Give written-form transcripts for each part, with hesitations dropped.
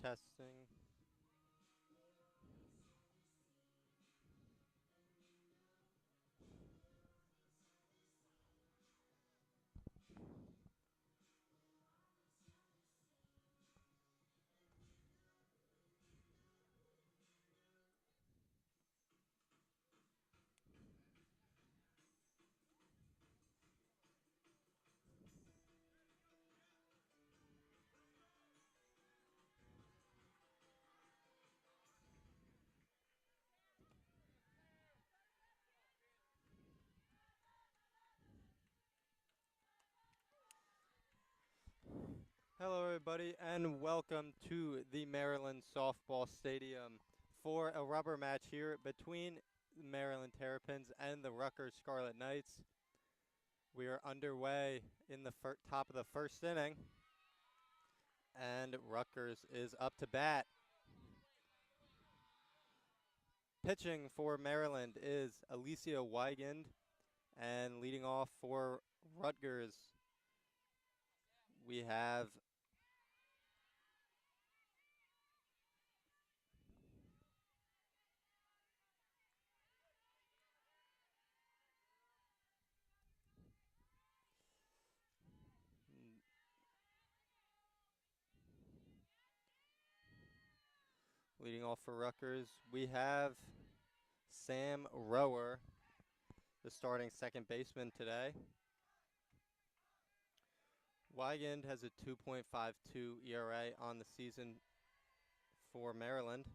Testing. Hello, everybody, and welcome to the Maryland Softball Stadium for a rubber match here between the Maryland Terrapins and the Rutgers Scarlet Knights. We are underway in the top of the first inning, and Rutgers is up to bat. Pitching for Maryland is Alicia Weigand, and leading off for Rutgers, we have leading off for Rutgers, we have Sam Rower, the starting second baseman today. Weigand has a 2.52 ERA on the season for Maryland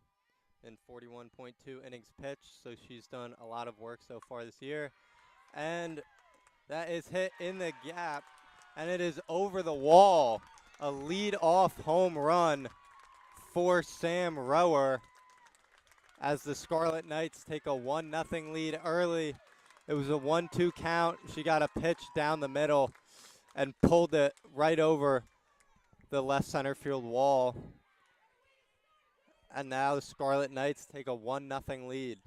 in 41.2 innings pitched, so she's done a lot of work so far this year. And that is hit in the gap, and it is over the wall. A lead-off home run for Sam Rower as the Scarlet Knights take a 1-0 lead early. It was a 1-2 count. She got a pitch down the middle and pulled it right over the left center field wall. And now the Scarlet Knights take a 1-0 lead.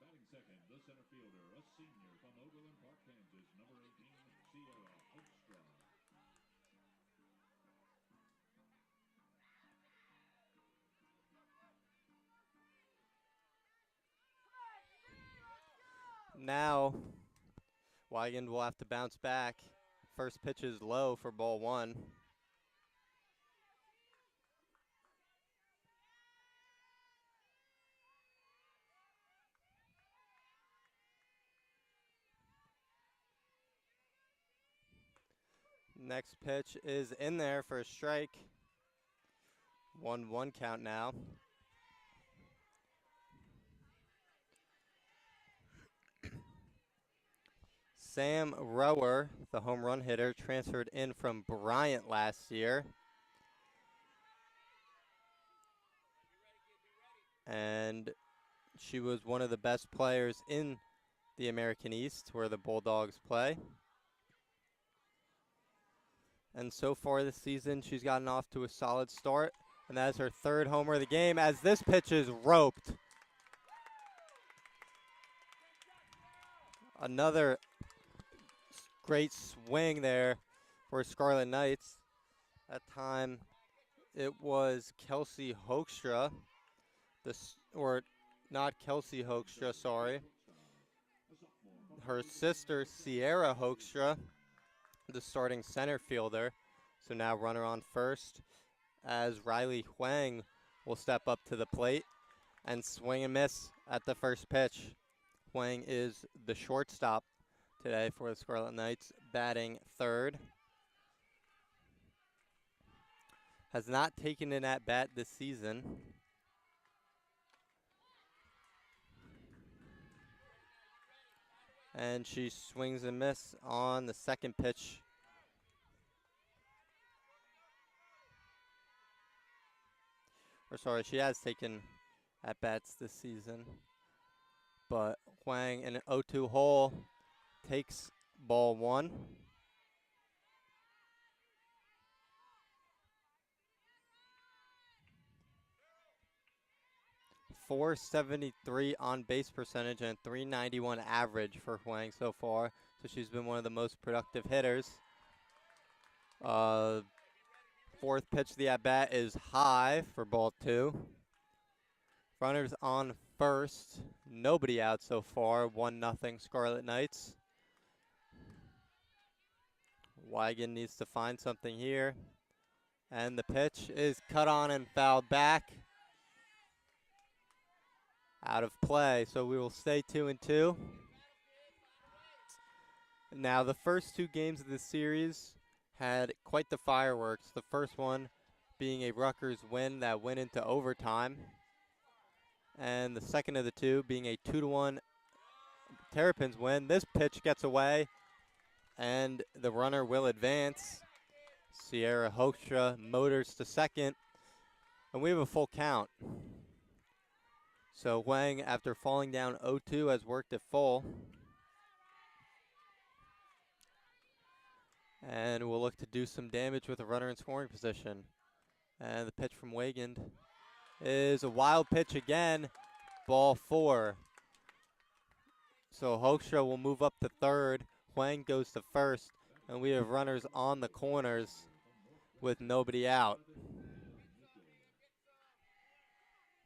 Batting second, the center fielder, a senior from Overland Park, Kansas, number 18, Sierra Hoekstra. Now, Weigand will have to bounce back. First pitch is low for ball one. Next pitch is in there for a strike. 1-1 count now. Sam Rower, the home run hitter, transferred in from Bryant last year. And she was one of the best players in the American East, where the Bulldogs play. And so far this season, she's gotten off to a solid start. And that is her third homer of the game as this pitch is roped. Another great swing there for Scarlet Knights. That time it was Kelsey Hoekstra, or not Kelsey Hoekstra, sorry. Her sister, Sierra Hoekstra, the starting center fielder. So now runner on first as Riley Huang will step up to the plate and swing and miss at the first pitch. Huang is the shortstop today for the Scarlet Knights, batting third. Has not taken an at-bat this season. And she swings and miss on the second pitch. Or sorry, she has taken at-bats this season. But Huang in an 0-2 hole takes ball one. .473 on base percentage and .391 average for Huang so far. So she's been one of the most productive hitters. Fourth pitch of the at-bat is high for ball 2. Runners on first. Nobody out so far. 1-0 Scarlet Knights. Wigan needs to find something here. And the pitch is cut on and fouled back. Out of play, so we will stay 2-2. Now, the first 2 games of this series had quite the fireworks. The first one being a Rutgers win that went into overtime. And the second of the 2 being a 2-1 Terrapins win. This pitch gets away, and the runner will advance. Sierra Hoekstra motors to second, and we have a full count. So Wang, after falling down 0-2, has worked it full. And we'll look to do some damage with a runner in scoring position. And the pitch from Wagand is a wild pitch again, ball 4. So Hoekstra will move up to third. Wang goes to first, and we have runners on the corners with nobody out.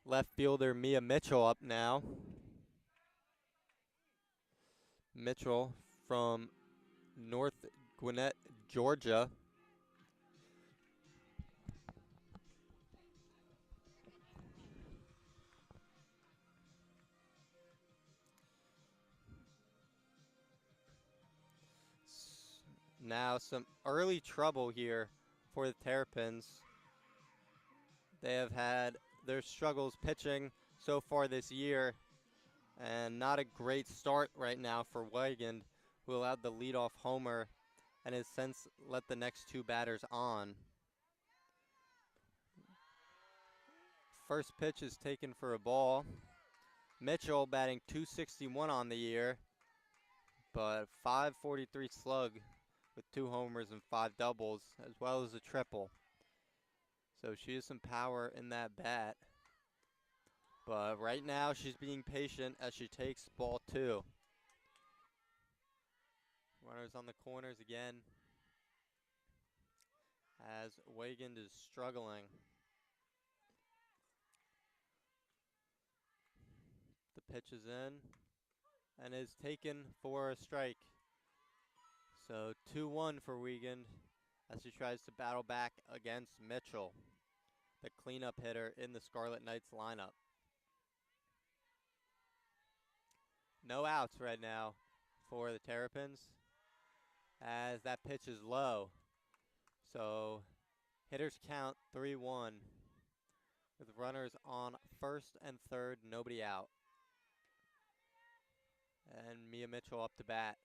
Left fielder Mia Mitchell up now. Mitchell from North Gwinnett, Georgia. Now some early trouble here for the Terrapins. They have had their struggles pitching so far this year, and not a great start right now for Wigand, who allowed the leadoff homer and has since let the next 2 batters on. First pitch is taken for a ball. Mitchell batting .261 on the year, but .543 slug with 2 homers and 5 doubles, as well as a triple. So she has some power in that bat. But right now she's being patient as she takes ball 2. Runners on the corners again, as Wagand is struggling. The pitch is in and is taken for a strike. So 2-1 for Wigand as he tries to battle back against Mitchell, the cleanup hitter in the Scarlet Knights lineup. No outs right now for the Terrapins as that pitch is low. So hitters count 3-1 with runners on first and third, nobody out. And Mia Mitchell up to bat.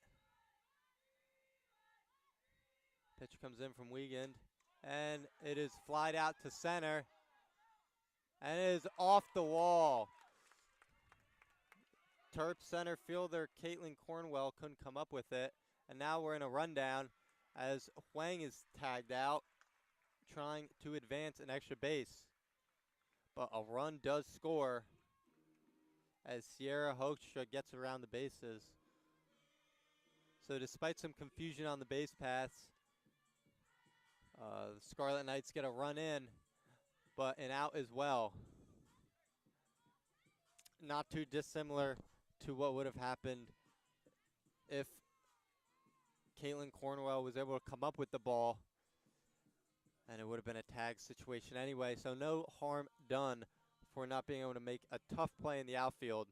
Pitch comes in from Wigand, and it is flied out to center, and it is off the wall. Terp center fielder Caitlin Cornwell couldn't come up with it, and now we're in a rundown as Huang is tagged out, trying to advance an extra base. But a run does score as Sierra Hoekstra gets around the bases. So despite some confusion on the base paths, the Scarlet Knights get a run in, but an out as well. Not too dissimilar to what would have happened if Caitlin Cornwell was able to come up with the ball, and it would have been a tag situation anyway. So no harm done for not being able to make a tough play in the outfield.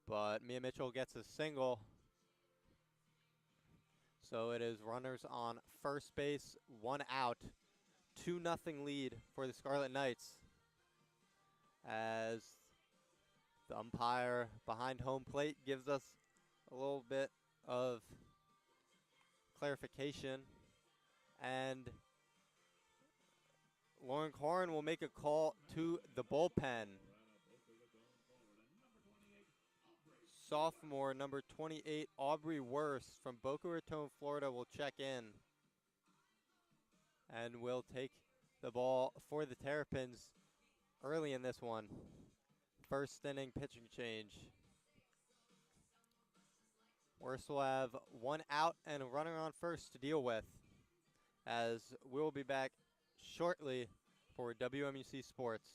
But Mia Mitchell gets a single. So it is runners on first base, 1 out, 2-0 lead for the Scarlet Knights as the umpire behind home plate gives us a little bit of clarification, and Lauren Corrin will make a call to the bullpen. Sophomore number 28, Aubrey Worst from Boca Raton, Florida, will check in and will take the ball for the Terrapins early in this one. First inning pitching change. Worst will have 1 out and a runner on first to deal with, as we'll be back shortly for WMUC Sports.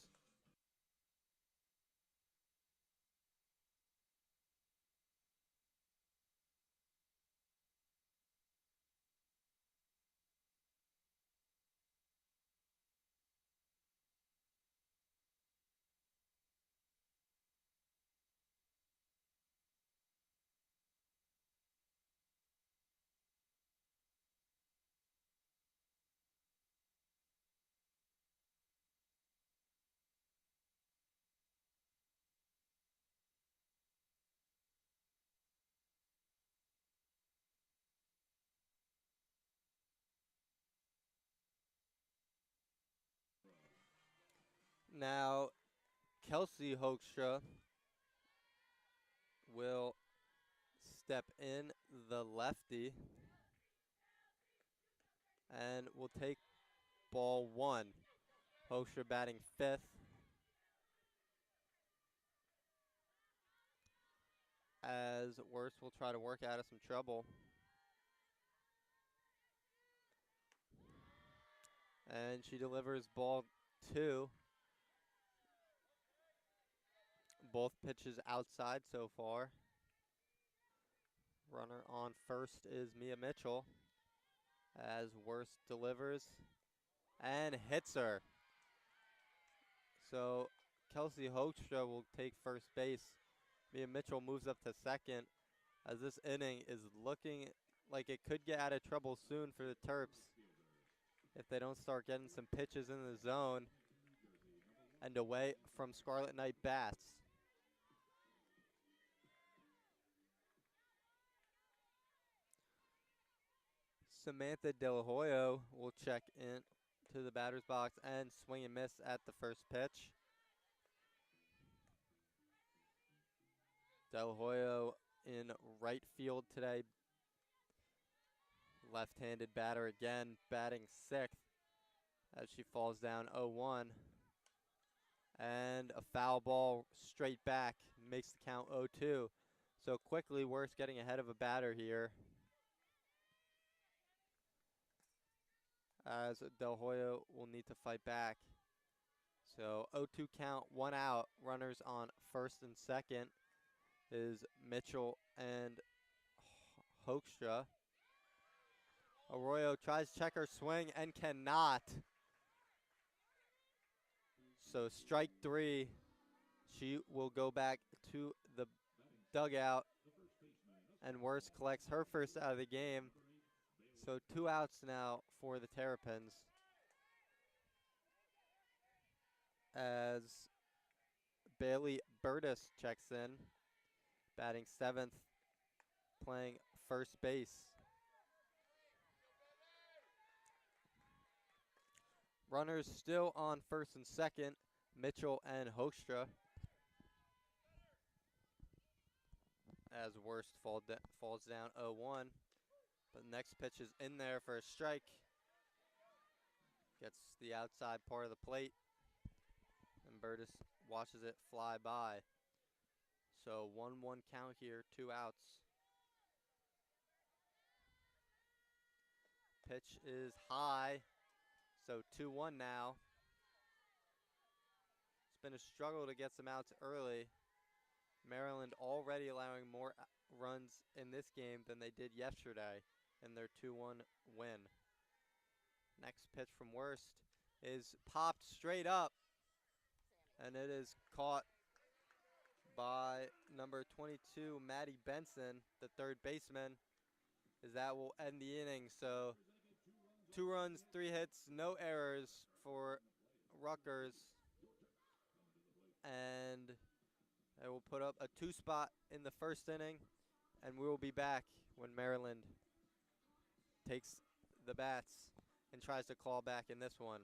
Now, Kelsey Hoekstra will step in, the lefty, and will take ball one. Hoekstra batting fifth. As Worst will try to work out of some trouble. And she delivers ball two. Both pitches outside so far. Runner on first is Mia Mitchell. As Worst delivers and hits her. So Kelsey Hoekstra will take first base. Mia Mitchell moves up to second, as this inning is looking like it could get out of trouble soon for the Terps if they don't start getting some pitches in the zone and away from Scarlet Knight bats. Samantha Del Hoyo will check in to the batter's box and swing and miss at the first pitch. Del Hoyo in right field today. Left-handed batter again, batting sixth as she falls down 0-1. And a foul ball straight back makes the count 0-2. So quickly, Worst getting ahead of a batter here, as Del Hoyo will need to fight back. So 0-2 count, one out. Runners on first and second is Mitchell and Hoekstra. Arroyo tries checker swing and cannot. So strike three. She will go back to the dugout, and Worst collects her first out of the game. So 2 outs now for the Terrapins, as Bailey Burtis checks in, batting seventh, playing first base. Runners still on first and second, Mitchell and Hoekstra, as Worst falls down 0-1. But the next pitch is in there for a strike. Gets the outside part of the plate, and Burtis watches it fly by. So 1-1 count here, 2 outs. Pitch is high, so 2-1 now. It's been a struggle to get some outs early. Maryland already allowing more runs in this game than they did yesterday in their 2-1 win. Next pitch from Worst is popped straight up, and it is caught by number 22, Maddie Benson, the third baseman, as that will end the inning. So 2 runs, 3 hits, no errors for Rutgers, and they will put up a 2 spot in the first inning, and we will be back when Maryland takes the bats and tries to claw back in this one.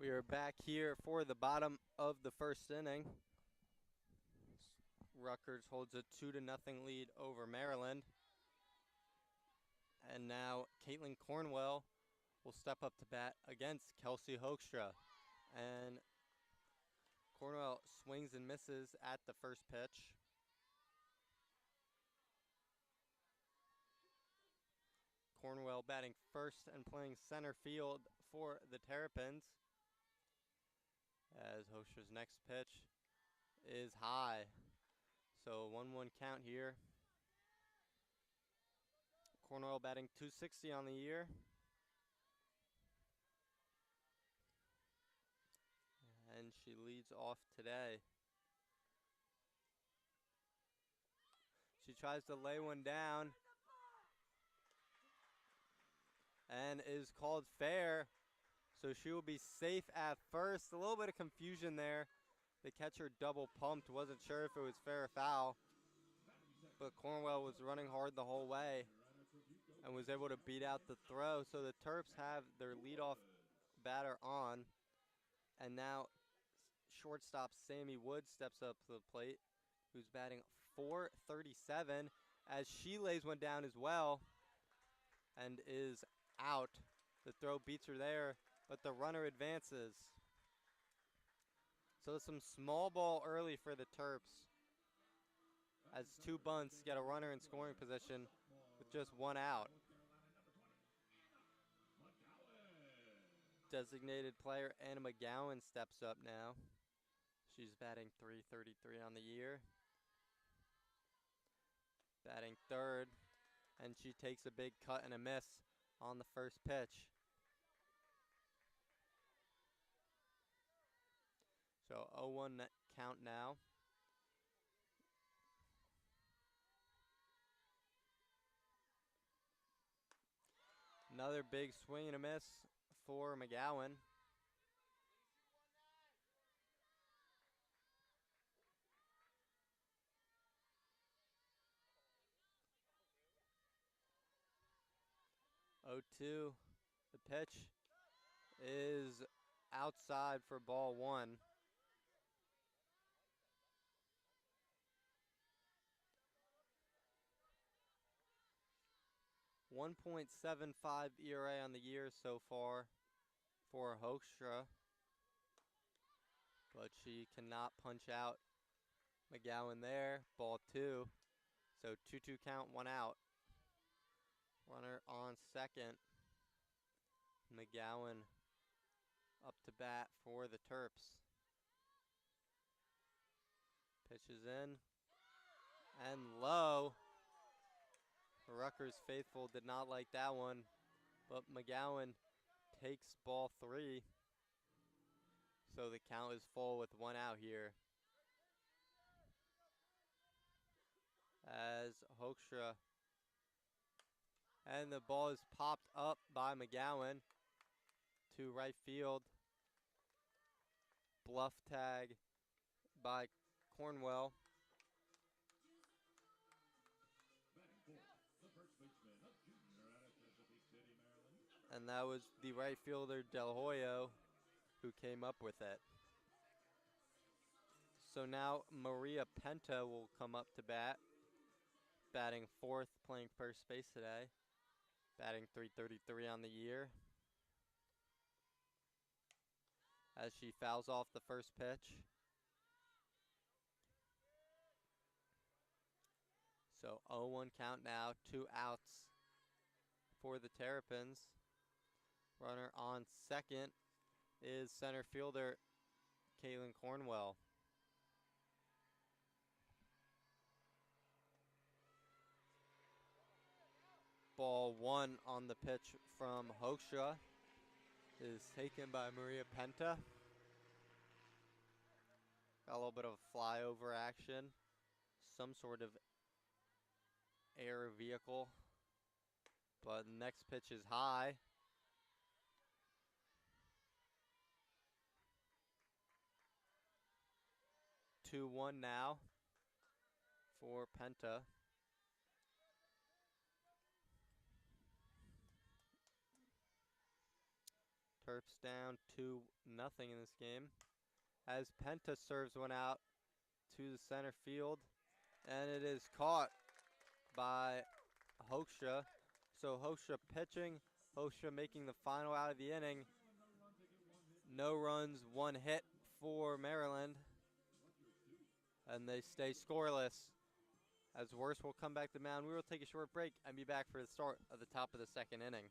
We are back here for the bottom of the first inning. Rutgers holds a 2-0 lead over Maryland. And now Caitlin Cornwell will step up to bat against Kelsey Hoekstra. And Cornwell swings and misses at the first pitch. Cornwell batting first and playing center field for the Terrapins. As Hoekstra's next pitch is high. So 1-1 count here. Cornwell batting .260 on the year. And she leads off today. She tries to lay one down and is called fair. So she will be safe at first. A little bit of confusion there. The catcher double pumped, wasn't sure if it was fair or foul. But Cornwell was running hard the whole way and was able to beat out the throw. So the Terps have their leadoff batter on. And now shortstop Sammy Wood steps up to the plate, who's batting .437 as she lays one down as well and is out. The throw beats her there, but the runner advances. So some small ball early for the Terps as two bunts get a runner in scoring position with just one out. Designated player Anna McGowan steps up now. She's batting .333 on the year. Batting third, and she takes a big cut and a miss on the first pitch. So 0-1 count now. Another big swing and a miss for McGowan. .02. The pitch is outside for ball one. .175 ERA on the year so far for Hoekstra, but she cannot punch out McGowan there. Ball two. So 2-2 count, one out. Runner on second. McGowan up to bat for the Terps. Pitches in and low. The Rutgers faithful did not like that one, but McGowan takes ball three. So the count is full with one out here. As Hoekstra, and the ball is popped up by McGowan to right field. Bluff tag by Cornwell. And that was the right fielder Del Hoyo who came up with it. So now Maria Penta will come up to bat, batting fourth, playing first base today, batting .333 on the year. As she fouls off the first pitch. So 0-1 count now, two outs for the Terrapins. Runner on second is center fielder Caitlin Cornwell. Ball one on the pitch from Hoekstra is taken by Maria Penta. Got a little bit of flyover action, some sort of air vehicle, but next pitch is high. .2-1 now for Penta. Terps down 2-0 in this game. As Penta serves one out to the center field, and it is caught by Hoksha. So Hoksha pitching, Hoksha making the final out of the inning. No runs, one hit for Maryland, and they stay scoreless. As Worst will come back to the mound, we will take a short break and be back for the start of the top of the second inning.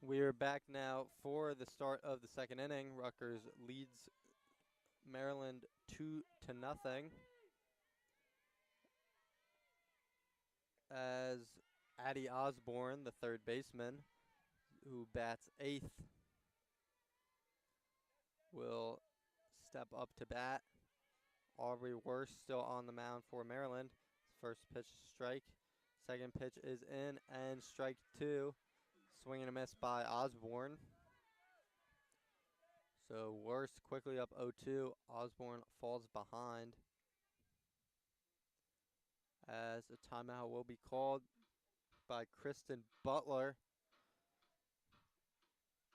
We are back now for the start of the second inning. Rutgers leads Maryland 2-0. As Addie Osborne, the third baseman, who bats eighth, will step up to bat. Aubrey Worst still on the mound for Maryland. First pitch, strike. Second pitch is in, and strike two. Swing and a miss by Osborne. So Worst quickly up 0-2. Osborne falls behind, as a timeout will be called by Kristen Butler.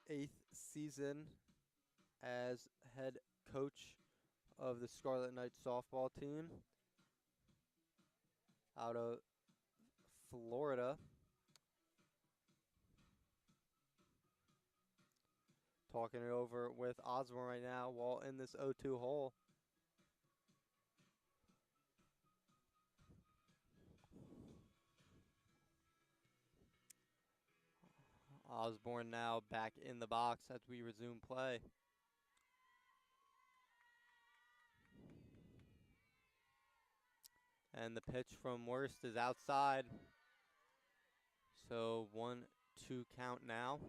Eighth season as head coach of the Scarlet Knights softball team out of Florida. Talking it over with Osborne right now while in this 0-2 hole. Osborne now back in the box as we resume play. And the pitch from Worst is outside. So 1-2 count now.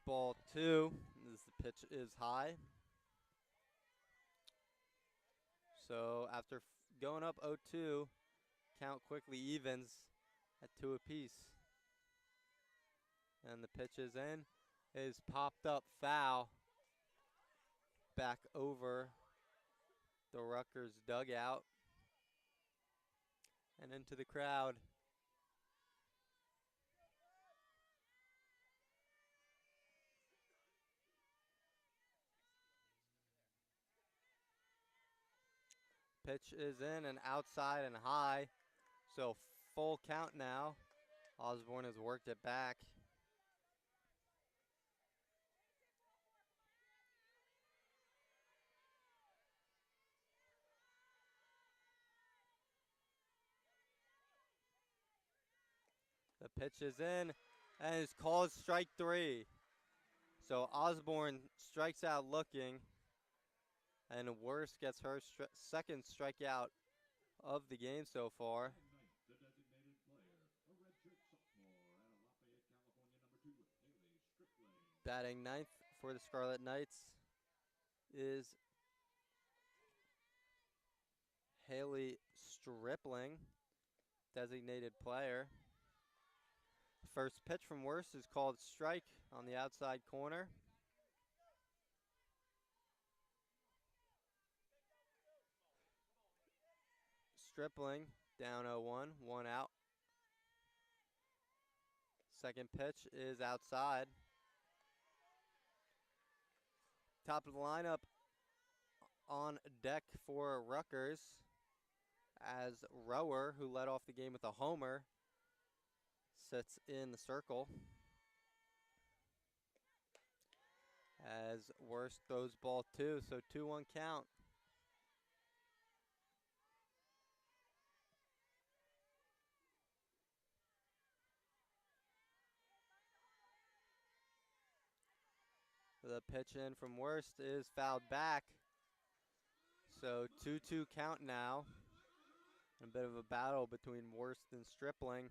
Ball two, as the pitch is high. So after going up 0-2, count quickly evens at 2 apiece. And the pitch is in. It is popped up foul back over the Rutgers dugout and into the crowd. Pitch is in and outside and high. So full count now. Osborne has worked it back. The pitch is in and is called strike three. So Osborne strikes out looking, and Worst gets her second strikeout of the game so far. The designated player, a redshirt sophomore out of Lafayette, California, number 2, Haley Stripling. Batting ninth for the Scarlet Knights is Haley Stripling, designated player. First pitch from Worst is called strike on the outside corner. Stripling down 0-1, 1 out. Second pitch is outside. Top of the lineup on deck for Rutgers as Rower, who led off the game with a homer, sits in the circle. As Worst throws ball 2, so 2-1 count. The pitch in from Worst is fouled back. So 2-2 count now. A bit of a battle between Worst and Stripling.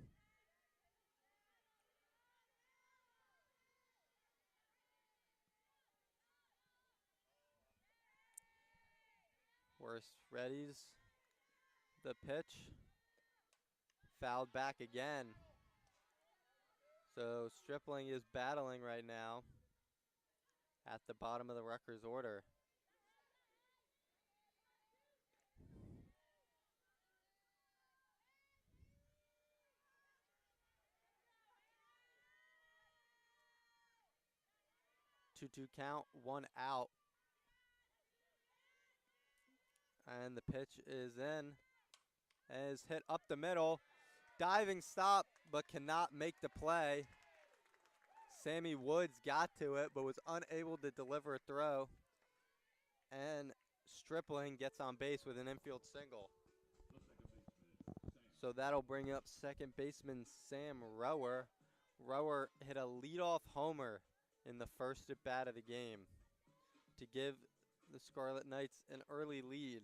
Worst readies the pitch. Fouled back again. So Stripling is battling right now at the bottom of the Rutgers order. Two count, 1 out. And the pitch is in. And is hit up the middle. Diving stop, but cannot make the play. Sammy Woods got to it, but was unable to deliver a throw. And Stripling gets on base with an infield single. So that'll bring up second baseman Sam Rower. Rower hit a leadoff homer in the first at bat of the game to give the Scarlet Knights an early lead.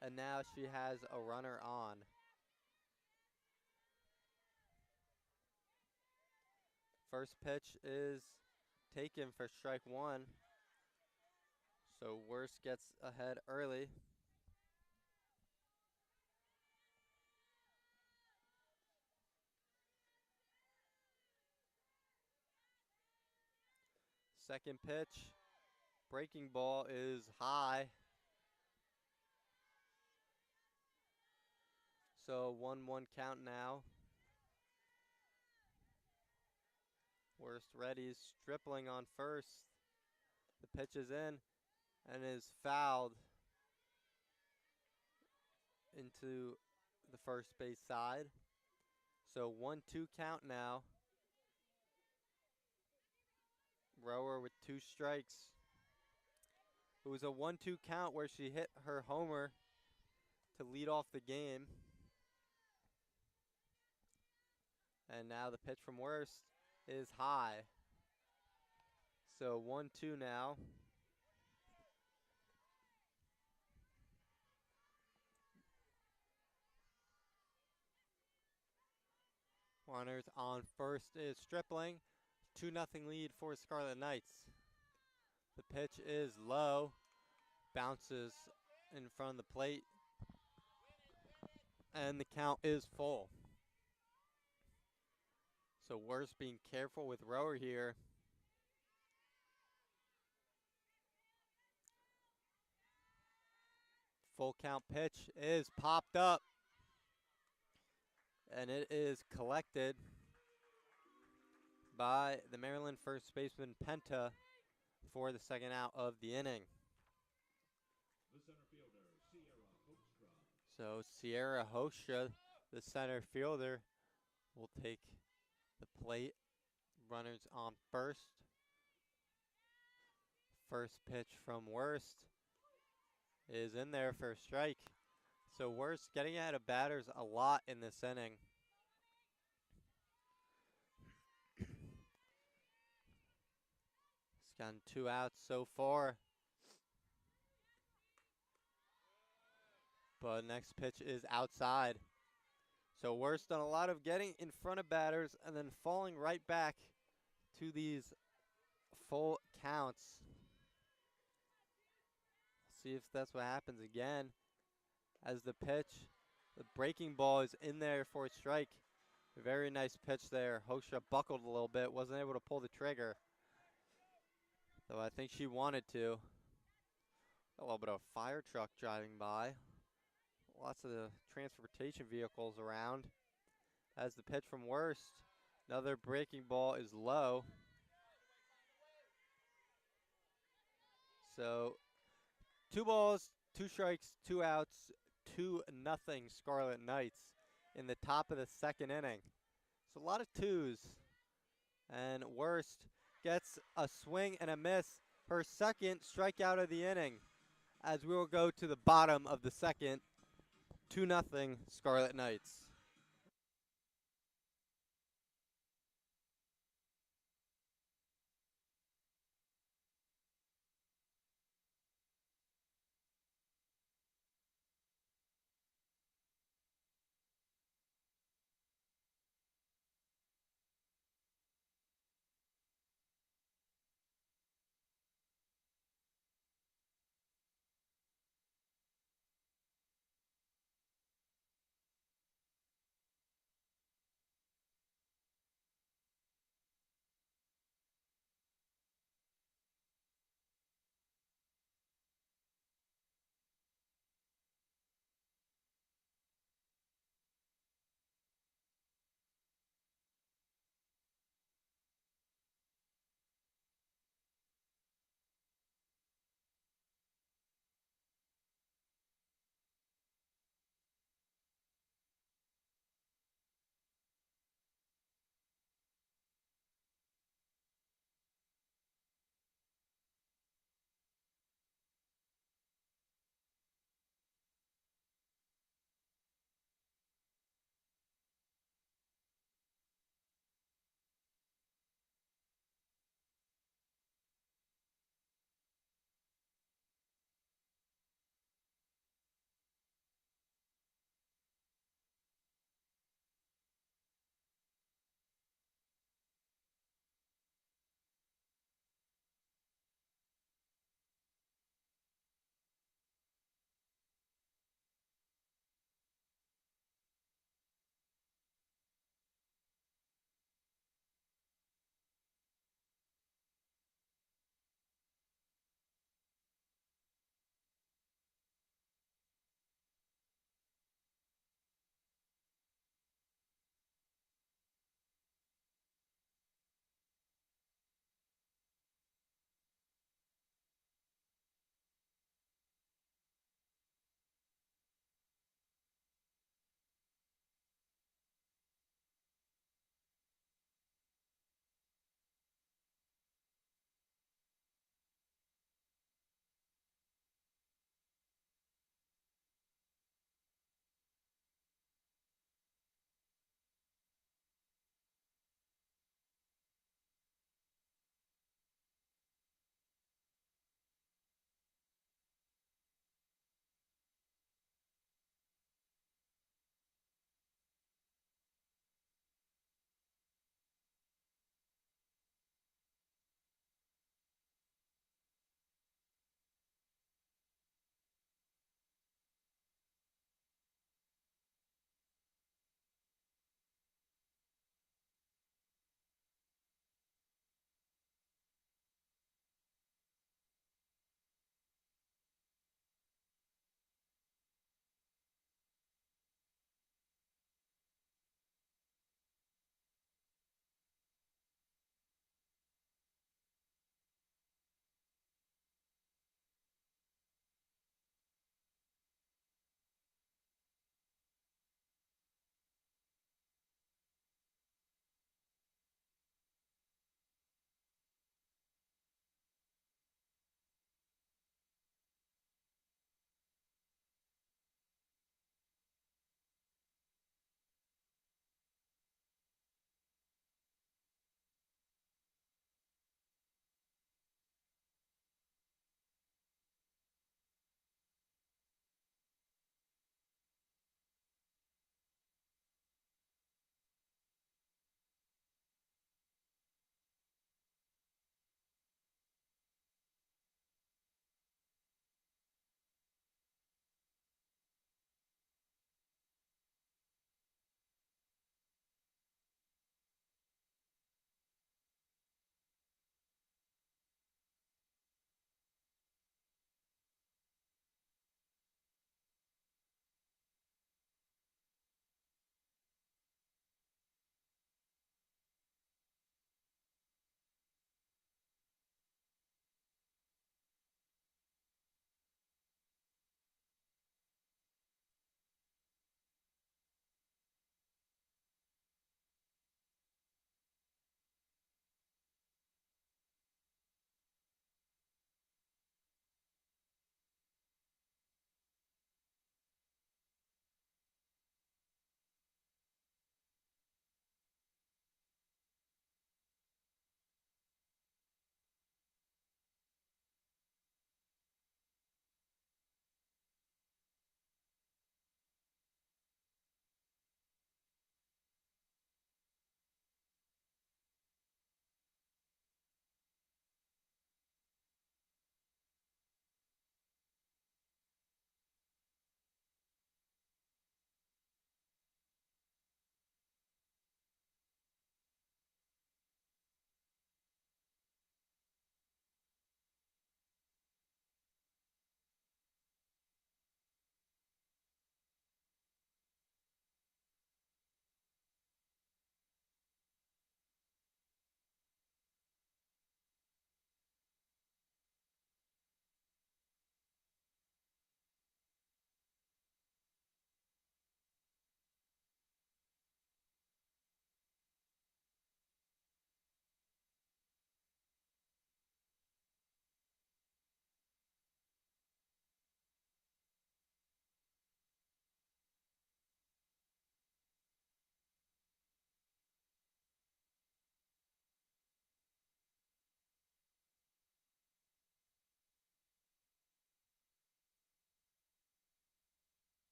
And now she has a runner on. First pitch is taken for strike 1. So Worst gets ahead early. Second pitch, breaking ball is high. So 1-1 count now. Worst ready, Stripling on first. The pitch is in and is fouled into the first base side. So 1-2 count now. Rower with 2 strikes. It was a 1-2 count where she hit her homer to lead off the game. And now the pitch from Worst is high. So 1-2 now. Runners on first is Stripling. 2-0 lead for Scarlet Knights. The pitch is low. Bounces in front of the plate. And the count is full. So Worst being careful with Rower here. Full count pitch is popped up. And it is collected by the Maryland first baseman Penta for the second out of the inning. The center fielder, Sierra Hoekstra. So Sierra Hosha, the center fielder, will take the plate. Runners on first. First pitch from Worst is in there for a strike. So Worst getting ahead of batters a lot in this inning. It's gotten 2 outs so far. But next pitch is outside. So Worst done a lot of getting in front of batters and then falling right back to these full counts. See if that's what happens again. As the pitch, the breaking ball is in there for a strike. Very nice pitch there. Hosha buckled a little bit, wasn't able to pull the trigger. Though I think she wanted to. A little bit of a fire truck driving by. lots of the transportation vehicles around. As the pitch from Worst. Another breaking ball is low. So 2 balls, 2 strikes, 2 outs, 2-0 Scarlet Knights in the top of the second inning. So a lot of twos. And Worst gets a swing and a miss. Her second strikeout of the inning. As we will go to the bottom of the second. 2-0 Scarlet Knights.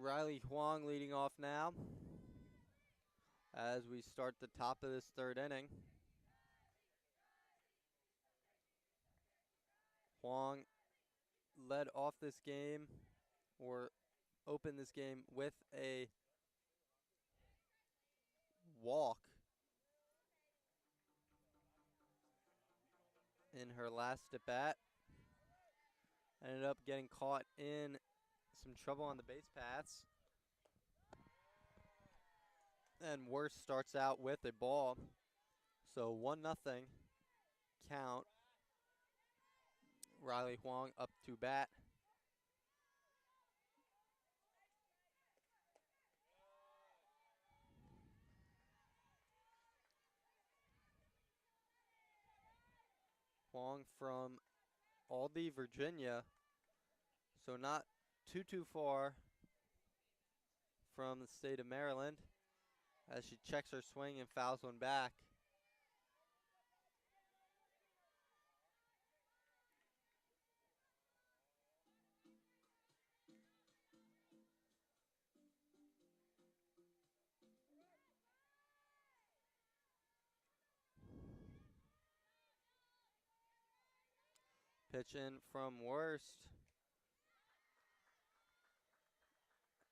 Riley Huang leading off now as we start the top of this third inning. Huang led off this game, or opened this game, with a walk in her last at bat. Ended up getting caught in some trouble on the base paths. And Worst starts out with a ball. So 1-0 count. Riley Huang up to bat. Huang from Aldie, Virginia. So not too far from the state of Maryland, as she checks her swing and fouls one back. Pitch in from Worst.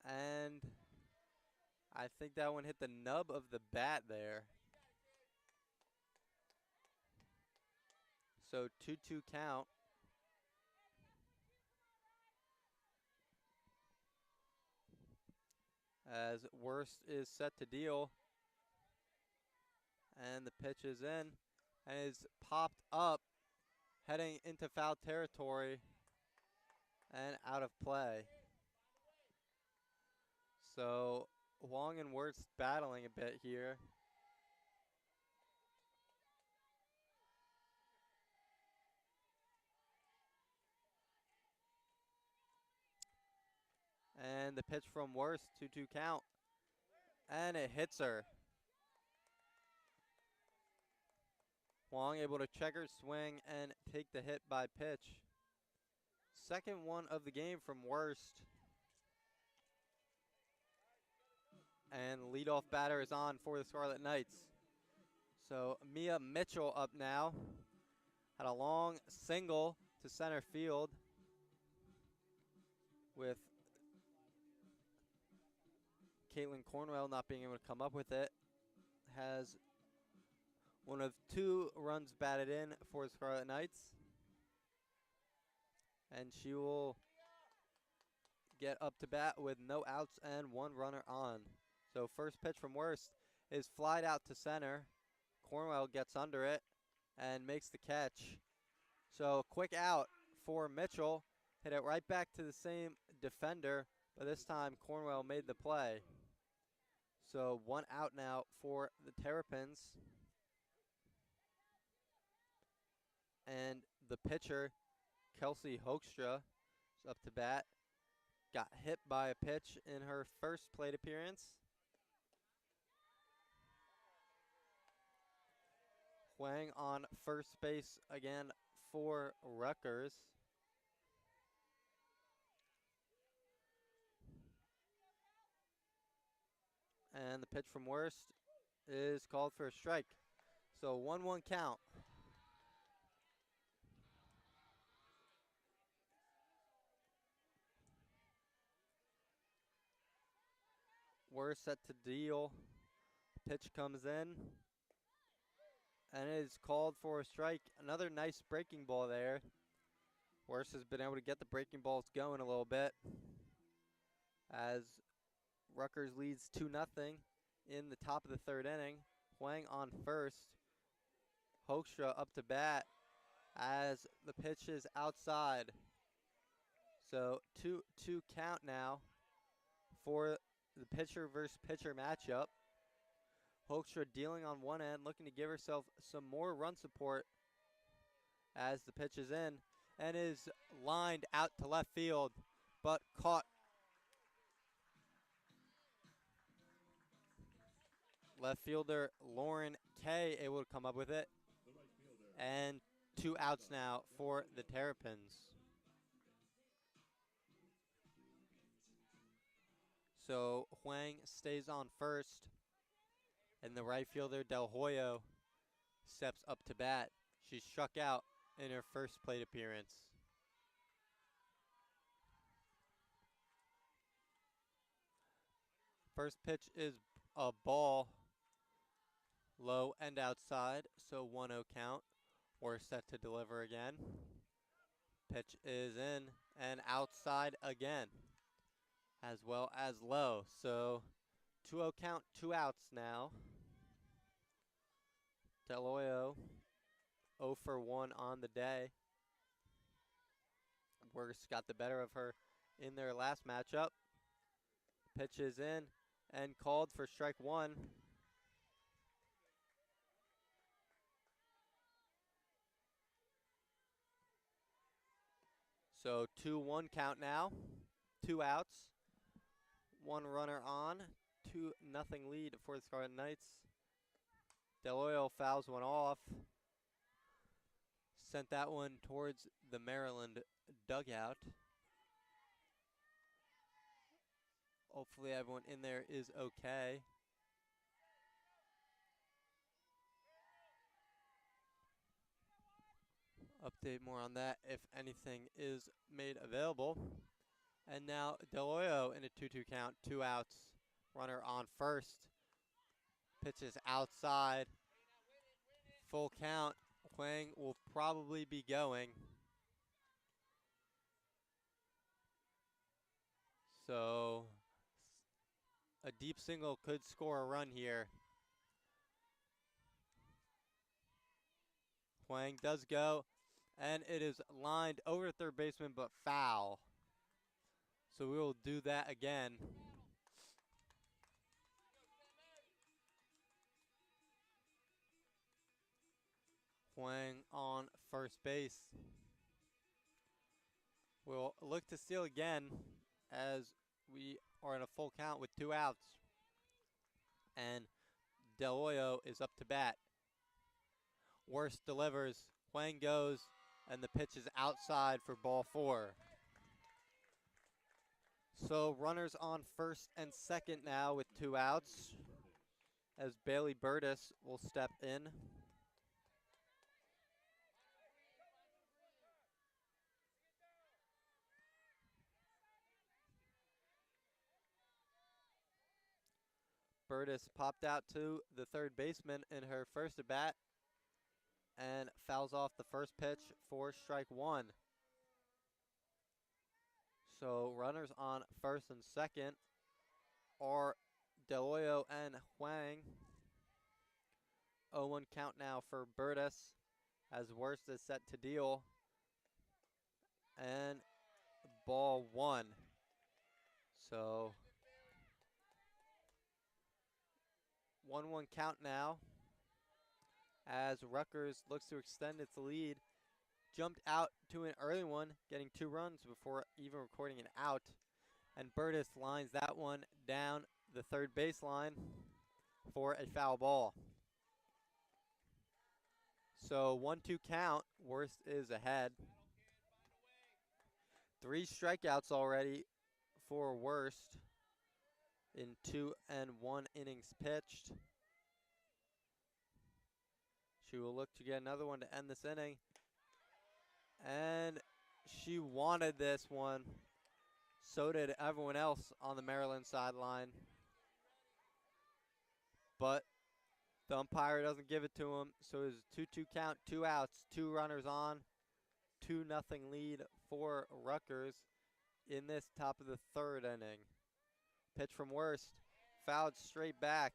And I think that one hit the nub of the bat there. So 2-2 count. As Worst is set to deal. And the pitch is in and is popped up, heading into foul territory and out of play. So Huang and Worst battling a bit here. And the pitch from Worst, 2-2 count. And it hits her. Huang able to check her swing and take the hit by pitch. Second one of the game from Worst. And leadoff batter is on for the Scarlet Knights. So Mia Mitchell up now. Had a long single to center field, with Caitlin Cornwell not being able to come up with it. Has one of 2 runs batted in for the Scarlet Knights. And she will get up to bat with no outs and 1 runner on. So first pitch from Worst is flied out to center. Cornwell gets under it and makes the catch. So quick out for Mitchell. Hit it right back to the same defender, but this time Cornwell made the play. So 1 out now for the Terrapins. And the pitcher, Kelsey Hoekstra, is up to bat. Got hit by a pitch in her first plate appearance. Huang on first base again for Rutgers. And the pitch from Worst is called for a strike. So 1-1 count. Worst set to deal. Pitch comes in. And it is called for a strike. Another nice breaking ball there. Worst has been able to get the breaking balls going a little bit, as Rutgers leads 2-0 in the top of the third inning. Huang on first. Hoekstra up to bat as the pitch is outside. So 2-2 count now for the pitcher versus pitcher matchup. Hoekstra dealing on one end, looking to give herself some more run support as the pitch is in and is lined out to left field, but caught. Left fielder Lauren Kay able to come up with it. And 2 outs now for the Terrapins. So Huang stays on first, and the right fielder Del Hoyo steps up to bat. She struck out in her first plate appearance. First pitch is a ball, low and outside, so 1-0 count. We're set to deliver again. Pitch is in and outside again, as well as low. So 2-0 count, 2 outs now. Del Hoyo 0 for 1 on the day. Worst got the better of her in their last matchup. Pitch is in and called for strike one. So 2-1 count now. 2 outs. 1 runner on. 2-0 lead for the Scarlet Knights. Del Hoyo fouls one off. Sent that one towards the Maryland dugout. Hopefully everyone in there is okay. Update more on that if anything is made available. And now Del Hoyo in a 2-2 count, 2 outs. Runner on first. Pitches outside. Full count. Huang will probably be going. So a deep single could score a run here. Huang does go, and it is lined over third baseman, but foul. So we will do that again. Huang on first base. We'll look to steal again as we are in a full count with 2 outs. And Del Hoyo is up to bat. Worst delivers. Huang goes, and the pitch is outside for ball 4. So runners on first and second now with 2 outs as Bailey Burtis will step in. Burtis popped out to the third baseman in her first at bat and fouls off the first pitch for strike 1. So runners on first and second are Del Hoyo and Huang. 0-1 count now for Burtis as Worst is set to deal. And ball 1. So 1-1 count now as Rutgers looks to extend its lead. Jumped out to an early one, getting 2 runs before even recording an out. And Burtis lines that one down the third baseline for a foul ball. So 1-2 count, Worst is ahead. 3 strikeouts already for Worst in 2 and 1 innings pitched. She will look to get another one to end this inning. And she wanted this one. So did everyone else on the Maryland sideline. But the umpire doesn't give it to him. So it's 2-2 count, 2 outs, 2 runners on. 2-0 lead for Rutgers in this top of the 3rd inning. Pitch from Worst. Fouled straight back.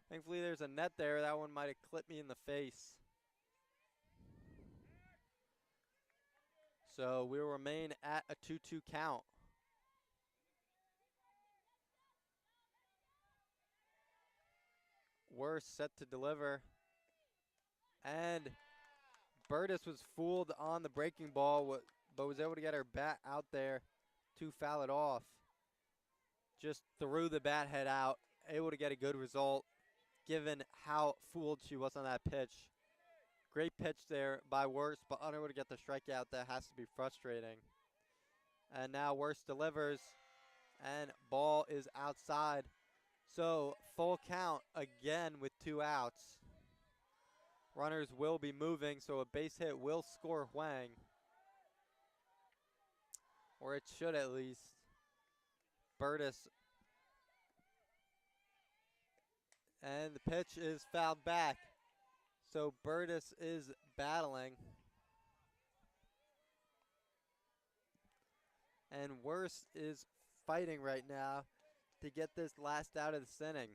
Thankfully there's a net there. That one might have clipped me in the face. So we will remain at a 2-2 count. Worst set to deliver. And Burtis was fooled on the breaking ball, but was able to get her bat out there to foul it off. Just threw the bat head out, able to get a good result given how fooled she was on that pitch. Great pitch there by Worst, but unable to get the strikeout. That has to be frustrating. And now Worst delivers, and ball is outside. So full count again with 2 outs. Runners will be moving, so a base hit will score Huang. Or it should at least. Burtis. And the pitch is fouled back. So Burtis is battling. And Worst is fighting right now to get this last out of this inning.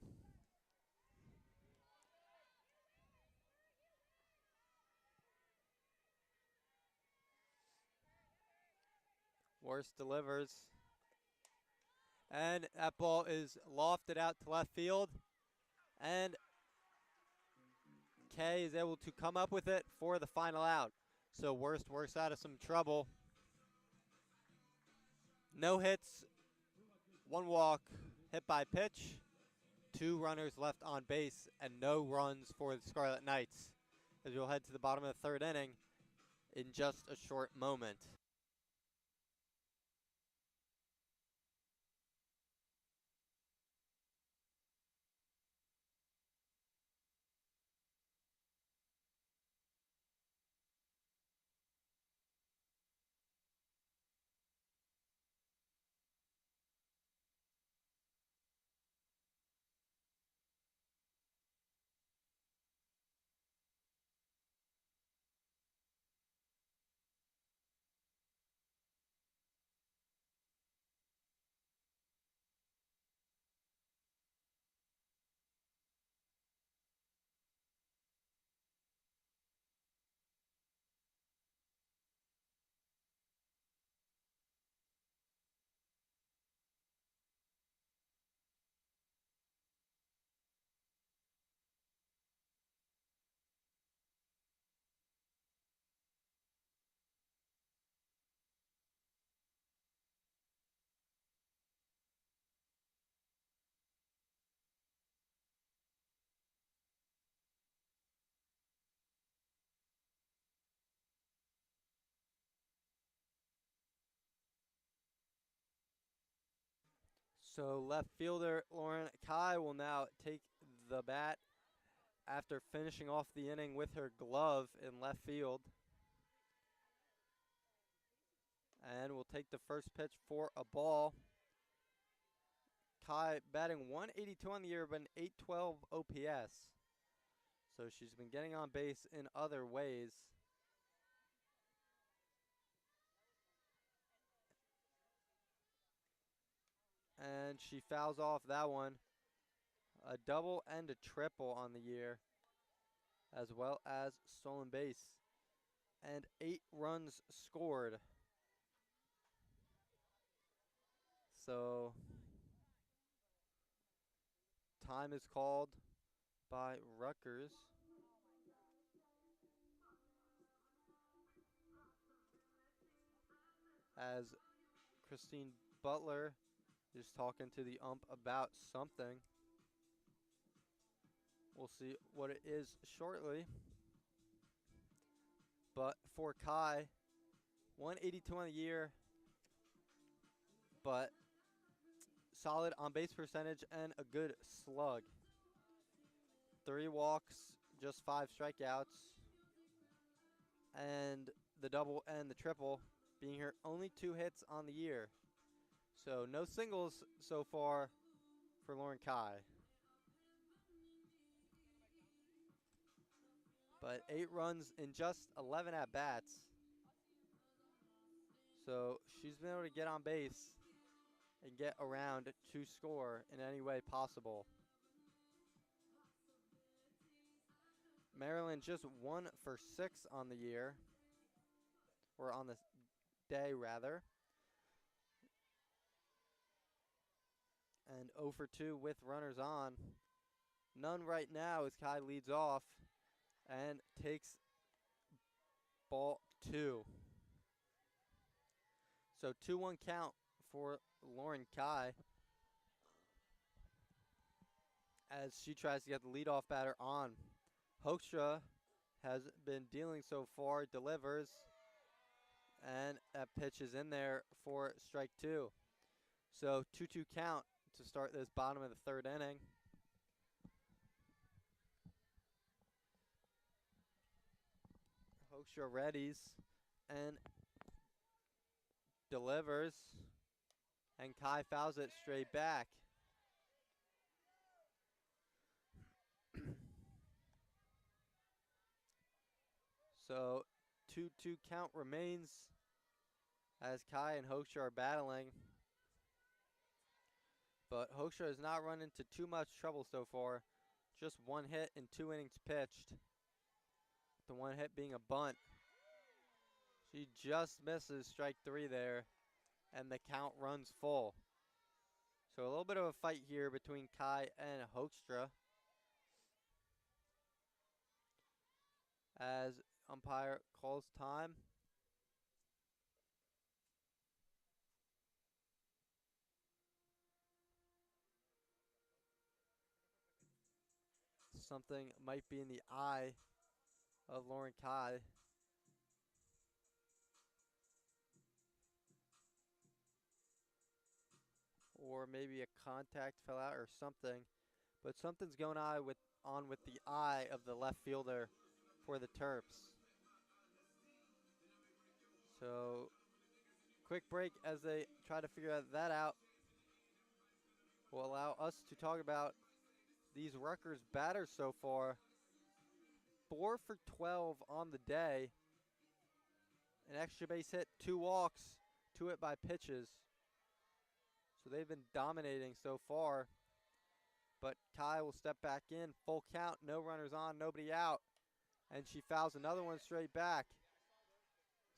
Worst delivers. And that ball is lofted out to left field. And Kay is able to come up with it for the final out. So Worst works out of some trouble. No hits, 1 walk, hit by pitch, 2 runners left on base, and no runs for the Scarlet Knights. As we'll head to the bottom of the 3rd inning in just a short moment. So left fielder Lauren Kai will now take the bat after finishing off the inning with her glove in left field. And will take the first pitch for a ball. Kai batting 182 on the year, but an 812 OPS. So she's been getting on base in other ways. And she fouls off that one. A double and a triple on the year, as well as stolen base. And 8 runs scored. So time is called by Rutgers. As Christine Butler is talking to the ump about something. We'll see what it is shortly. But for Kai, 182 on the year, but solid on base percentage and a good slug. 3 walks, just 5 strikeouts, and the double and the triple being her only 2 hits on the year. So no singles so far for Lauren Kai. But 8 runs in just 11 at-bats. So she's been able to get on base and get around to score in any way possible. Maryland just 1 for 6 on the year, or on the day rather. And 0 for 2 with runners on. None right now as Kai leads off and takes ball 2. So 2-1 count for Lauren Kai as she tries to get the leadoff batter on. Hoekstra has been dealing so far, delivers, And that pitch is in there for strike two. So 2-2 count to start this bottom of the third inning. Hoekstra readies and delivers. And Kai fouls it straight back. So 2-2 count remains as Kai and Hoekstra are battling. But Hoekstra has not run into too much trouble so far. Just one hit in 2 innings pitched. The one hit being a bunt. She just misses strike three there, and the count runs full. So a little bit of a fight here between Kai and Hoekstra, as umpire calls time. Something might be in the eye of Lauren Kai. Or maybe a contact fell out or something. But something's going on with the eye of the left fielder for the Terps. So, quick break as they try to figure that out. Will allow us to talk about these Rutgers batters so far. 4 for 12 on the day. An extra base hit, 2 walks, 2 hit by pitches. So they've been dominating so far. But Kai will step back in. Full count, no runners on, nobody out. And she fouls another one straight back.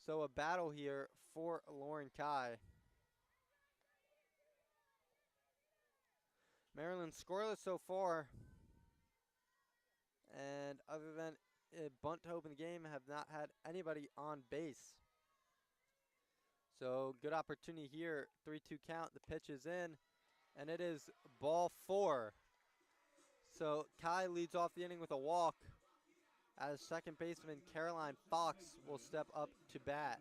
So a battle here for Lauren Kai. Maryland scoreless so far. And other than a bunt to open the game, have not had anybody on base. So good opportunity here. 3-2 count. The pitch is in. And it is ball 4. So Kai leads off the inning with a walk, as second baseman Caroline Fox will step up to bat.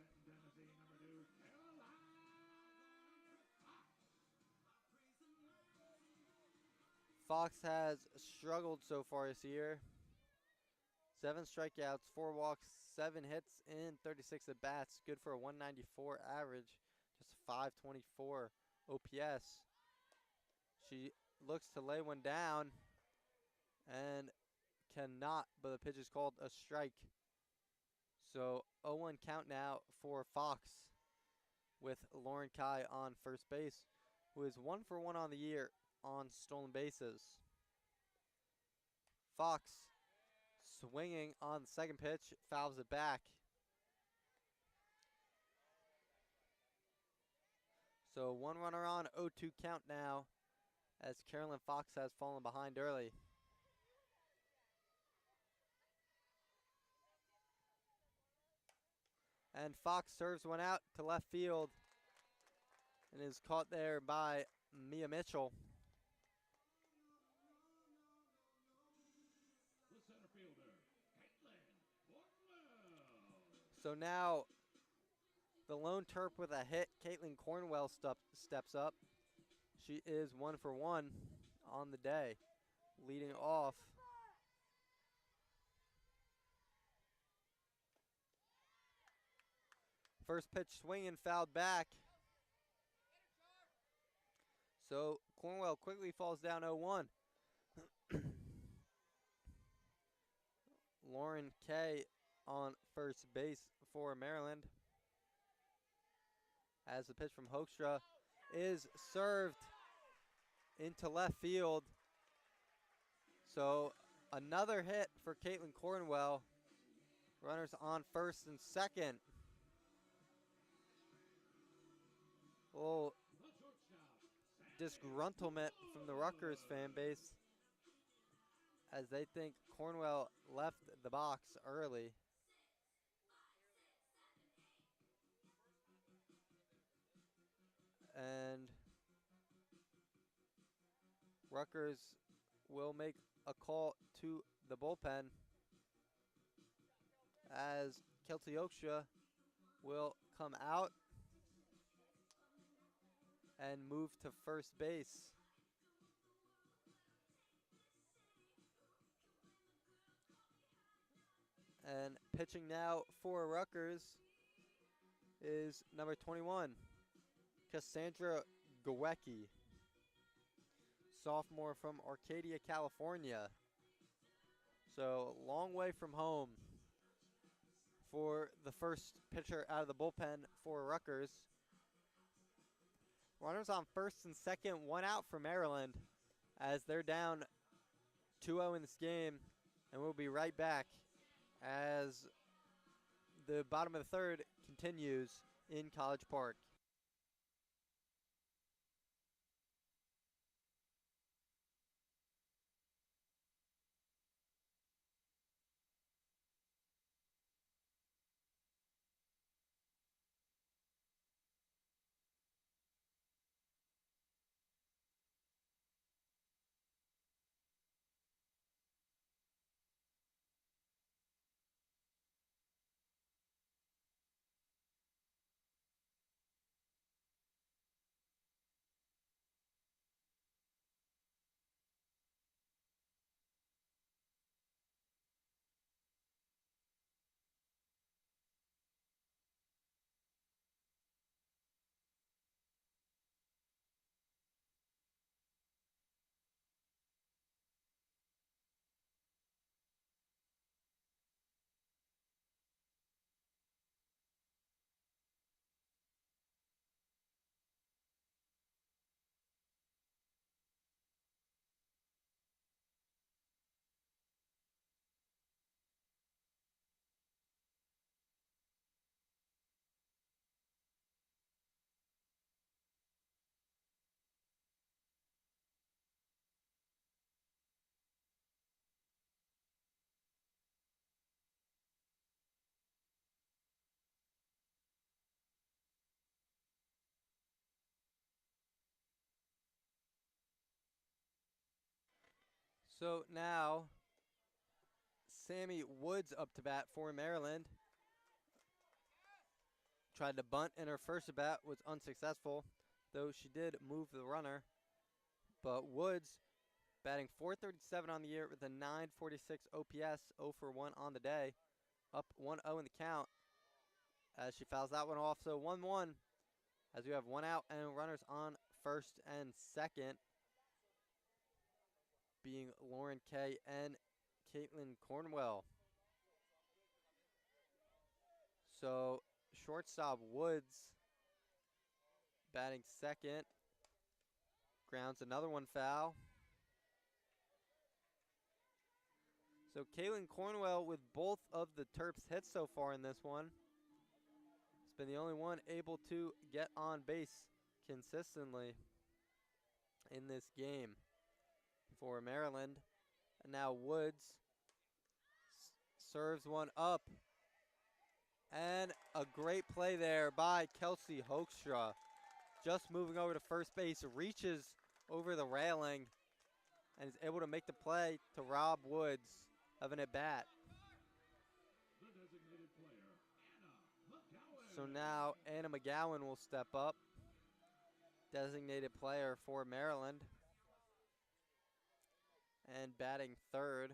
Fox has struggled so far this year. 7 strikeouts, 4 walks, 7 hits in 36 at bats. Good for a 194 average, just 524 OPS. She looks to lay one down and cannot, but the pitch is called a strike. So 0-1 count now for Fox, with Lauren Kai on first base, who is 1 for 1 on the year on stolen bases. Fox swinging on the second pitch, fouls it back. So 1 runner on, 0-2 count now, as Carolyn Fox has fallen behind early. And Fox serves one out to left field and is caught there by Mia Mitchell. The center fielder, Caitlin Cornwell. So now the lone Terp with a hit, Caitlin Cornwell steps up. She is 1 for 1 on the day, leading off. First pitch swinging, fouled back. So Cornwell quickly falls down 0-1. Lauren Kay on first base for Maryland, as the pitch from Hoekstra is served into left field. So another hit for Caitlin Cornwell. Runners on first and second. A little disgruntlement from the Rutgers fan base, as they think Cornwell left the box early. And Rutgers will make a call to the bullpen, as Kelty Hoekstra will come out and move to first base. And pitching now for Rutgers is number 21, Cassandra Ghelli, sophomore from Arcadia, California. So long way from home for the first pitcher out of the bullpen for Rutgers. Runners on first and second, one out for Maryland as they're down 2-0 in this game. And we'll be right back as the bottom of the third continues in College Park. So now Sammy Woods up to bat for Maryland. Tried to bunt in her first at bat, was unsuccessful, though she did move the runner. But Woods batting .437 on the year with a .946 OPS, 0 for 1 on the day, up 1-0 in the count as she fouls that one off. So 1-1 as we have one out and runners on first and second, being Lauren Kay and Caitlin Cornwell. So shortstop Woods batting second, grounds another one foul. So Caitlin Cornwell with both of the Terps hits so far in this one. Has been the only one able to get on base consistently in this game for Maryland. And now Woods serves one up. And a great play there by Kelsey Hoekstra. Just moving over to first base, reaches over the railing and is able to make the play to rob Woods of an at-bat. So now Anna McGowan will step up, designated player for Maryland, and batting third.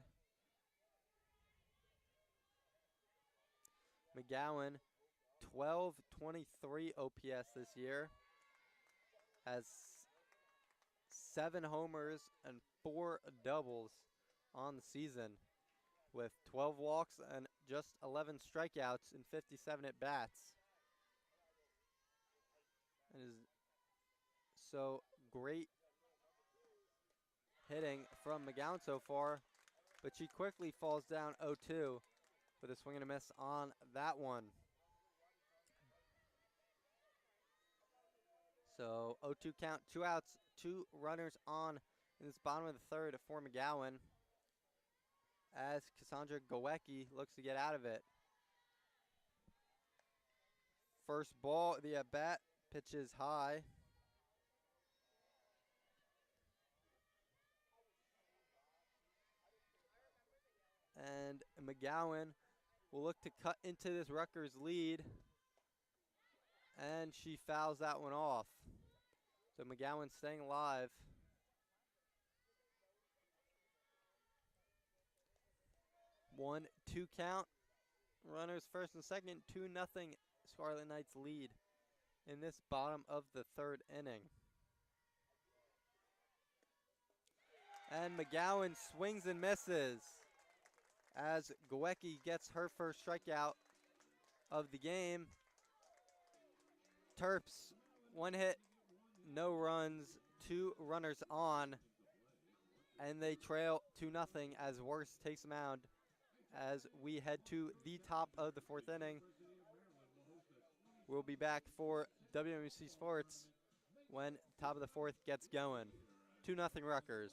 McGowan, 1223 OPS this year, has 7 homers and 4 doubles on the season, with 12 walks and just 11 strikeouts in 57 at-bats. And is so great hitting from McGowan so far, but she quickly falls down 0-2 with a swing and a miss on that one. So 0-2 count, 2 outs, 2 runners on in this bottom of the third for McGowan as Cassandra Ghelli looks to get out of it. First ball, the at-bat, pitches high. And McGowan will look to cut into this Rutgers lead And she fouls that one off. So McGowan staying alive. 1-2 count. Runners first and second. 2-0 Scarlet Knights lead in this bottom of the third inning. And McGowan swings and misses as Ghelli gets her first strikeout of the game. Terps, 1 hit, no runs, 2 runners on, and they trail 2-0 as Worst takes the mound as we head to the top of the fourth inning. We'll be back for WMC Sports when top of the fourth gets going. 2-0 Rutgers.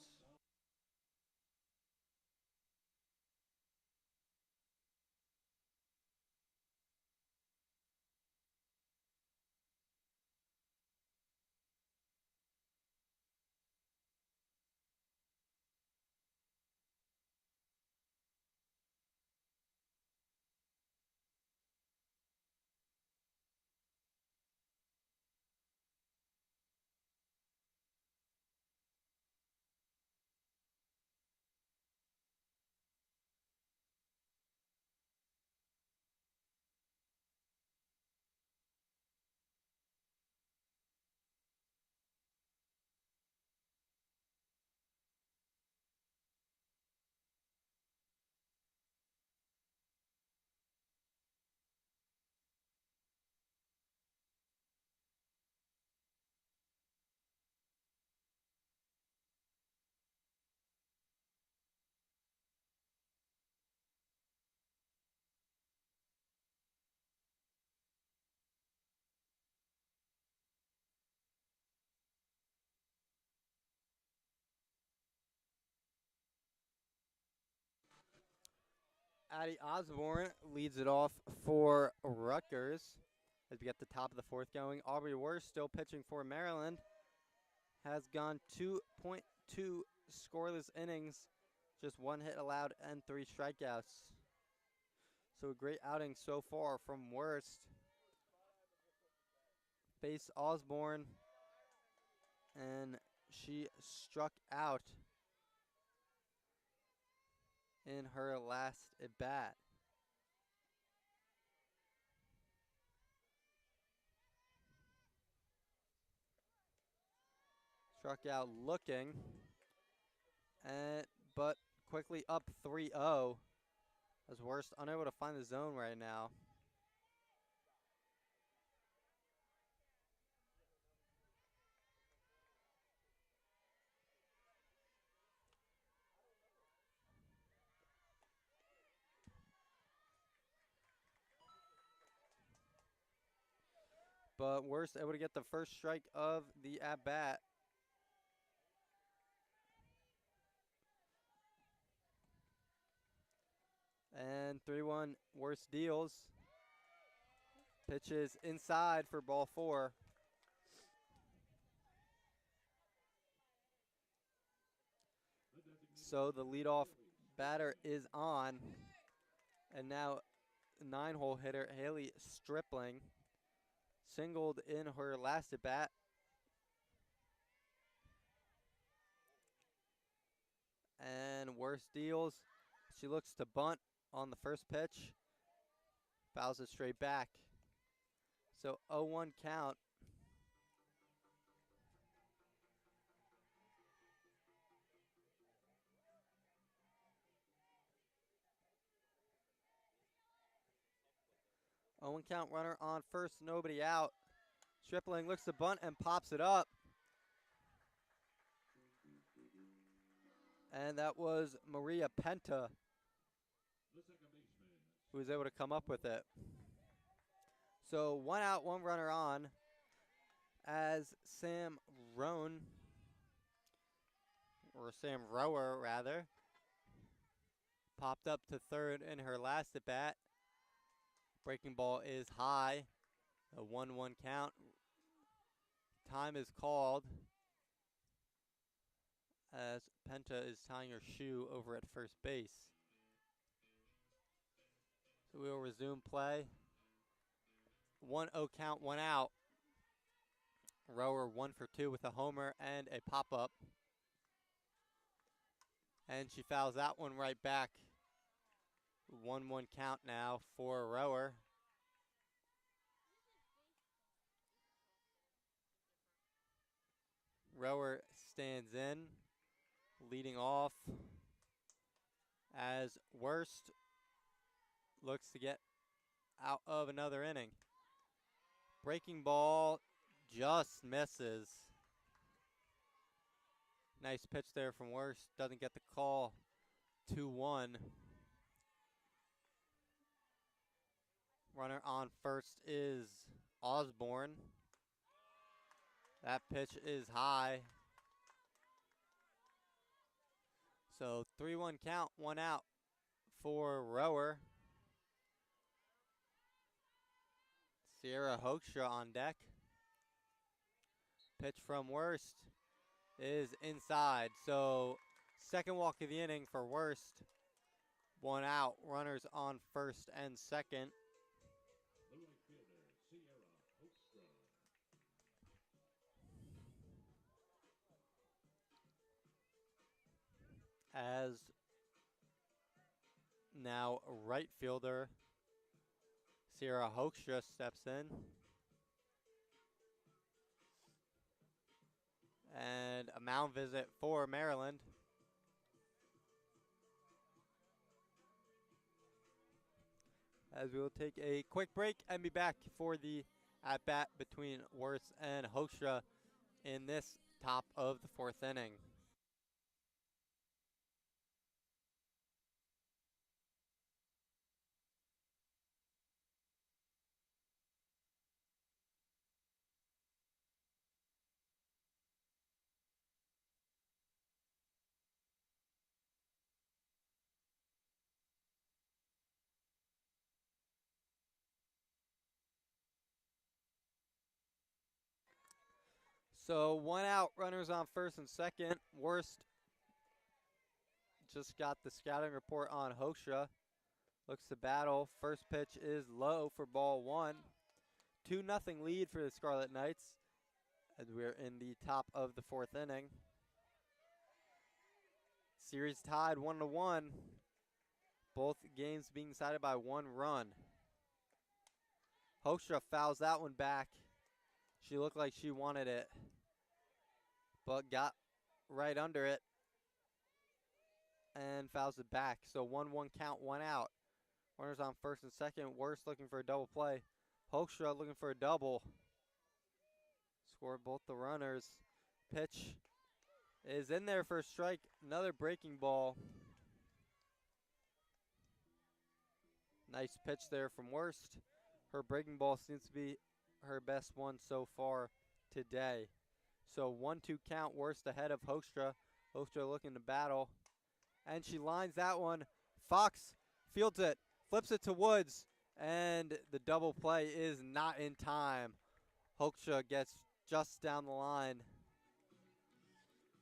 Addie Osborne leads it off for Rutgers as we get the top of the fourth going. Aubrey Worst still pitching for Maryland. Has gone 2.2 scoreless innings, just 1 hit allowed and 3 strikeouts. So a great outing so far from Worst. Face Osborne, and she struck out in her last at bat. Struck out looking, but quickly up 3-0 as Worst unable to find the zone right now. But Worst able to get the first strike of the at-bat. And 3-1 Worst deals. Pitches inside for ball 4. So the leadoff batter is on. And now 9-hole hitter Haley Stripling singled in her last at bat. And Worst deals. She looks to bunt on the first pitch. Fouls it straight back. So 0-1 count. One count, runner on first, nobody out. Stripling looks to bunt and pops it up. And that was Maria Penta who was able to come up with it. So 1 out, 1 runner on as Sam Roan, or Sam Rower rather, popped up to third in her last at bat. Breaking ball is high. A 1-1 count. Time is called as Penta is tying her shoe over at first base. So we will resume play. 1-0 count, 1 out. Rower 1 for 2 with a homer and a pop-up. And she fouls that one right back. 1-1 count now for Rower. Rower stands in, leading off as Worst looks to get out of another inning. Breaking ball just misses. Nice pitch there from Worst. Doesn't get the call. 2-1. Runner on first is Osborne. That pitch is high. So 3-1 count, 1 out for Rower. Sierra Hoekstra on deck. Pitch from Worst is inside. So second walk of the inning for Worst. 1 out. Runners on first and second. The right fielder, Sierra Hoekstra. As now right fielder Sierra Hoekstra steps in. And a mound visit for Maryland. As we will take a quick break and be back for the at-bat between Worst and Hoekstra in this top of the 4th inning. So 1 out, runners on first and second. Worst just got the scouting report on Hoekstra. Looks to battle. First pitch is low for ball 1. 2-0 lead for the Scarlet Knights as we're in the top of the 4th inning. Series tied 1-1. Both games being decided by 1 run. Hoekstra fouls that one back. She looked like she wanted it, but got right under it and fouls it back. So 1-1 count, 1 out. Runners on first and second. Worst looking for a double play. Hoekstra looking for a double. Score both the runners. Pitch is in there for a strike. Another breaking ball. Nice pitch there from Worst. Her breaking ball seems to be her best one so far today. So 1-2 count, Worst ahead of Hoekstra. Hoekstra looking to battle. And she lines that one. Fox fields it, flips it to Woods, and the double play is not in time. Hoekstra gets just down the line.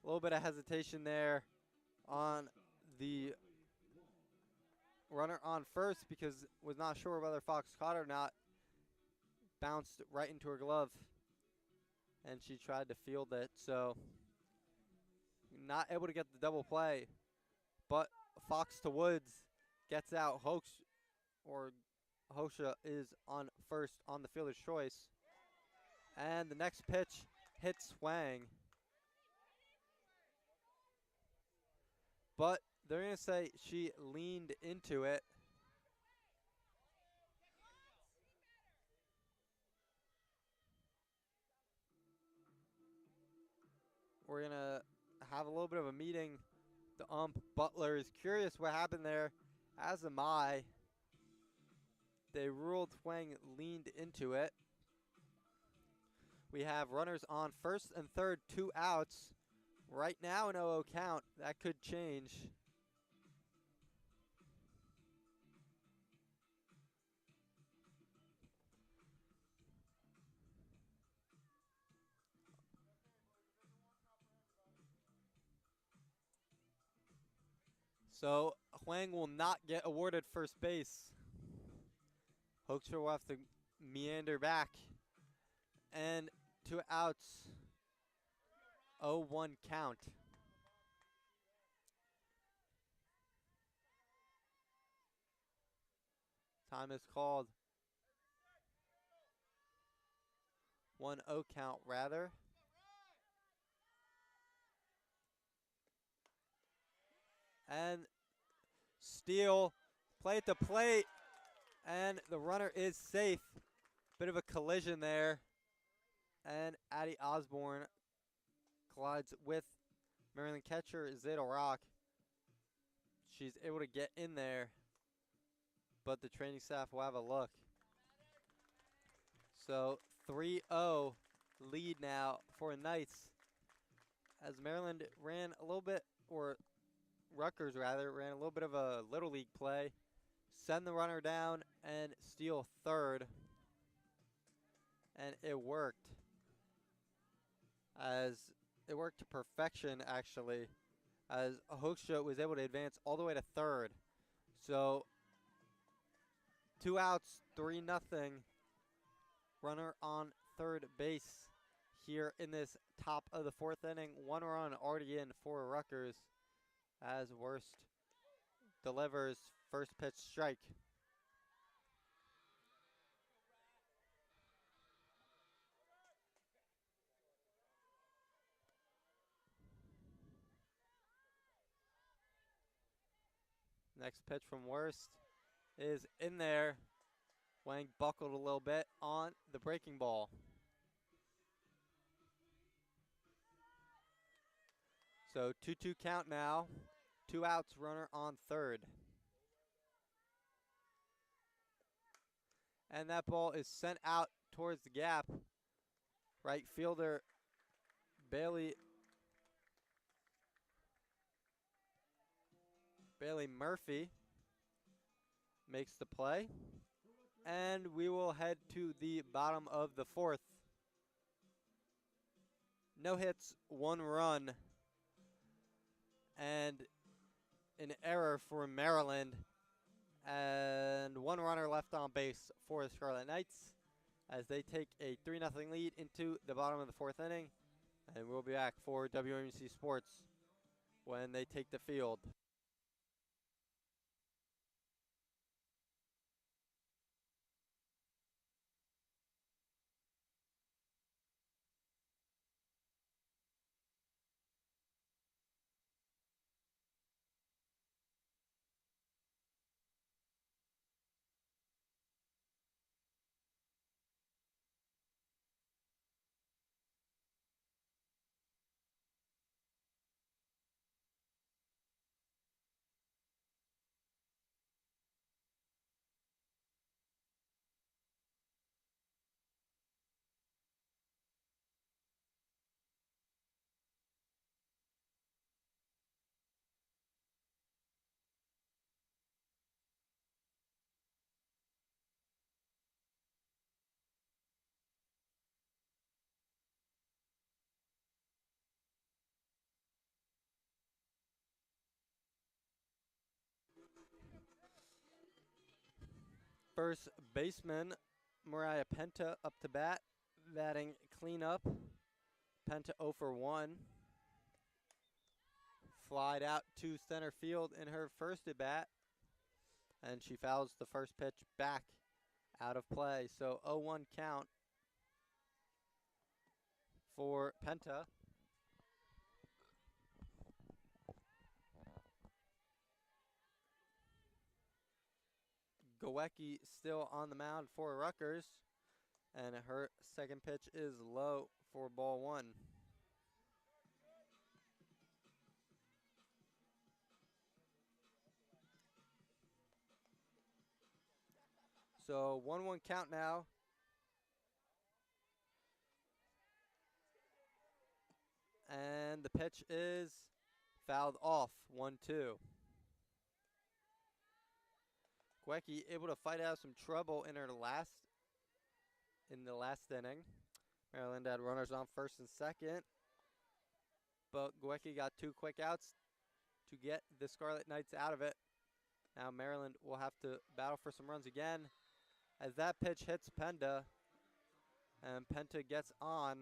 A little bit of hesitation there on the runner on first because was not sure whether Fox caught it or not. Bounced right into her glove, and she tried to field it. So not able to get the double play, but Fox to Woods gets out. Hoekstra is on first on the fielder's choice. And the next pitch hits Swang. But they're going to say she leaned into it. We're going to have a little bit of a meeting. The ump, Butler, is curious what happened there, as am I. They ruled Swang leaned into it. We have runners on first and third, 2 outs. Right now an 0-0 count. That could change. So Huang will not get awarded first base. Hoekstra will have to meander back. And 2 outs. 0-1 count. Time is called. 1-0 count rather. And steal, play at the plate, and the runner is safe. Bit of a collision there. And Addie Osborne collides with Maryland catcher Zeta Rock. She's able to get in there, but the training staff will have a look. So 3-0 lead now for Knights, as Maryland ran a little bit, or Rutgers rather, ran a little bit of a little league play. Send the runner down and steal third. And it worked. As it worked to perfection, actually, as Hoekstra was able to advance all the way to third. So 2 outs, 3-0. Runner on third base here in this top of the 4th inning. 1 run already in for Rutgers, as Worst delivers first pitch strike. Next pitch from Worst is in there. Wang buckled a little bit on the breaking ball. So 2-2 count now. 2 outs, runner on third. And that ball is sent out towards the gap. Right fielder Bailey Murphy makes the play. And we will head to the bottom of the 4th. No hits, 1 run, and an error for Maryland. And 1 runner left on base for the Scarlet Knights, as they take a 3-0 lead into the bottom of the 4th inning. And we'll be back for WMC Sports when they take the field. First baseman Mariah Penta up to bat, batting cleanup. Penta 0 for 1. Flied out to center field in her first at bat, and she fouls the first pitch back out of play. So 0-1 count for Penta. Ghelli still on the mound for Rutgers, and her second pitch is low for ball 1. So 1-1 count now. And the pitch is fouled off, 1-2. Ghelli able to fight out some trouble in the last inning. Maryland had runners on first and second, but Ghelli got 2 quick outs to get the Scarlet Knights out of it. Now Maryland will have to battle for some runs again, as that pitch hits Penda, And Penta gets on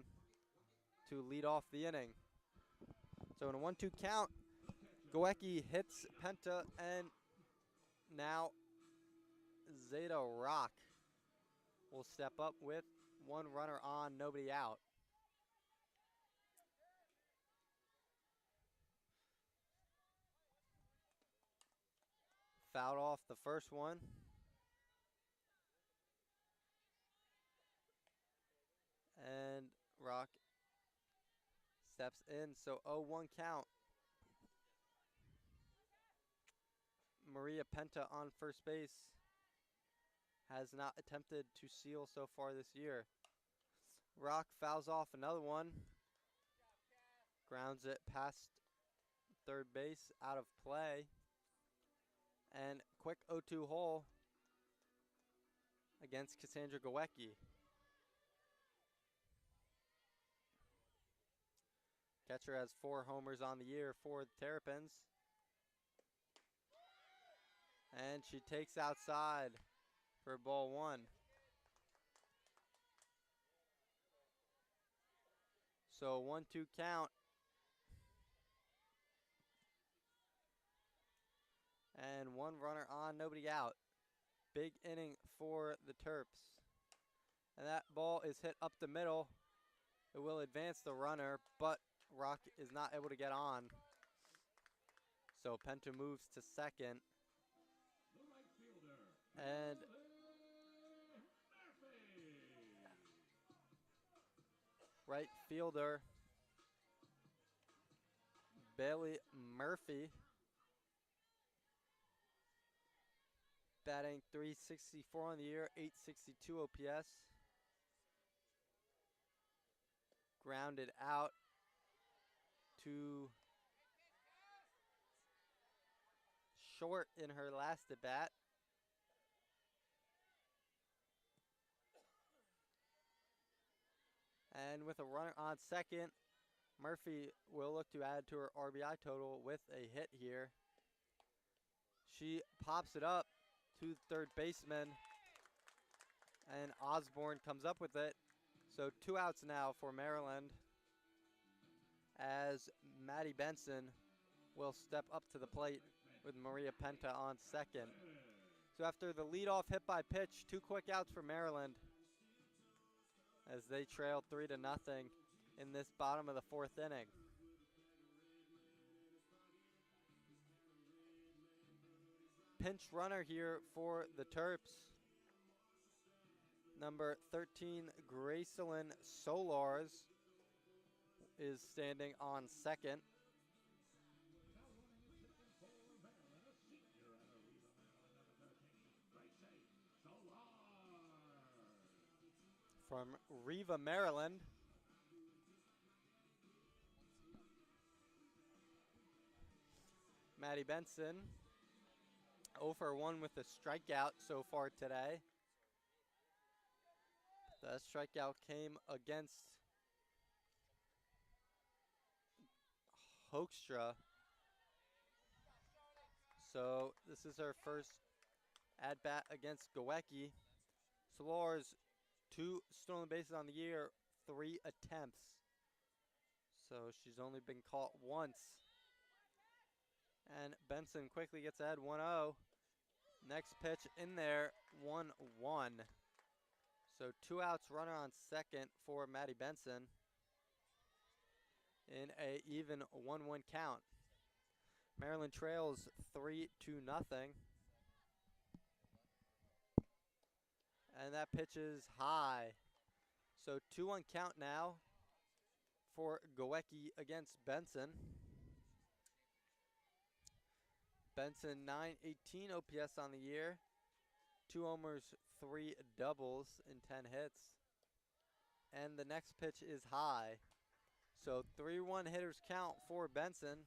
to lead off the inning. So in a 1-2 count, Ghelli hits Penta, and now Zeta Rock will step up with one runner on, nobody out. Fouled off the first one. And Rock steps in, so 0-1 count. Maria Penta on first base has not attempted to steal so far this year. Rock fouls off another one. Grounds it past third base, out of play. And quick 0-2 hole against Cassandra Ghelli. Catcher has 4 homers on the year for the Terrapins. And she takes outside for ball 1. So 1-2 count. And one runner on, nobody out. Big inning for the Terps. And that ball is hit up the middle. It will advance the runner, but Rock is not able to get on. So Penta moves to second. The right fielder. And right fielder Bailey Murphy, batting .364 on the year, .862 OPS. Grounded out to short in her last at bat. And with a runner on second, Murphy will look to add to her RBI total with a hit here. She pops it up to third baseman, and Osborne comes up with it. So 2 outs now for Maryland, as Maddie Benson will step up to the plate with Maria Penta on second. So after the leadoff hit by pitch, 2 quick outs for Maryland as they trail 3-0 in this bottom of the 4th inning. Pinch runner here for the Terps. Number 13, Gracelyn Solars is standing on second. From Riva, Maryland. Maddie Benson, 0 for 1 with a strikeout so far today. The strikeout came against Hoekstra. So this is her first at-bat against Ghelli. Solars, 2 stolen bases on the year, 3 attempts. So she's only been caught once. And Benson quickly gets ahead 1-0. Next pitch in there, 1-1. So 2 outs, runner on second for Maddie Benson in a even 1-1 count. Maryland trails 3-0. And that pitch is high. So 2-1 count now for Ghelli against Benson. Benson, .918 OPS on the year. 2 homers, 3 doubles in 10 hits. And the next pitch is high. So 3-1 hitters count for Benson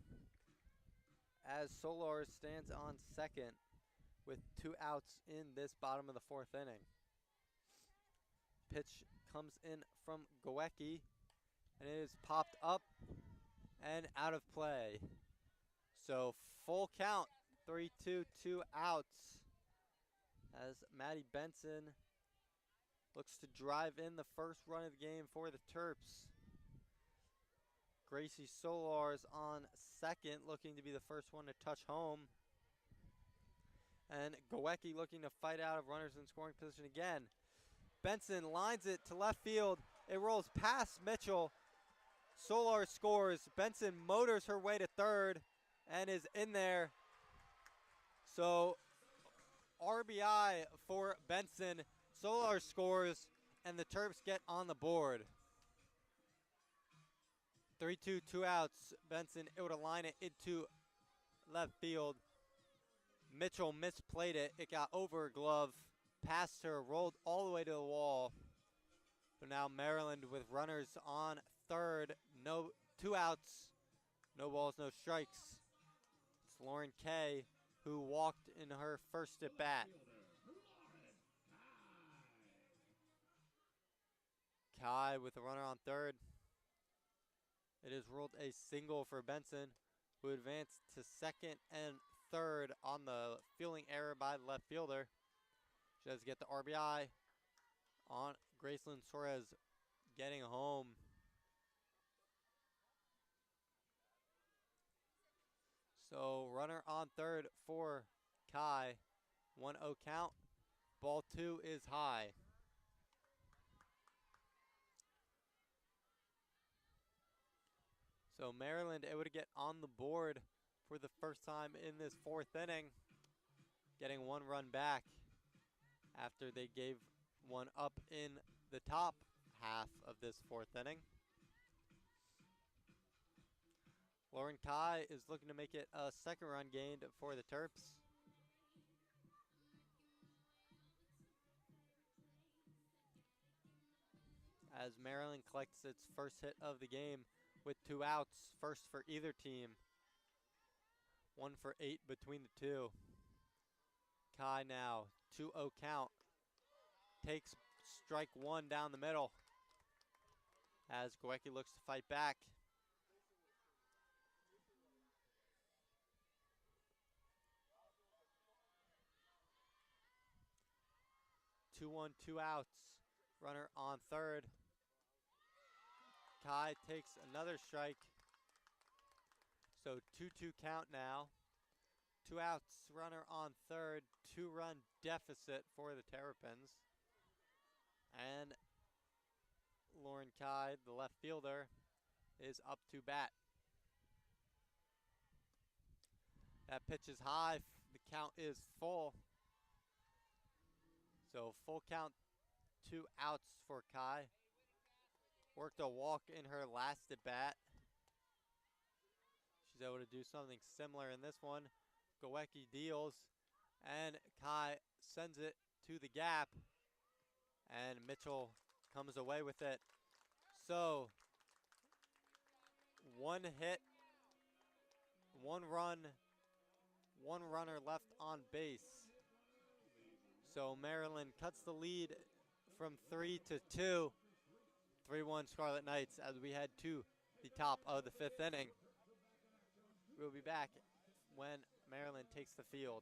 as Solars stands on second with 2 outs in this bottom of the 4th inning. Pitch comes in from Ghelli, and it is popped up and out of play. So full count, 3-2, 2 outs, as Maddie Benson looks to drive in the first run of the game for the Terps. Gracie Solars on second, looking to be the first one to touch home. And Ghelli looking to fight out of runners in scoring position again. Benson lines it to left field. It rolls past Mitchell. Solar scores. Benson motors her way to third and is in there. So RBI for Benson. Solar scores and the Terps get on the board. 3-2, 2 outs. Benson able to line it into left field. Mitchell misplayed it. It got over her glove, past her, rolled all the way to the wall. So now Maryland with runners on third. No, 2 outs. No balls, no strikes. It's Lauren Kay who walked in her first at bat. Kai with a runner on third. It is ruled a single for Benson, who advanced to second and third on the fielding error by the left fielder. She does get the RBI on Gracelyn Suarez getting home. So runner on third for Kai. 1-0 count. Ball 2 is high. So Maryland able to get on the board for the first time in this fourth inning, getting 1 run back after they gave one up in the top half of this fourth inning. Lauren Kai is looking to make it a second run gained for the Terps. As Maryland collects its first hit of the game with 2 outs, first for either team. 1 for 8 between the two. Kai now, 2-0 count. Takes strike 1 down the middle as Ghelli looks to fight back. Two one, 2 outs. Runner on third. Kai takes another strike. So 2-2 count now. 2 outs, runner on third. 2-run deficit for the Terrapins. And Lauren Kai, the left fielder, is up to bat. That pitch is high. The count is full. So full count, 2 outs for Kai. Worked a walk in her last at bat. She's able to do something similar in this one. Ghelli deals, and Kai sends it to the gap, and Mitchell comes away with it. So 1 hit, 1 run, 1 runner left on base. So Maryland cuts the lead from 3-2. 3-1 Scarlet Knights as we head to the top of the 5th inning. We'll be back when Maryland takes the field.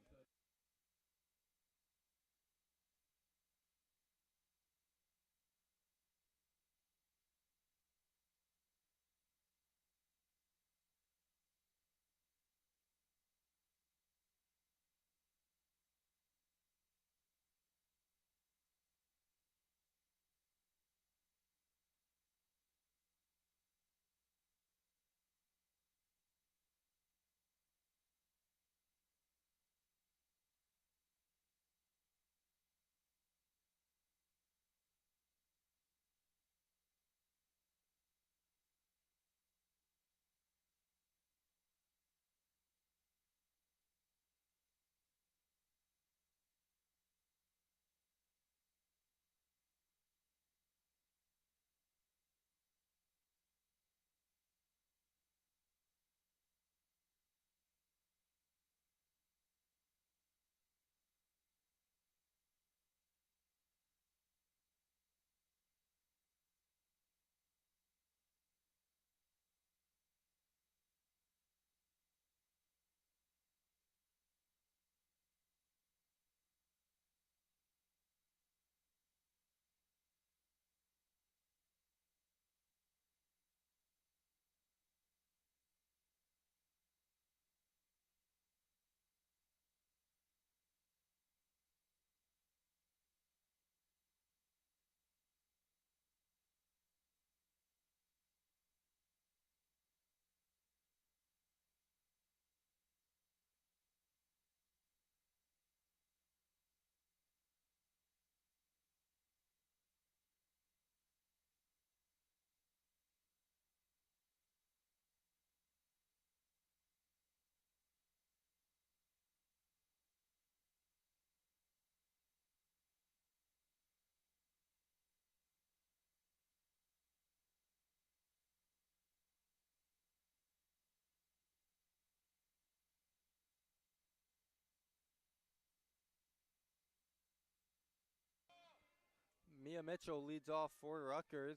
Mia Mitchell leads off for Rutgers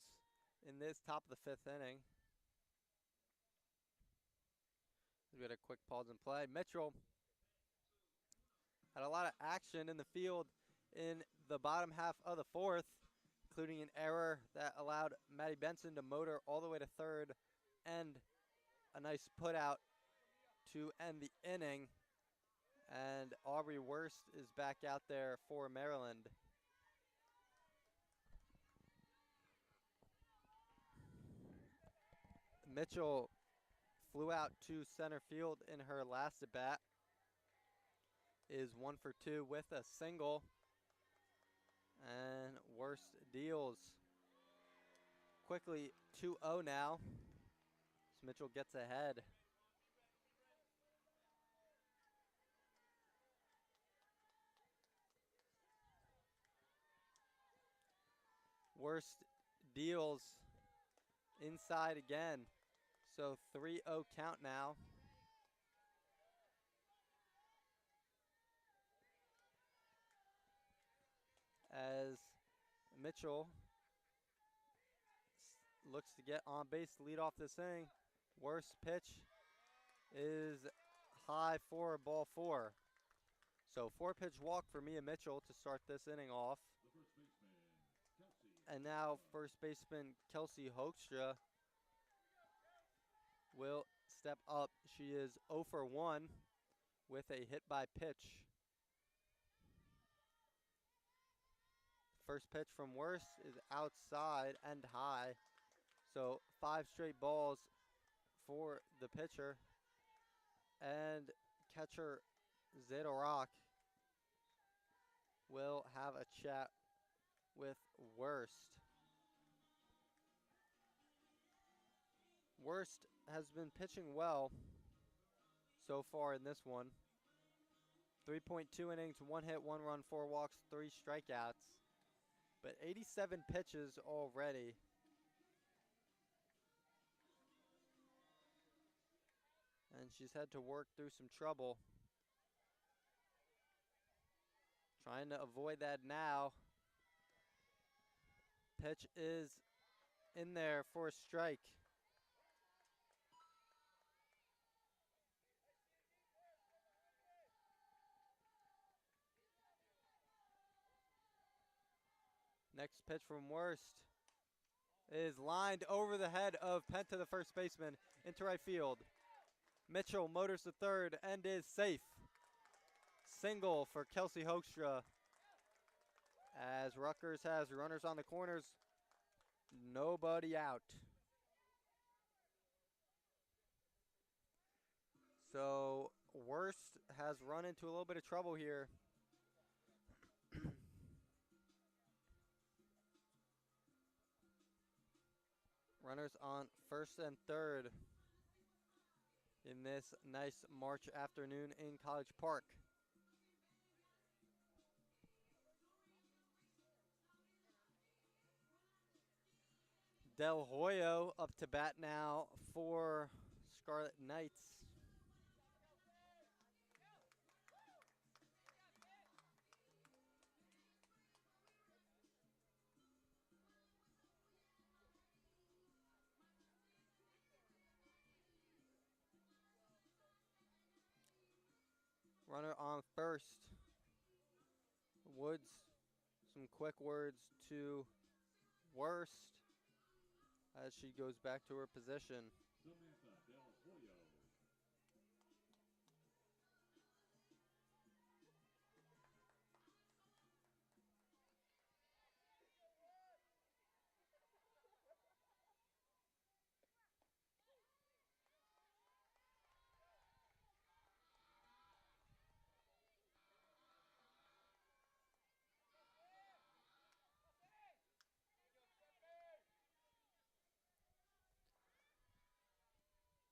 in this top of the 5th inning. We got a quick pause and play. Mitchell had a lot of action in the field in the bottom half of the 4th, including an error that allowed Maddie Benson to motor all the way to third and a nice put out to end the inning. And Aubrey Worst is back out there for Maryland. Mitchell flew out to center field in her last at bat. Is 1 for 2 with a single. And Worst deals quickly 2-0 now. So Mitchell gets ahead. Worst deals inside again. So 3-0 count now. As Mitchell looks to get on base to lead off this inning. Worst pitch is high for ball 4. So 4-pitch walk for Mia Mitchell to start this inning off. And now first baseman Kelsey Hoekstra will step up. She is 0 for 1 with a hit by pitch. First pitch from Worst is outside and high. So 5 straight balls for the pitcher. And catcher Zeta Rock will have a chat with Worst. Worst has been pitching well so far in this one. 3.2 innings, 1 hit, 1 run, 4 walks, 3 strikeouts. But 87 pitches already. And she's had to work through some trouble. Trying to avoid that now. Pitch is in there for a strike. Next pitch from Worst is lined over the head of Penta, the first baseman, into right field. Mitchell motors to third and is safe. Single for Kelsey Hoekstra. As Rutgers has runners on the corners, nobody out. So Worst has run into a little bit of trouble here. Runners on first and third in this nice March afternoon in College Park. Del Hoyo up to bat now for Scarlet Knights. Runner on first. Woods, some quick words to Worst as she goes back to her position. Samantha Del Hoyo.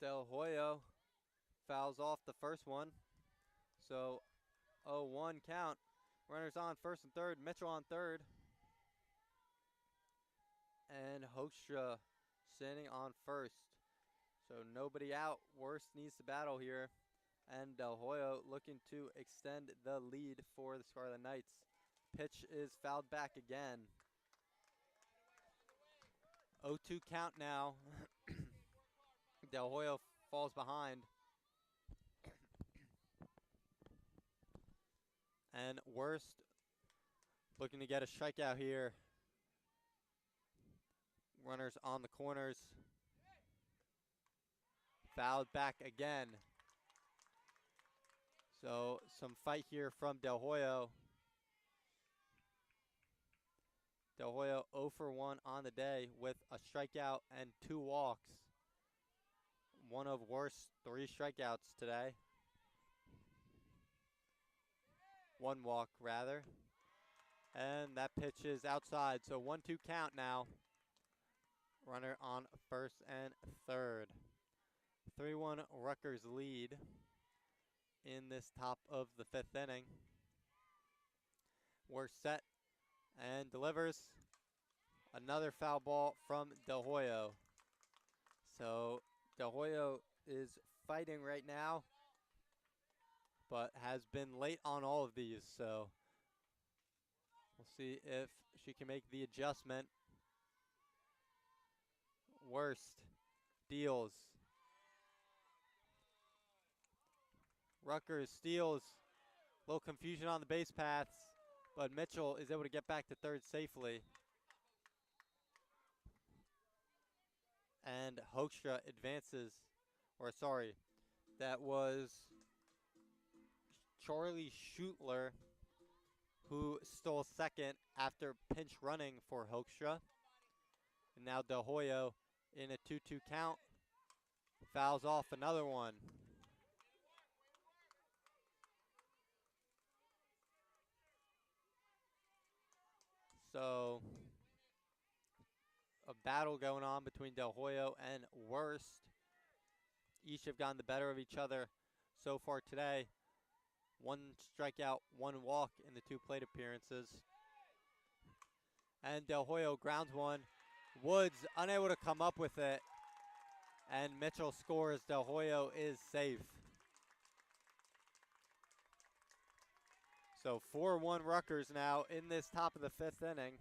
Del Hoyo fouls off the first one. So 0-1 count. Runners on first and third. Mitchell on third. And Hoekstra standing on first. So nobody out. Worst needs to battle here. And Del Hoyo looking to extend the lead for the Scarlet Knights. Pitch is fouled back again. 0-2 count now. Del Hoyo falls behind. And Worst looking to get a strikeout here. Runners on the corners. Fouled back again. So some fight here from Del Hoyo. Del Hoyo 0 for 1 on the day with a strikeout and 2 walks. One of Worst's 3 strikeouts today. 1 walk, rather. And that pitch is outside, so 1-2 count now. Runner on first and third. 3-1 Rutgers lead in this top of the 5th inning. Worst set and delivers. Another foul ball from Del Hoyo. So Del Hoyo is fighting right now, but has been late on all of these. So we'll see if she can make the adjustment. Worst deals. Rutgers steals. A little confusion on the base paths, but Mitchell is able to get back to third safely. And Hoekstra advances, that was Charlie Schutler who stole second after pinch running for Hoekstra. And now Del Hoyo in a 2-2 count fouls off another one. So a battle going on between Del Hoyo and Worst. Each have gotten the better of each other so far today. 1 strikeout, 1 walk in the 2 plate appearances. And Del Hoyo grounds one. Woods unable to come up with it. And Mitchell scores. Del Hoyo is safe. So 4-1 Rutgers now in this top of the 5th inning.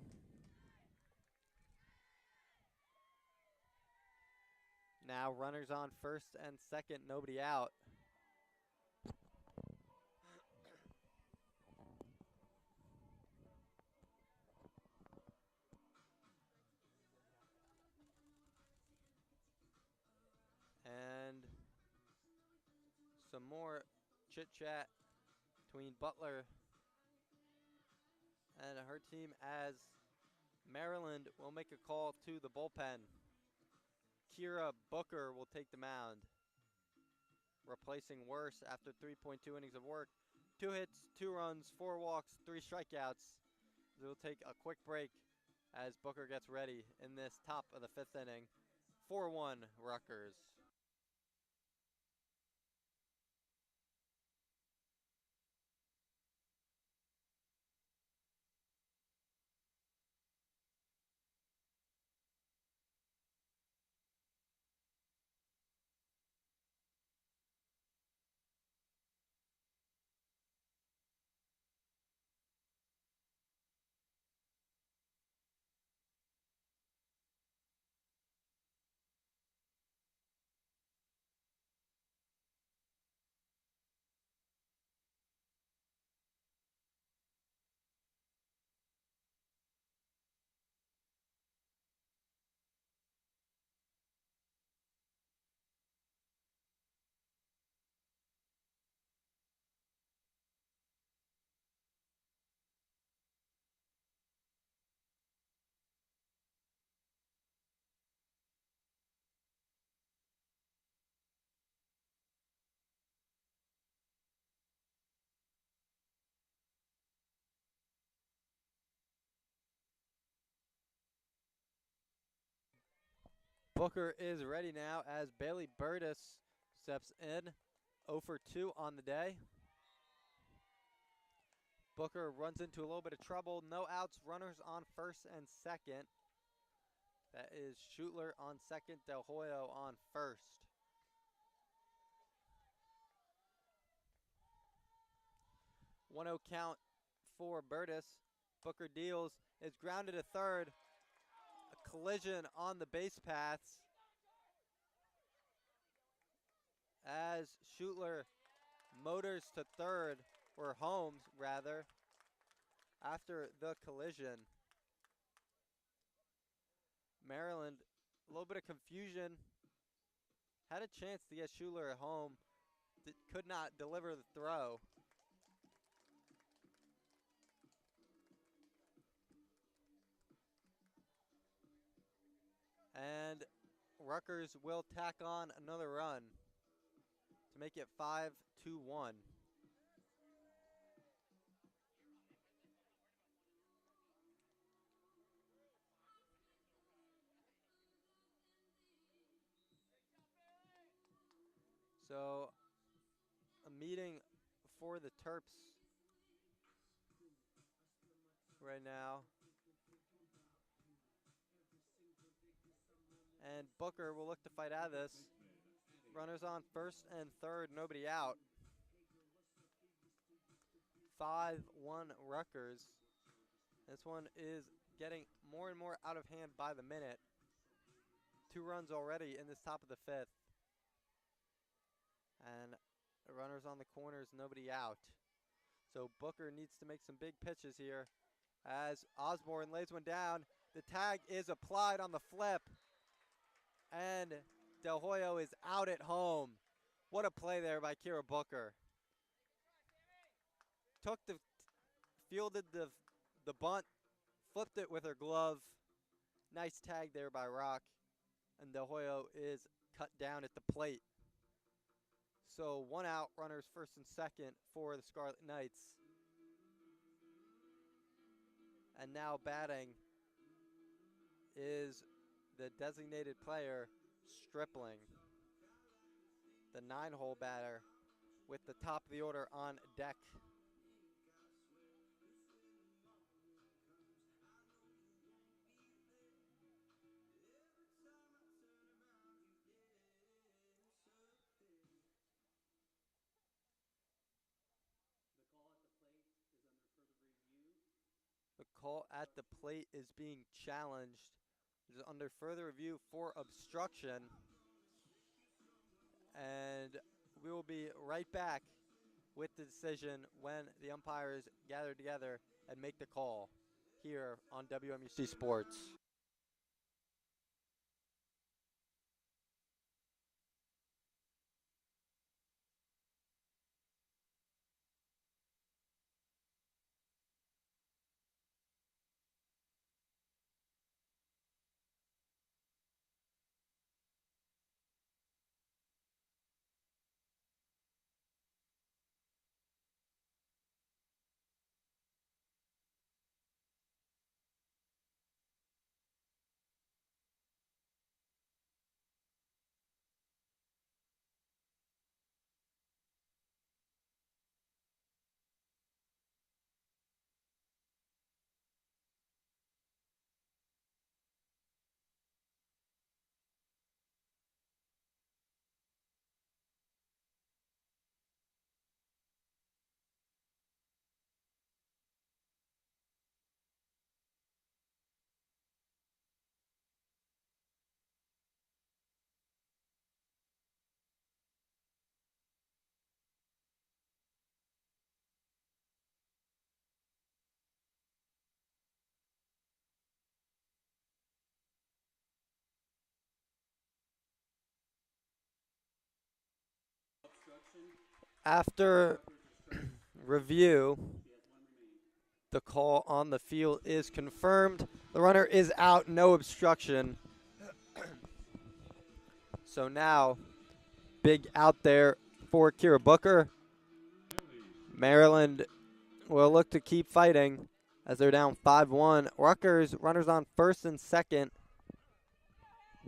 Now runners on first and second, nobody out. And some more chit chat between Butler and her team as Maryland will make a call to the bullpen. Kira Booker will take the mound, replacing Worst after 3.2 innings of work. 2 hits, 2 runs, 4 walks, 3 strikeouts. We'll take a quick break as Booker gets ready in this top of the 5th inning. 4-1 Rutgers. Booker is ready now as Bailey Burtis steps in. 0 for 2 on the day. Booker runs into a little bit of trouble. No outs, runners on first and second. That is Schutler on second, Del Hoyo on first. 1-0 count for Burtis. Booker deals, is grounded to third. collision on the base paths as Schutler motors to third, or Holmes rather, after the collision. Maryland, a little bit of confusion. Had a chance to get Schutler at home. Could not deliver the throw. And Rutgers will tack on another run to make it 5-1. So a meeting for the Terps right now. And Booker will look to fight out of this. Runners on first and third, nobody out. 5-1 Rutgers. This one is getting more and more out of hand by the minute. 2 runs already in this top of the 5th. And the runners on the corners, nobody out. So Booker needs to make some big pitches here as Osborne lays one down. The tag is applied on the flip. And Del Hoyo is out at home. What a play there by Kira Booker. Fielded the bunt, flipped it with her glove. Nice tag there by Rock. And Del Hoyo is cut down at the plate. So 1 out, runners first and second for the Scarlet Knights. And now batting is the designated player, Stripling, the 9-hole batter with the top of the order on deck. The call at the plate is being challenged. It is under further review for obstruction. And we will be right back with the decision when the umpires gather together and make the call here on WMUC Sports. After review, the call on the field is confirmed. The runner is out, no obstruction. So now, big out there for Kira Booker. Maryland will look to keep fighting as they're down 5-1. Rutgers, runners on first and second.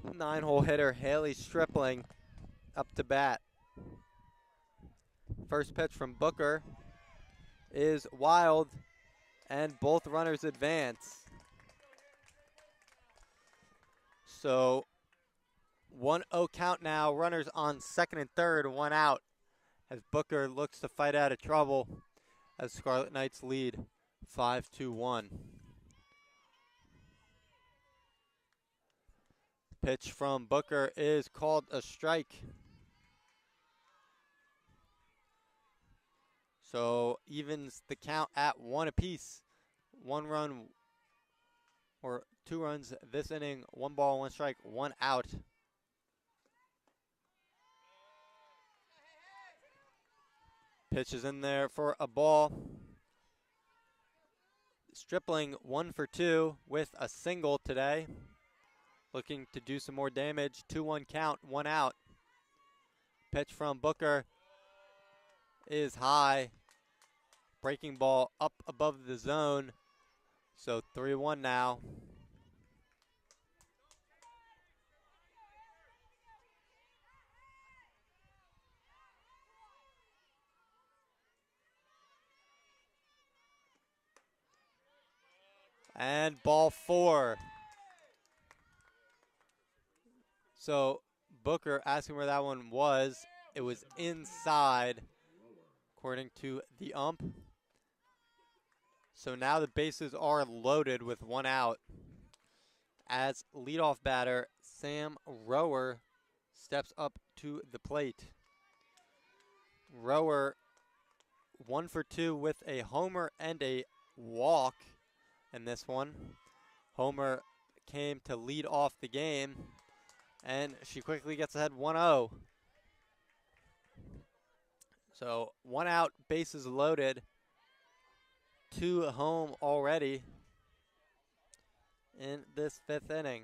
9-hole hitter Haley Stripling up to bat. First pitch from Booker is wild, and both runners advance. So 1-0 count now. Runners on second and third, 1 out as Booker looks to fight out of trouble as Scarlet Knights lead 5-1. Pitch from Booker is called a strike. So evens the count at 1 apiece. 1 run or 2 runs this inning. 1 ball, 1 strike, 1 out. Pitch is in there for a ball. Stripling 1 for 2 with a single today. Looking to do some more damage. 2-1 count, 1 out. Pitch from Booker is high. Breaking ball up above the zone. So 3-1 now. And ball 4. So Booker asking where that one was. It was inside, according to the ump. So now the bases are loaded with 1 out. As leadoff batter, Sam Rower steps up to the plate. Rower 1 for 2 with a homer and a walk in this one. Homer came to lead off the game, and she quickly gets ahead 1-0. So 1 out, bases loaded. 2 home already in this 5th inning.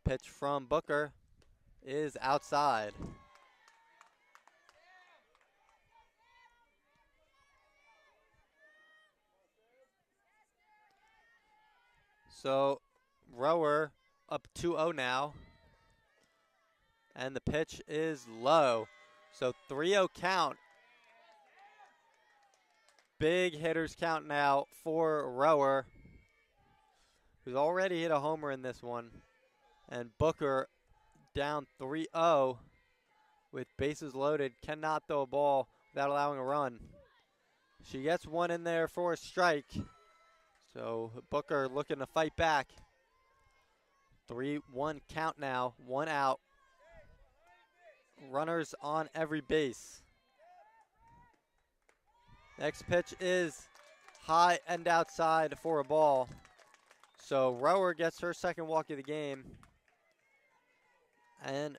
Pitch from Booker is outside. So Rower up 2-0 now. And the pitch is low. So 3-0 count. Big hitters count now for Rower, who's already hit a homer in this one. And Booker down 3-0 with bases loaded. Cannot throw a ball without allowing a run. She gets one in there for a strike. So Booker looking to fight back. 3-1 count now, 1 out. Runners on every base. Next pitch is high and outside for a ball. So Rower gets her second walk of the game. And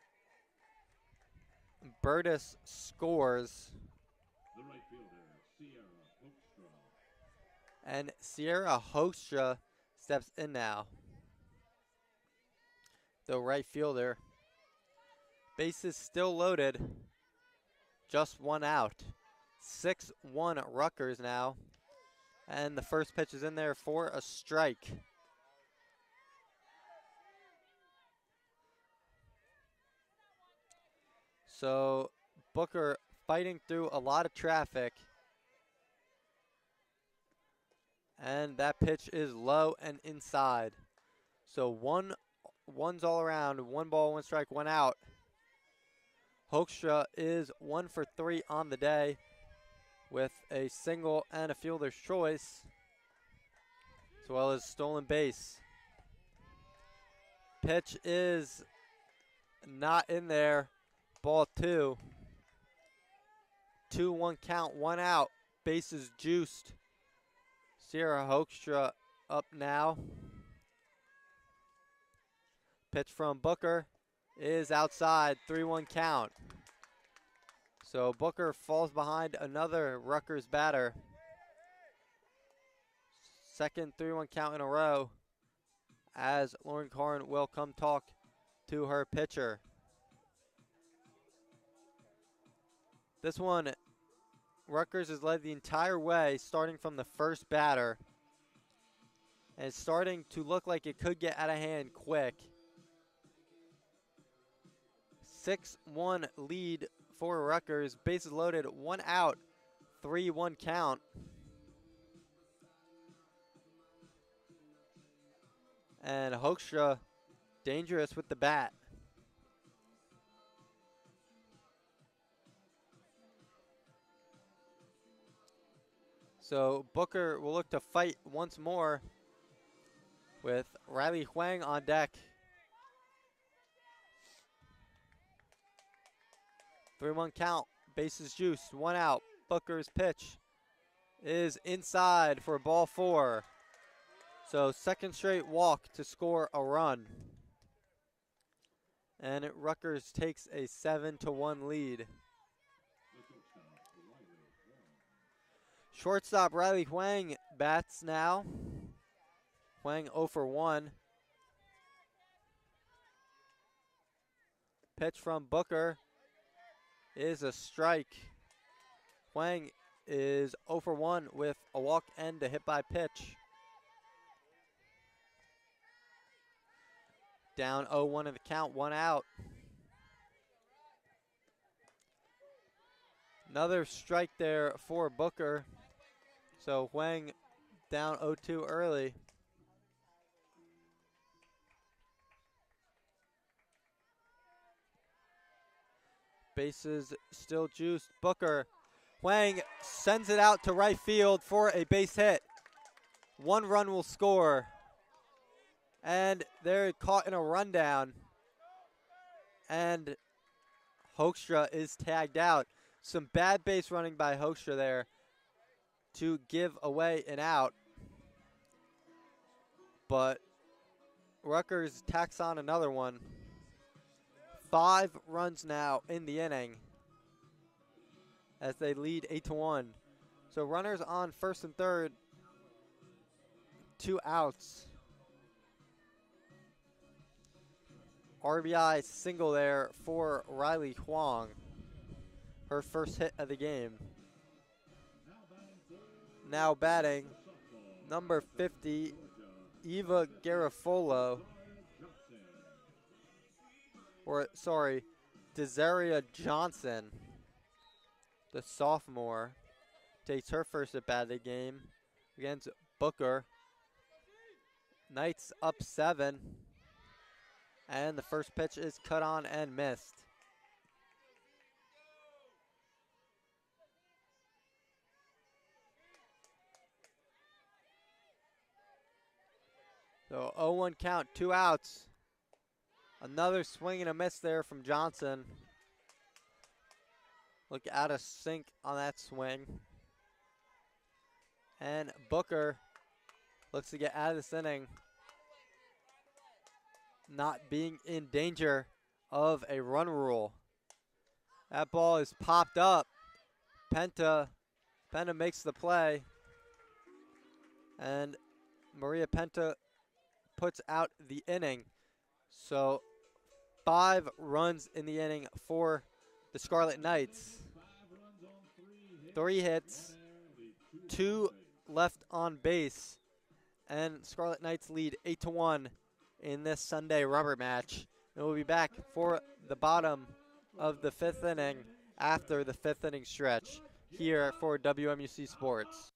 Burtis scores. The right fielder, Sierra Hoekstra. And Sierra Hoekstra steps in now. The right fielder. Bases still loaded. Just 1 out. 6-1 Rutgers now. And the first pitch is in there for a strike. So Booker fighting through a lot of traffic. And that pitch is low and inside. So one's all around. 1 ball, 1 strike, 1 out. Hoekstra is 1 for 3 on the day with a single and a fielder's choice, as well as stolen base. Pitch is not in there. Ball 2. 2-1 count, 1 out. Bases juiced. Sierra Hoekstra up now. Pitch from Booker is outside. 3-1 count. So Booker falls behind another Rutgers batter. Second 3-1 count in a row, as Lauren Karn will come talk to her pitcher. This one, Rutgers has led the entire way, starting from the first batter. And it's starting to look like it could get out of hand quick. 6-1 lead for Rutgers. Bases loaded, 1 out, 3-1 count. And Hoekstra dangerous with the bat. So Booker will look to fight once more. with Riley Huang on deck. 3-1 count. Bases juiced. 1 out. Booker's pitch is inside for ball 4. So second straight walk to score a run. And Rutgers takes a 7-1 lead. Shortstop Riley Huang bats now. Huang 0 for 1. Pitch from Booker is a strike. Huang is 0 for 1 with a walk and a hit by pitch. Down 0-1 in the count, 1 out. Another strike there for Booker. So Huang down 0-2 early. Bases still juiced. Booker. Huang sends it out to right field for a base hit. 1 run will score. And they're caught in a rundown. And Hoekstra is tagged out. Some bad base running by Hoekstra there to give away an out. But Rutgers tacks on another one. 5 runs now in the inning as they lead 8-1. So runners on first and third, 2 outs. RBI single there for Riley Huang. Her first hit of the game. Now batting, number 50, Eva Garofalo. Or, sorry, Desaria Johnson, the sophomore, takes her first at bat of the game against Booker. Knights up 7. And the first pitch is cut on and missed. So 0-1 count, 2 outs. Another swing and a miss there from Johnson. Look out of sync on that swing. And Booker looks to get out of this inning, not being in danger of a run rule. That ball is popped up. Penta makes the play. And Maria Penta puts out the inning. So 5 runs in the inning for the Scarlet Knights. 3 hits, 2 left on base. And Scarlet Knights lead 8-1 in this Sunday rubber match. And we'll be back for the bottom of the 5th inning after the 5th inning stretch here for WMUC Sports.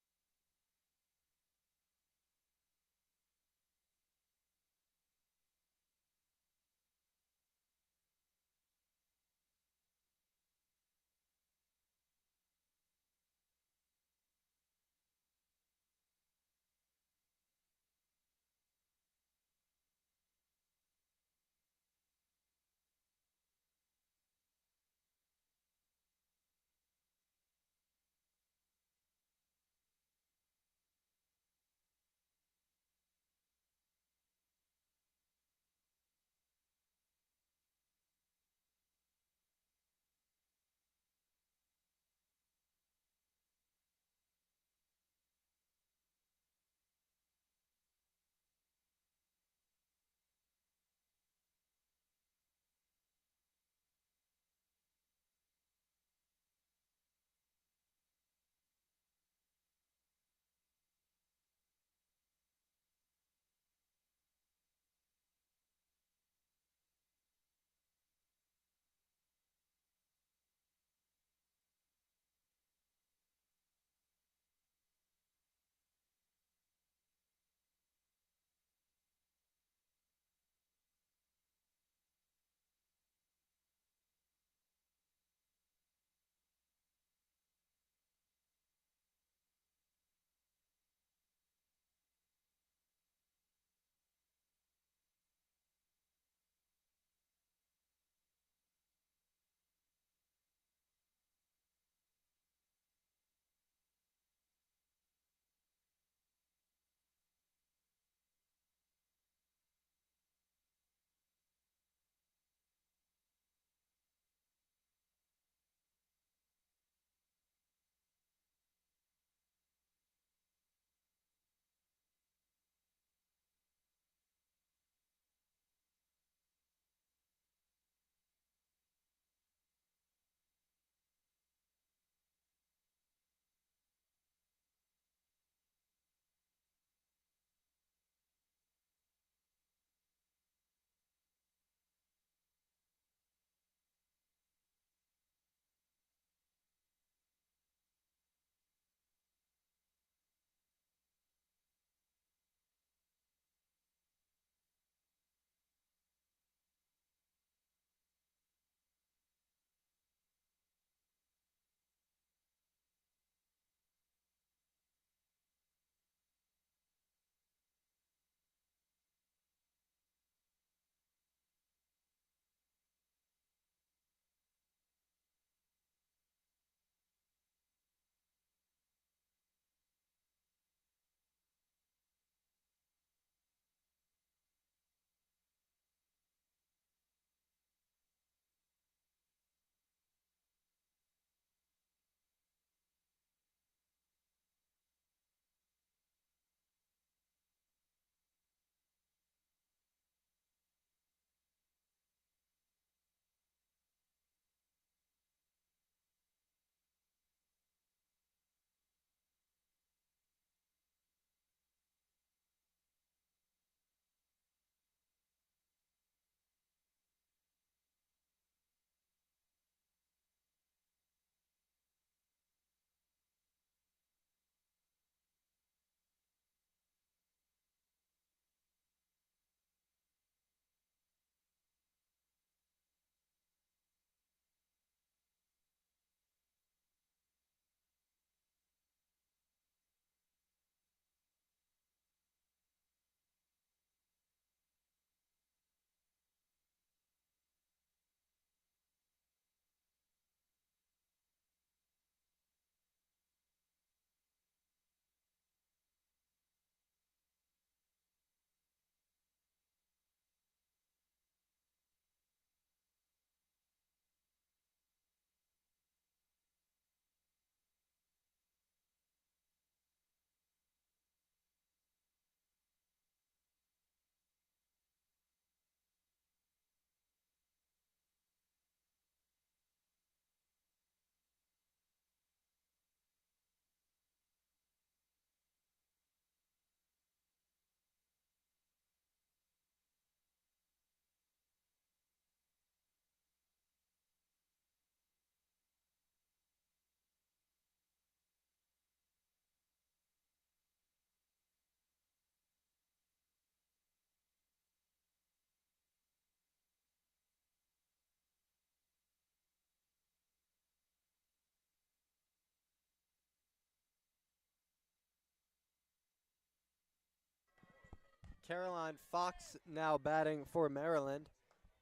Caroline Fox now batting for Maryland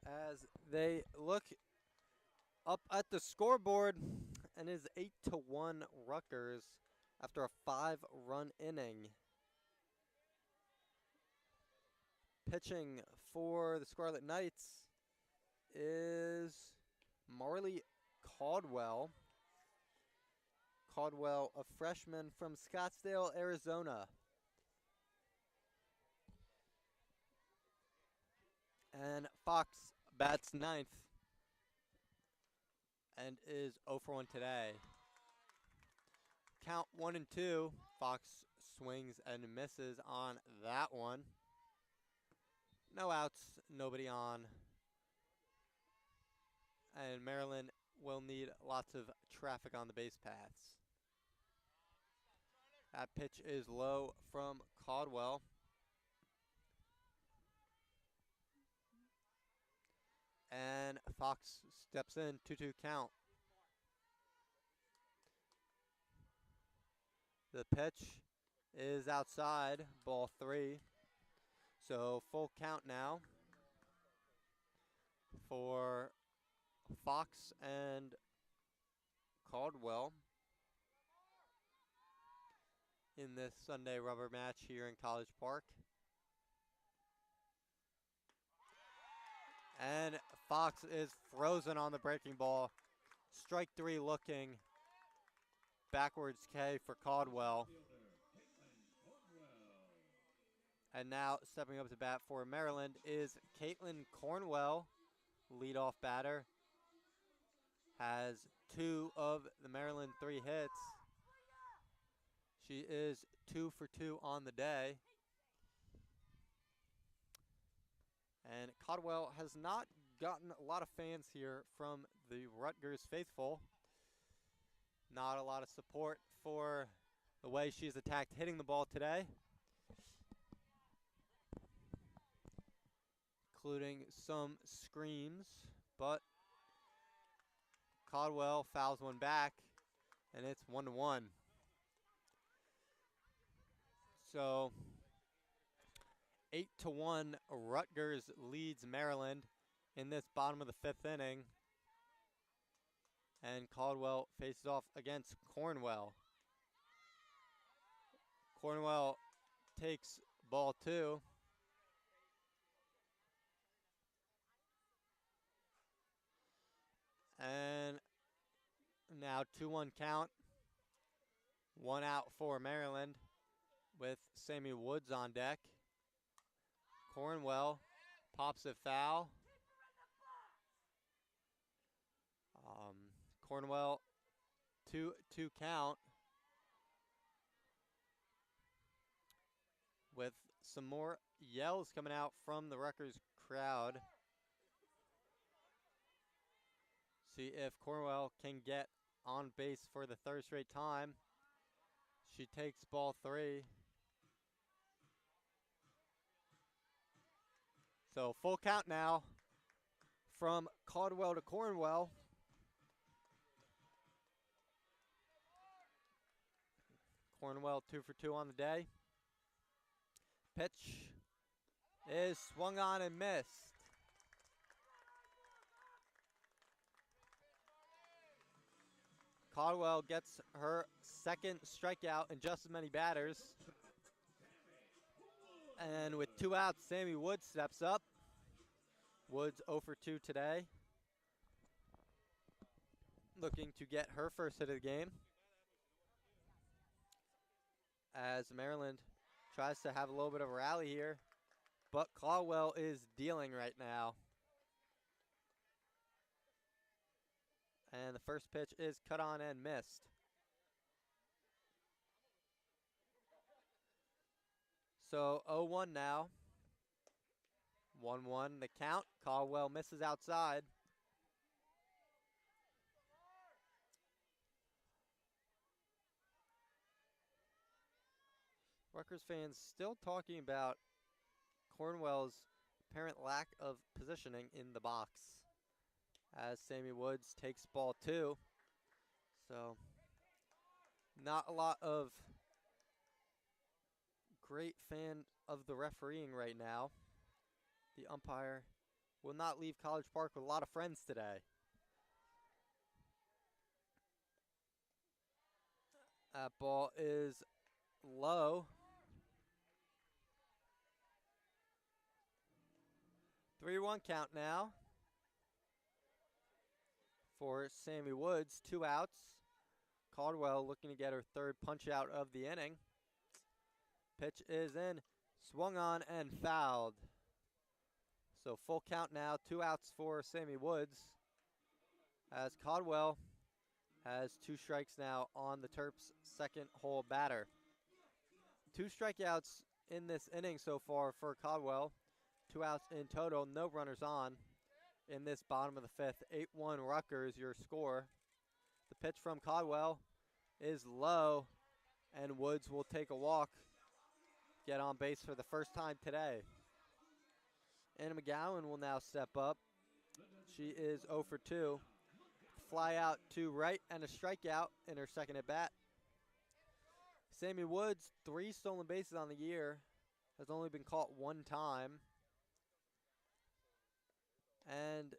as they look up at the scoreboard and is 8-1 Rutgers after a 5-run inning. Pitching for the Scarlet Knights is Marley Caldwell. Caldwell, a freshman from Scottsdale, Arizona. And Fox bats ninth and is 0 for 1 today. Count 1-2. Fox swings and misses on that one. No outs, nobody on. And Maryland will need lots of traffic on the base paths. That pitch is low from Caldwell. And Fox steps in, 2-2 count. The pitch is outside, ball 3. So full count now for Fox and Caldwell in this Sunday rubber match here in College Park. And Fox is frozen on the breaking ball. Strike 3 looking. Backwards K for Caldwell. And now stepping up to bat for Maryland is Caitlin Cornwell, leadoff batter. Has 2 of the Maryland 3 hits. She is 2 for 2 on the day. And Caldwell has not gotten a lot of fans here from the Rutgers faithful. Not a lot of support for the way she's attacked hitting the ball today, including some screams, but Caldwell fouls one back, and it's 1-1. So 8-1 Rutgers leads Maryland in this bottom of the 5th inning. And Caldwell faces off against Cornwell. Cornwell takes ball 2. And now 2-1 count. 1 out for Maryland with Sammy Woods on deck. Cornwell pops a foul. Cornwell 2-2 count with some more yells coming out from the Rutgers crowd. See if Cornwell can get on base for the 3rd straight time. She takes ball 3. So full count now from Caldwell to Cornwell. Cornwell 2 for 2 on the day. Pitch is swung on and missed. Caldwell gets her 2nd strikeout in just as many batters. And with 2 outs, Sammy Woods steps up. Woods 0 for 2 today. Looking to get her first hit of the game, as Maryland tries to have a little bit of a rally here, but Caldwell is dealing right now. And the first pitch is cut on and missed. So 0-1 now. 1-1 the count. Caldwell misses outside. Rutgers fans still talking about Cornwell's apparent lack of positioning in the box as Sammy Woods takes ball 2. So not a lot of great fan of the refereeing right now. The umpire will not leave College Park with a lot of friends today. That ball is low. 3-1 count now for Sammy Woods. 2 outs. Caldwell looking to get her third punch out of the inning. Pitch is in, swung on and fouled. So full count now, 2 outs for Sammy Woods, as Caldwell has 2 strikes now on the Terps' second hole batter. 2 strikeouts in this inning so far for Caldwell. 2 outs in total, no runners on in this bottom of the 5th. 8-1 Rutgers, your score. The pitch from Caldwell is low, and Woods will take a walk, get on base for the first time today. Anna McGowan will now step up. She is 0 for 2. Fly out to right and a strikeout in her second at bat. Sammy Woods, 3 stolen bases on the year, has only been caught 1 time. And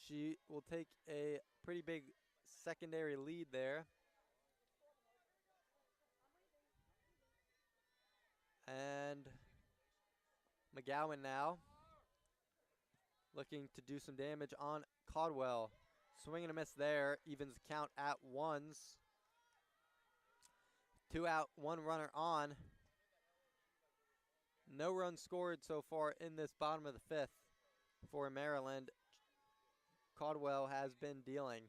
she will take a pretty big secondary lead there. And McGowan now looking to do some damage on Caldwell. Swing and a miss there, evens the count at 1s. 2 out, 1 runner on. No runs scored so far in this bottom of the 5th for Maryland. Caldwell has been dealing.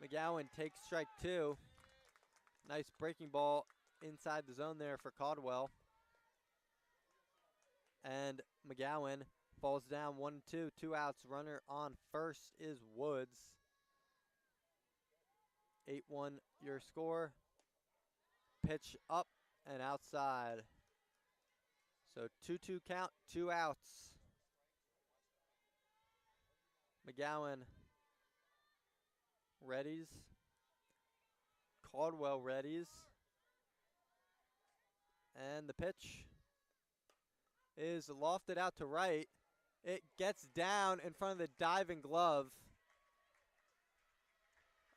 McGowan takes strike 2. Nice breaking ball inside the zone there for Caldwell. And McGowan falls down 1-2, 2 outs. Runner on first is Woods. 8-1 your score. Pitch up and outside. So 2-2 count, 2 outs. McGowan readies. Caldwell readies. And the pitch is lofted out to right. It gets down in front of the diving glove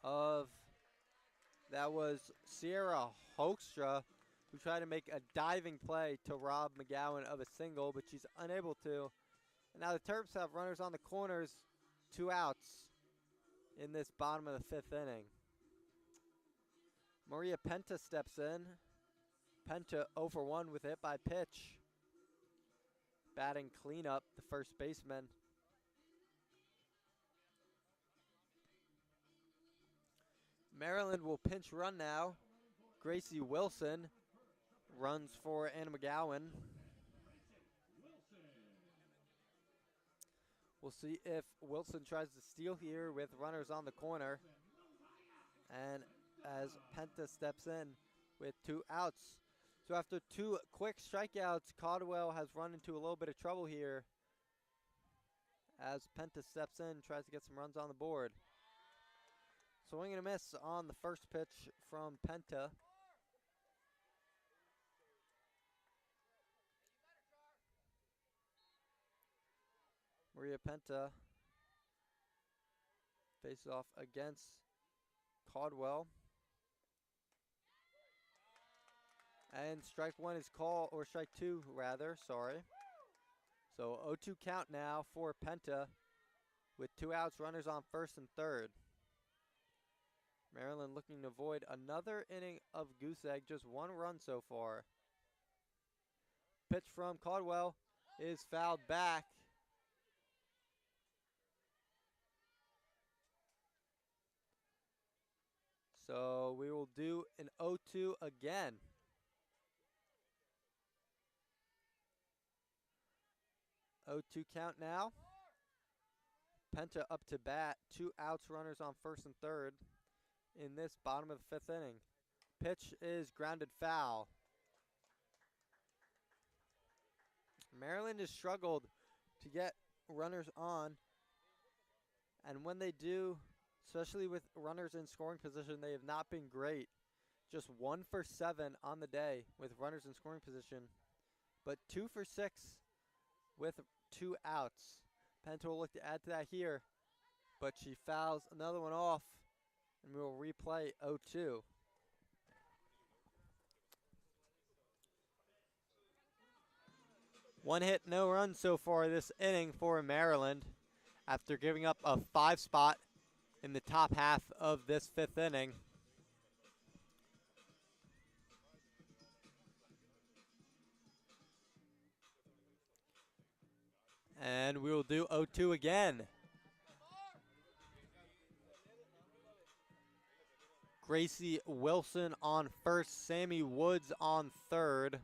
of, that was Sierra Hoekstra, who tried to make a diving play to rob McGowan of a single, but she's unable to. And now the Terps have runners on the corners, 2 outs in this bottom of the 5th inning. Maria Penta steps in. Penta 0 for 1 with hit by pitch. Batting cleanup, the first baseman. Maryland will pinch run now. Gracie Wilson runs for Anna McGowan. We'll see if Wilson tries to steal here with runners on the corner. And as Penta steps in with 2 outs. So after 2 quick strikeouts, Caldwell has run into a little bit of trouble here as Penta steps in, tries to get some runs on the board. Swing and a miss on the first pitch from Penta. Maria Penta faces off against Caldwell. And strike 1 is called, or strike 2 rather, sorry. So 0-2 count now for Penta with 2 outs, runners on first and third. Maryland looking to avoid another inning of goose egg, just 1 run so far. Pitch from Caldwell is fouled back. So we will do an 0-2 again. 0-2 count now. Penta up to bat. 2 outs, runners on first and third in this bottom of the 5th inning. Pitch is grounded foul. Maryland has struggled to get runners on. And when they do, especially with runners in scoring position, they have not been great. just 1 for 7 on the day with runners in scoring position, but 2 for 6 with 2 outs. Penta will look to add to that here, but she fouls another one off, and we will replay 0-2. One hit, no run so far this inning for Maryland after giving up a 5 spot in the top half of this 5th inning. And we will do 0-2 again. Gracie Wilson on first, Sammy Woods on third.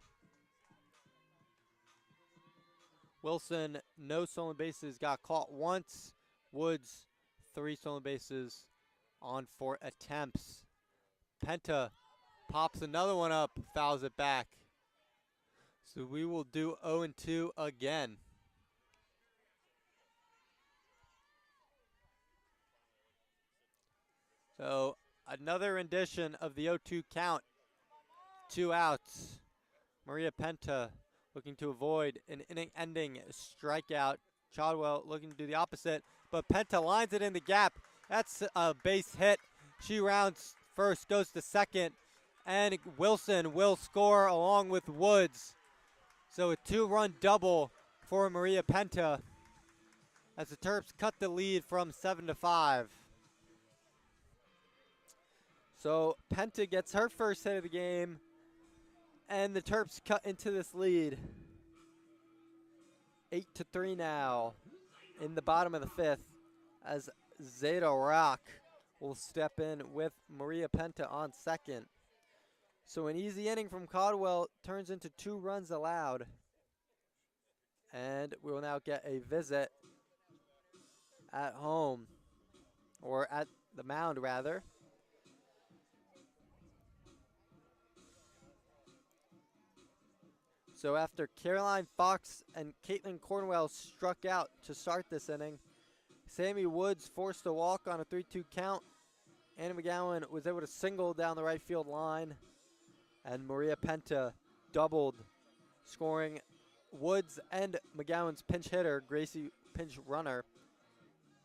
Wilson, no stolen bases, got caught once. Woods, 3 stolen bases on 4 attempts. Penta pops another one up, fouls it back. So we will do 0-2 again. So another rendition of the 0-2 count. 2 outs. Maria Penta looking to avoid an inning-ending strikeout. Chadwell looking to do the opposite, but Penta lines it in the gap. That's a base hit. She rounds first, goes to second, and Wilson will score along with Woods. So a 2-run double for Maria Penta as the Terps cut the lead from 7-5. So Penta gets her first hit of the game, and the Terps cut into this lead. 8-3 now in the bottom of the 5th as Zeta Rock will step in with Maria Penta on second. So an easy inning from Caldwell turns into 2 runs allowed. And we will now get a visit at home, or at the mound rather. So after Caroline Fox and Caitlin Cornwell struck out to start this inning, Sammy Woods forced a walk on a 3-2 count. Anna McGowan was able to single down the right field line, and Maria Penta doubled, scoring Woods and McGowan's pinch hitter, pinch runner,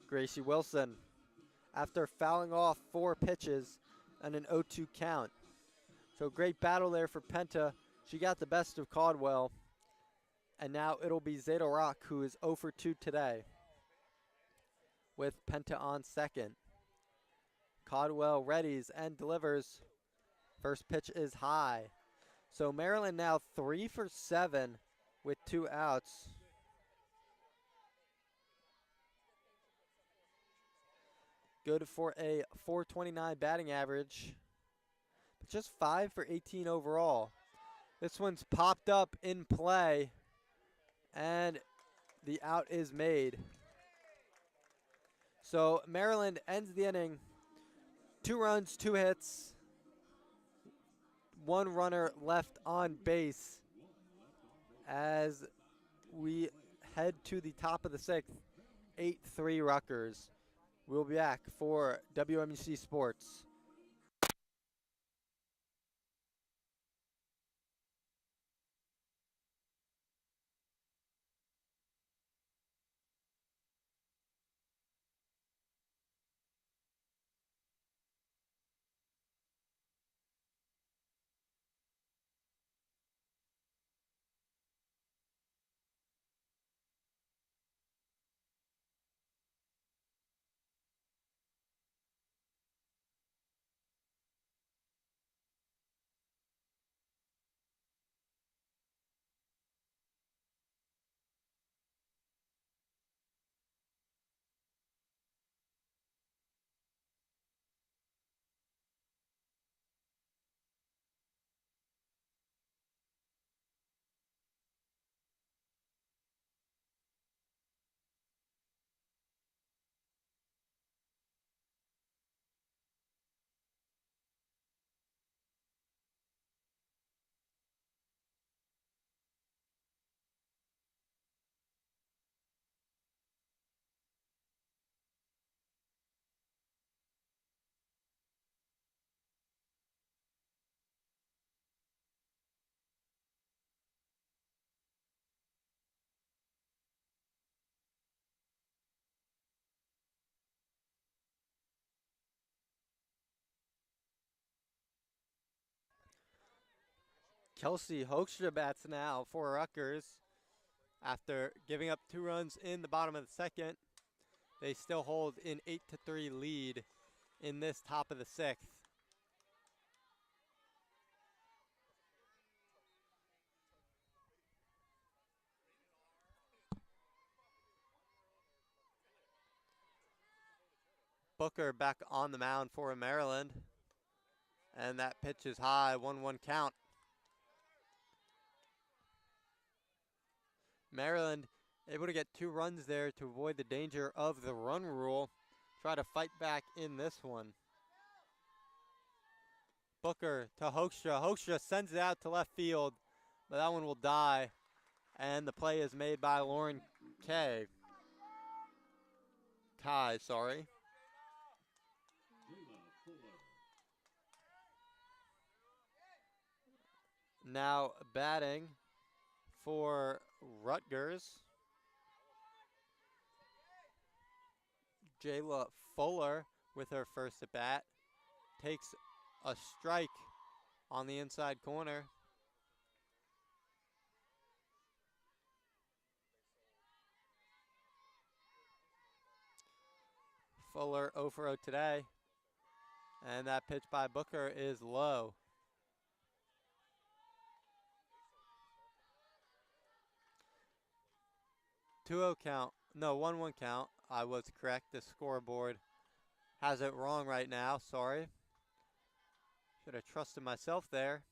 Gracie Wilson, after fouling off 4 pitches and an 0-2 count. So great battle there for Penta. She got the best of Caldwell, and now it'll be Zeta Rock, who is 0 for 2 today, with Penta on second. Caldwell readies and delivers. First pitch is high. So Maryland now 3 for 7 with 2 outs. Good for a .429 batting average, but just 5 for 18 overall. This one's popped up in play, and the out is made. So Maryland ends the inning. 2 runs, 2 hits, 1 runner left on base as we head to the top of the 6th. 8-3 Rutgers. We'll be back for WMUC Sports. Kelsey Hoekstra bats now for Rutgers. After giving up 2 runs in the bottom of the second, they still hold an 8-3 lead in this top of the 6th. Booker back on the mound for Maryland. And that pitch is high, 1-1 count. Maryland able to get 2 runs there to avoid the danger of the run rule. Try to fight back in this one. Booker to Hoekstra. Hoekstra sends it out to left field, but that one will die. And the play is made by Lauren Kai, sorry. Now batting for Rutgers, Jayla Fuller with her first at bat. Takes a strike on the inside corner. Fuller 0 for 0 today. And that pitch by Booker is low. Two-0 count. No, 1-1 count. I was correct. The scoreboard has it wrong right now. Sorry. Should have trusted myself there.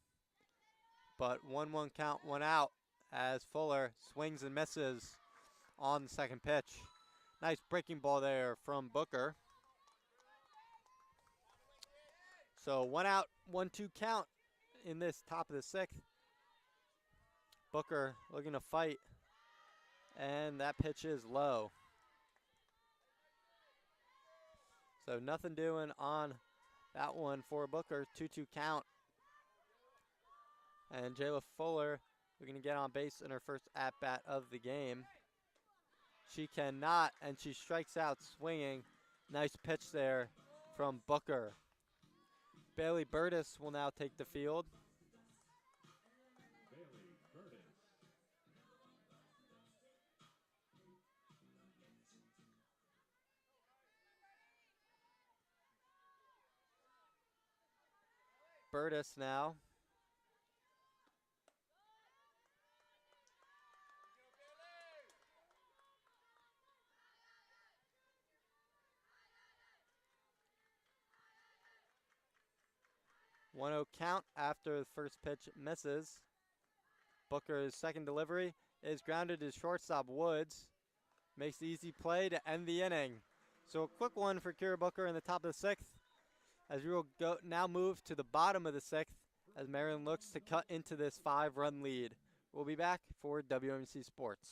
But 1-1 count, 1 out as Fuller swings and misses on the second pitch. Nice breaking ball there from Booker. So 1 out, 1-2 count in this top of the 6th. Booker looking to fight. And that pitch is low. So nothing doing on that one for Booker. 2-2 count. And Jayla Fuller looking to get on base in her first at-bat of the game. She cannot, and she strikes out swinging. Nice pitch there from Booker. Bailey Burtis will now take the field. Burtis now. One 0 count after the first pitch misses. Booker's second delivery is grounded to shortstop Woods. Makes the easy play to end the inning. So a quick one for Kira Booker in the top of the 6th. As we will now move to the bottom of the 6th as Maryland looks to cut into this 5-run lead. We'll be back for WMC Sports.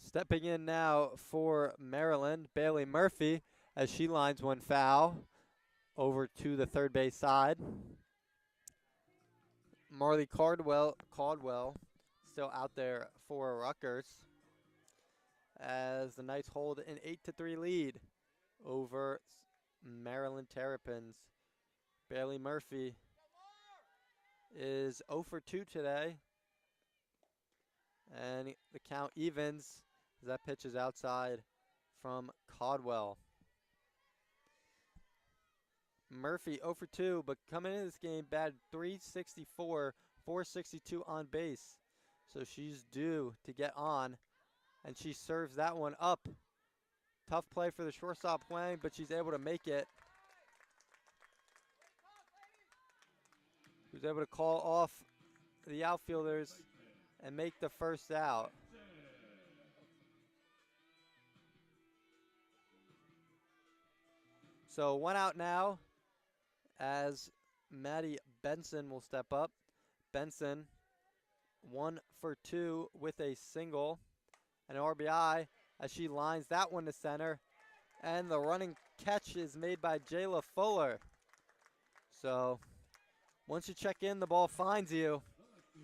Stepping in now for Maryland, Bailey Murphy, as she lines one foul over to the third base side. Marley Caldwell still out there for Rutgers as the Knights hold an 8-3 lead over Maryland Terrapins. Bailey Murphy is 0 for 2 today, and the count evens as that pitch is outside from Caldwell. Murphy 0 for 2, but coming into this game batted .364, 462 on base. So she's due to get on, and she serves that one up. Tough play for the shortstop playing, but she's able to make it. She was able to call off the outfielders and make the first out. So 1 out now as Maddie Benson will step up. Benson 1 for 2 with a single and an RBI as she lines that one to center. And the running catch is made by Jayla Fuller. So once you check in, the ball finds you.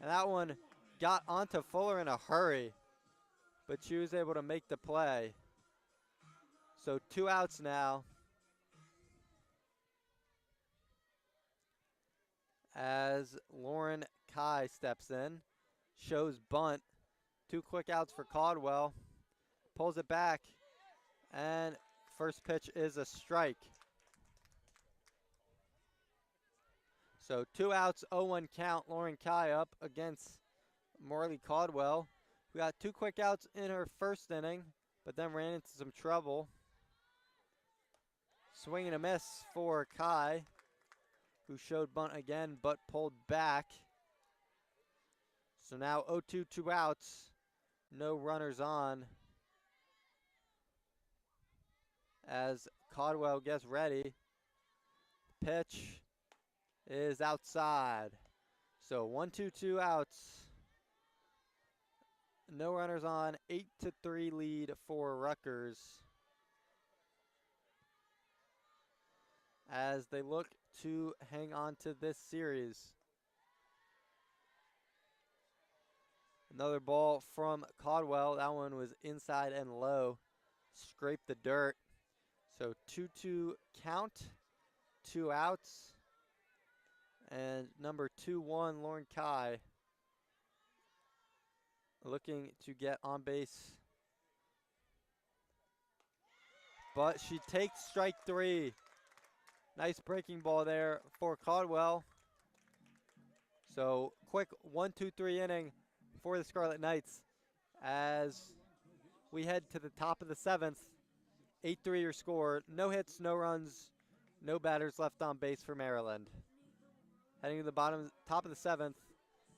And that one got onto Fuller in a hurry, but she was able to make the play. So 2 outs now. As Lauren Kai steps in, shows bunt. 2 quick outs for Caldwell. Pulls it back, and first pitch is a strike. So 2 outs, 0-1 count. Lauren Kai up against Marley Caldwell, who got 2 quick outs in her first inning, but then ran into some trouble. Swing and a miss for Kai, who showed bunt again but pulled back. So now 0-2, 2 outs, no runners on. As Caldwell gets ready, pitch is outside. So 1-2, 2 outs, no runners on, 8-3 lead for Rutgers as they look to hang on to this series. Another ball from Caldwell. That one was inside and low. Scraped the dirt. So 2-2 count, 2 outs. And number 2-1, Lauren Kai, looking to get on base. But she takes strike 3. Nice breaking ball there for Caldwell. So quick 1-2-3 inning for the Scarlet Knights as we head to the top of the 7th. 8-3 your score. No hits, no runs, no batters left on base for Maryland. Heading to the top of the 7th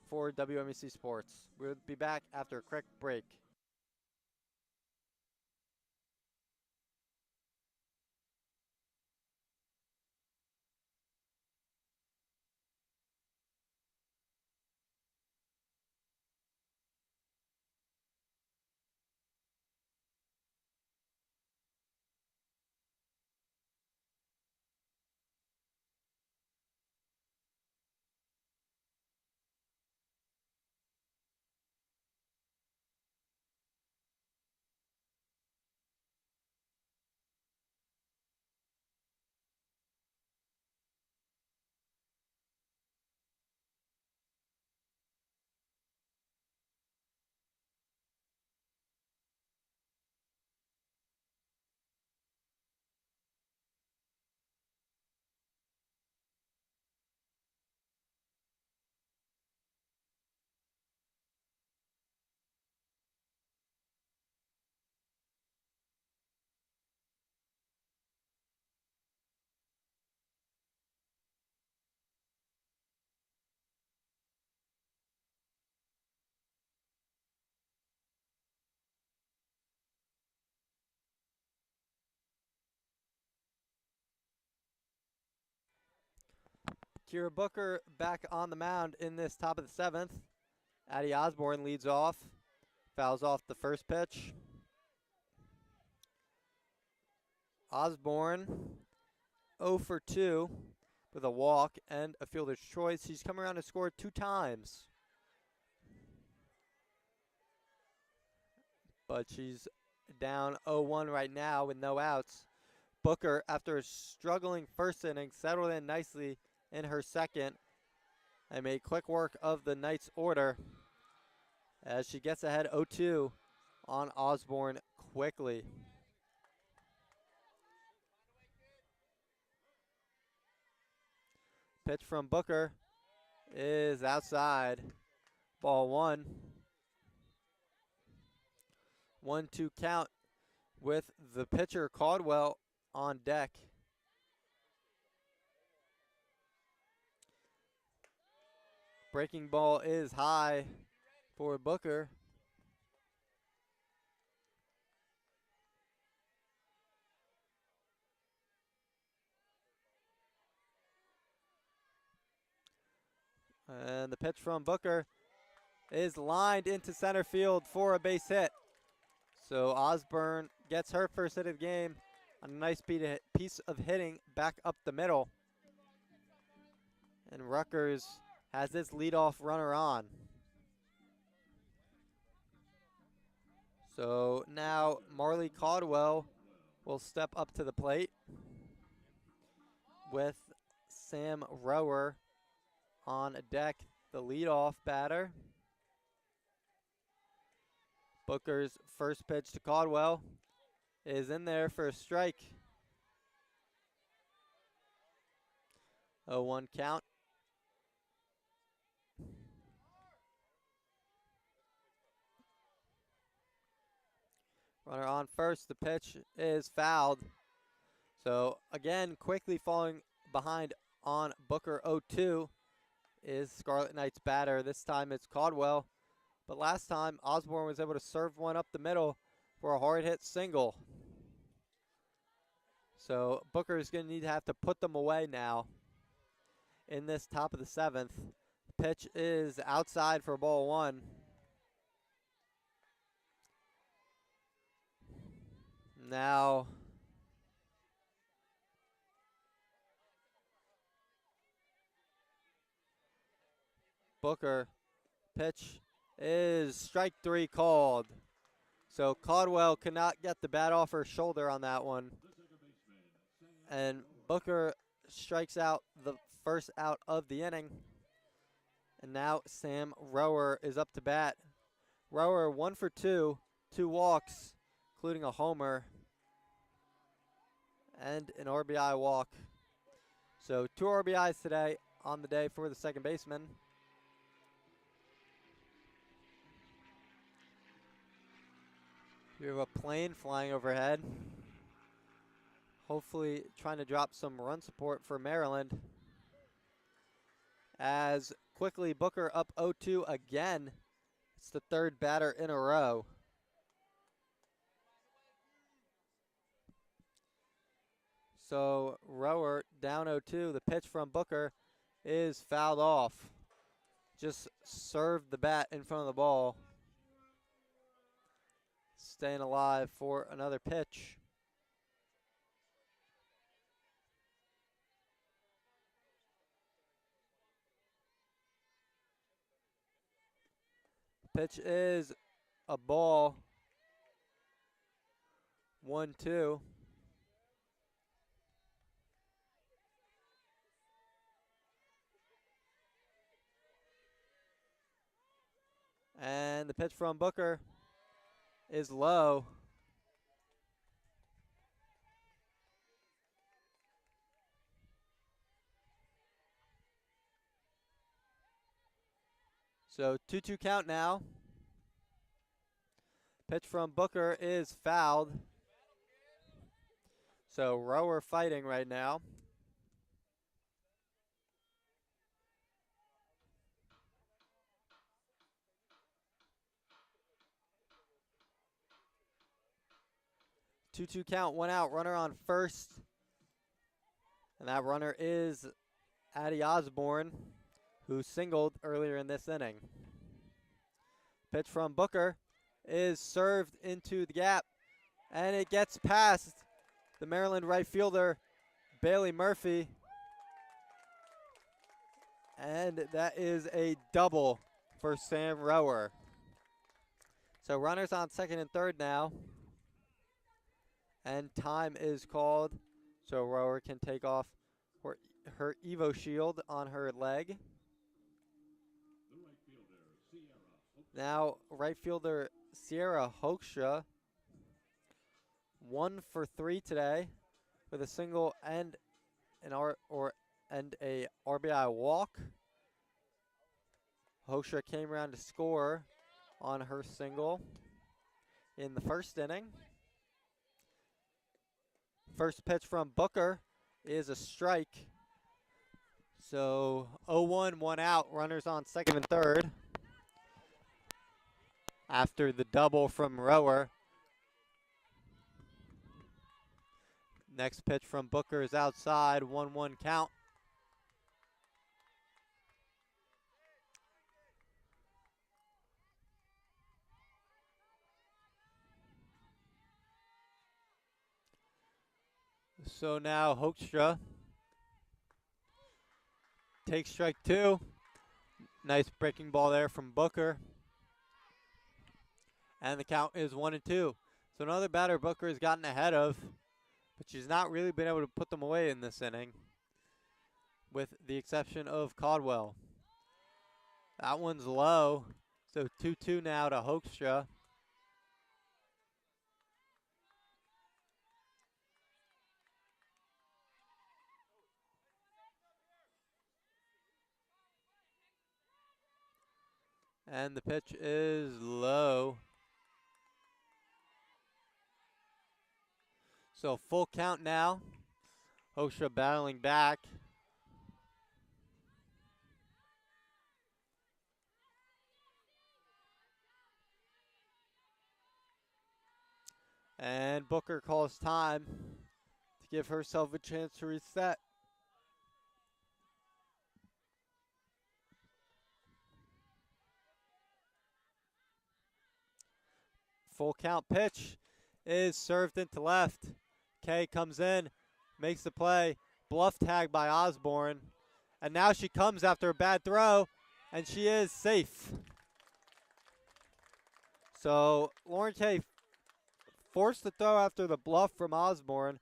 for WMEC Sports. We'll be back after a quick break. Kira Booker back on the mound in this top of the 7th. Addie Osborne leads off, fouls off the first pitch. Osborne 0 for 2 with a walk and a fielder's choice. She's come around to score 2 times. But she's down 0-1 right now with no outs. Booker, after a struggling first inning, settled in nicely in her second and made quick work of the Knights' order as she gets ahead 0-2 on Osborne quickly. Pitch from Booker is outside. Ball 1. 1-2 count with the pitcher Caldwell on deck. Breaking ball is high for Booker. And the pitch from Booker is lined into center field for a base hit. So Osborne gets her first hit of the game. A nice piece of hitting back up the middle. And Rutgers has this leadoff runner on. So now Marley Caldwell will step up to the plate with Sam Rower on deck, the leadoff batter. Booker's first pitch to Caldwell is in there for a strike. 0-1 count. Runner on first. The pitch is fouled. So again, quickly falling behind on Booker 0-2 is Scarlet Knights batter. This time it's Caldwell. But last time, Osborne was able to serve one up the middle for a hard hit single. So Booker is going to have to put them away now in this top of the 7th. Pitch is outside for ball 1. Now Booker, pitch is strike 3 called. So Caldwell cannot get the bat off her shoulder on that one. And Booker strikes out the first out of the inning. And now Sam Rower is up to bat. Rower 1 for 2, 2 walks, including a homer and an RBI walk. So 2 RBIs today on the day for the second baseman. We have a plane flying overhead. Hopefully trying to drop some run support for Maryland. As quickly Booker up 0-2 again. It's the 3rd batter in a row. So Rower down 0-2. The pitch from Booker is fouled off. Just served the bat in front of the ball. Staying alive for another pitch. Pitch is a ball. 1-2. And the pitch from Booker is low. So 2-2 count now. Pitch from Booker is fouled. So Rower fighting right now. Two count, 1 out, runner on first. And that runner is Addie Osborne, who singled earlier in this inning. Pitch from Booker is served into the gap, and it gets past the Maryland right fielder, Bailey Murphy. And that is a double for Sam Rower. So runners on second and third now. And time is called. So Rower can take off her Evo shield on her leg. Now right fielder Sierra Hoekstra, 1 for 3 today with a single and a RBI walk. Hoekstra came around to score on her single in the first inning. First pitch from Booker is a strike. So 0-1, 1 out, runners on second and third. After the double from Rower. Next pitch from Booker is outside, 1-1 count. So now Hoekstra takes strike 2. Nice breaking ball there from Booker. And the count is 1-2. So another batter Booker has gotten ahead of, but she's not really been able to put them away in this inning, with the exception of Caldwell. That one's low, so 2-2 now to Hoekstra. And the pitch is low. So full count now. Hoekstra battling back. And Booker calls time to give herself a chance to reset. Full count pitch is served into left. Kay comes in, makes the play, bluff tag by Osborne. And now she comes after a bad throw, and she is safe. So Lauren Kay forced the throw after the bluff from Osborne.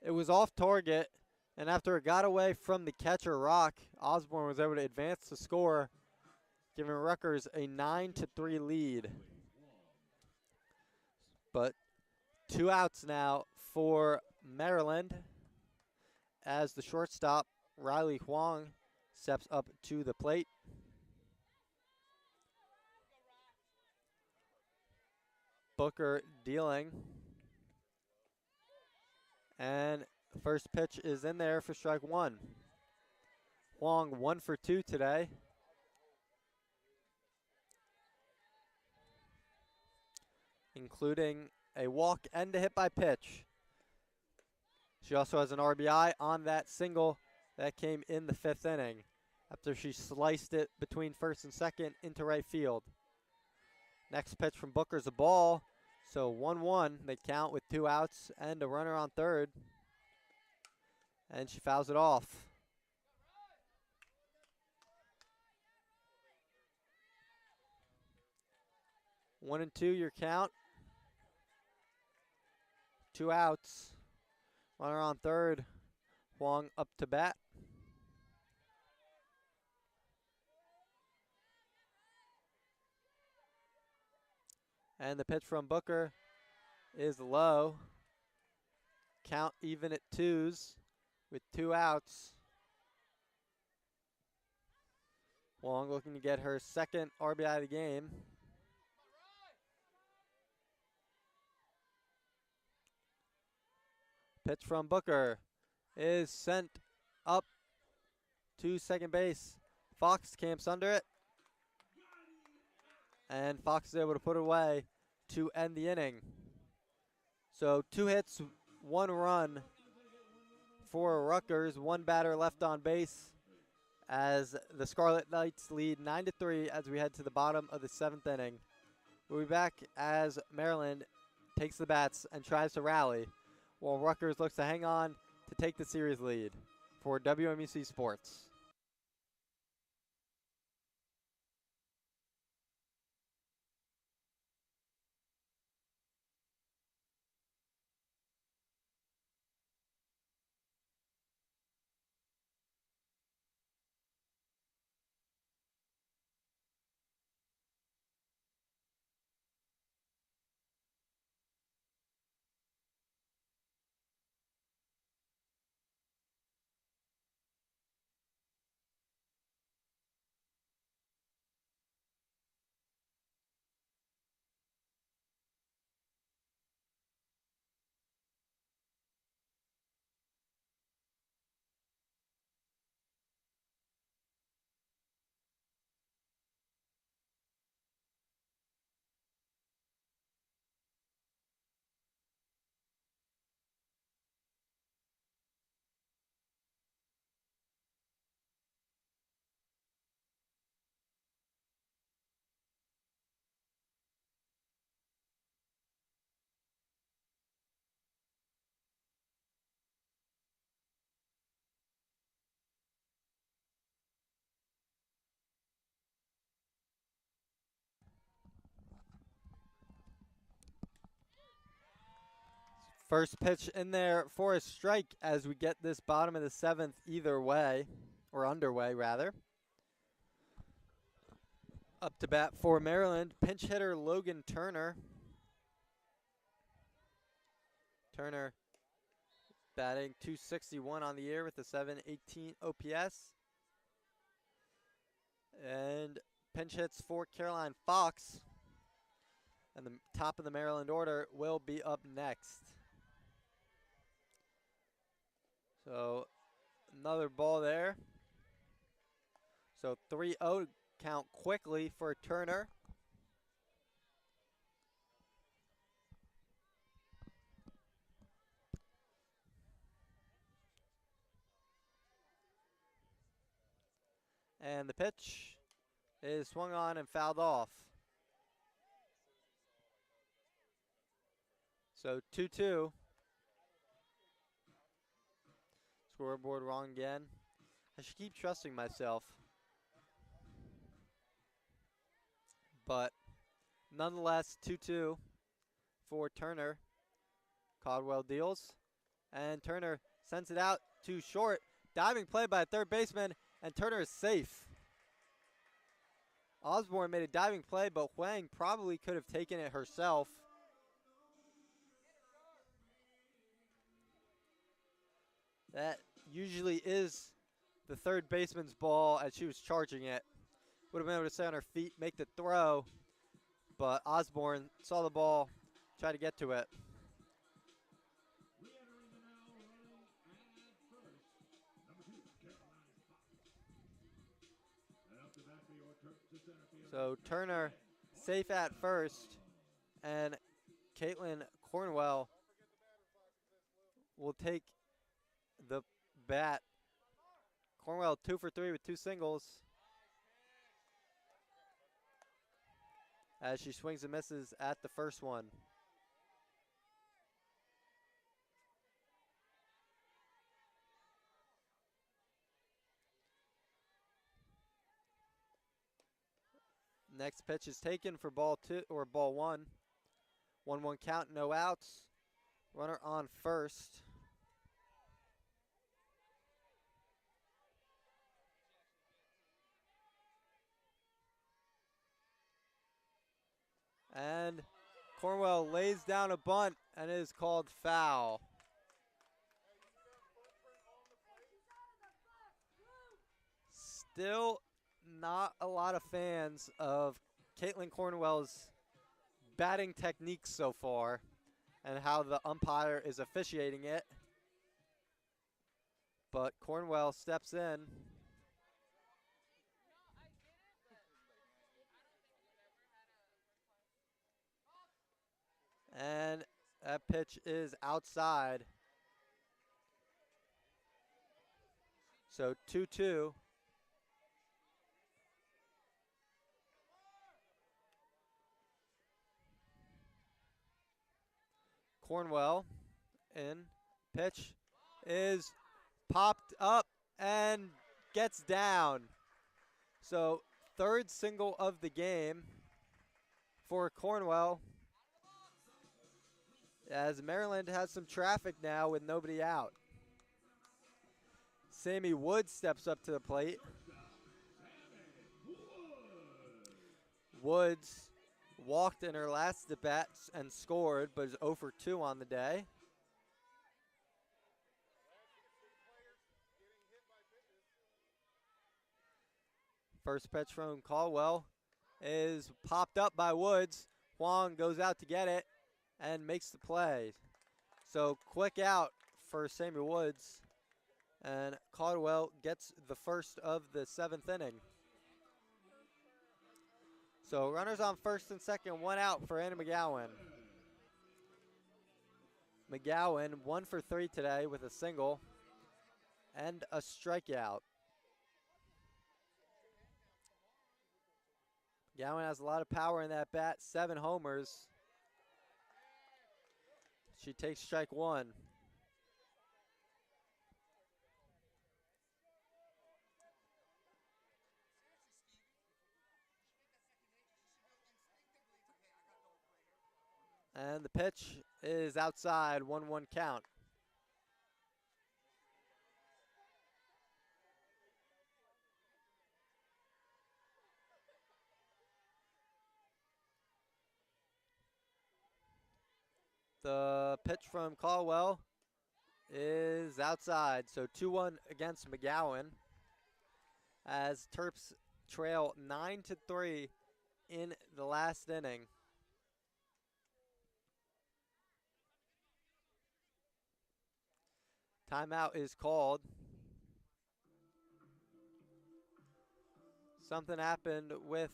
It was off target, and after it got away from the catcher Rock, Osborne was able to advance the score, giving Rutgers a 9-3 lead. But 2 outs now for Maryland as the shortstop, Riley Huang, steps up to the plate. Booker dealing. And first pitch is in there for strike 1. Huang 1 for 2 today. Including a walk and a hit by pitch. She also has an RBI on that single that came in the 5th inning after she sliced it between first and second into right field. Next pitch from Booker's a ball. So 1-1, they count with 2 outs and a runner on third. And she fouls it off. One and two, your count. 2 outs. Runner on third. Huang up to bat. And the pitch from Booker is low. Count even at 2s with 2 outs. Huang looking to get her second RBI of the game. Pitch from Booker is sent up to second base. Fox camps under it. And Fox is able to put it away to end the inning. So 2 hits, 1 run for Rutgers. 1 batter left on base as the Scarlet Knights lead 9-3 as we head to the bottom of the 7th inning. We'll be back as Maryland takes the bats and tries to rally, while Rutgers looks to hang on to take the series lead for WMUC Sports. First pitch in there for a strike as we get this bottom of the 7th either way, or underway rather. Up to bat for Maryland, pinch hitter Logan Turner. Turner batting .261 on the year with a .718 OPS. And pinch hits for Caroline Fox. And the top of the Maryland order will be up next. So another ball there. So 3-0 count quickly for Turner. And the pitch is swung on and fouled off. So 2-2. Scoreboard wrong again. I should keep trusting myself. But nonetheless, 2-2 for Turner. Caldwell deals. And Turner sends it out too short. Diving play by a third baseman, and Turner is safe. Osborne made a diving play, but Huang probably could have taken it herself. That usually is the third baseman's ball as she was charging it. Would have been able to stay on her feet, make the throw, but Osborne saw the ball, tried to get to it. Re-entering the now running at first, number 2, Caroline Fox. And up to bat for your Terps to center field. So Turner safe at first, and Caitlin Cornwell will take the bat. Cornwell 2 for 3 with 2 singles as she swings and misses at the first one. Next pitch is taken for ball 2 or ball 1. 1-1 count, no outs. Runner on first. And Cornwell lays down a bunt and it is called foul. Still not a lot of fans of Caitlin Cornwell's batting techniques so far and how the umpire is officiating it. But Cornwell steps in. And that pitch is outside. So 2-2. Cornwell in. Pitch is popped up and gets down. So third single of the game for Cornwell, as Maryland has some traffic now with nobody out. Sammy Woods steps up to the plate. Woods walked in her last at bat and scored, but is 0 for 2 on the day. First pitch from Caldwell is popped up by Woods. Huang goes out to get it and makes the play. So quick out for Sammy Woods, and Caldwell gets the first of the 7th inning. So runners on first and second, 1 out for Anna McGowan. McGowan 1 for 3 today with a single and a strikeout. McGowan has a lot of power in that bat, 7 homers. She takes strike 1. And the pitch is outside, 1-1 count. The pitch from Caldwell is outside, so 2-1 against McGowan, as Terps trail 9-3 in the last inning. Timeout is called. Something happened with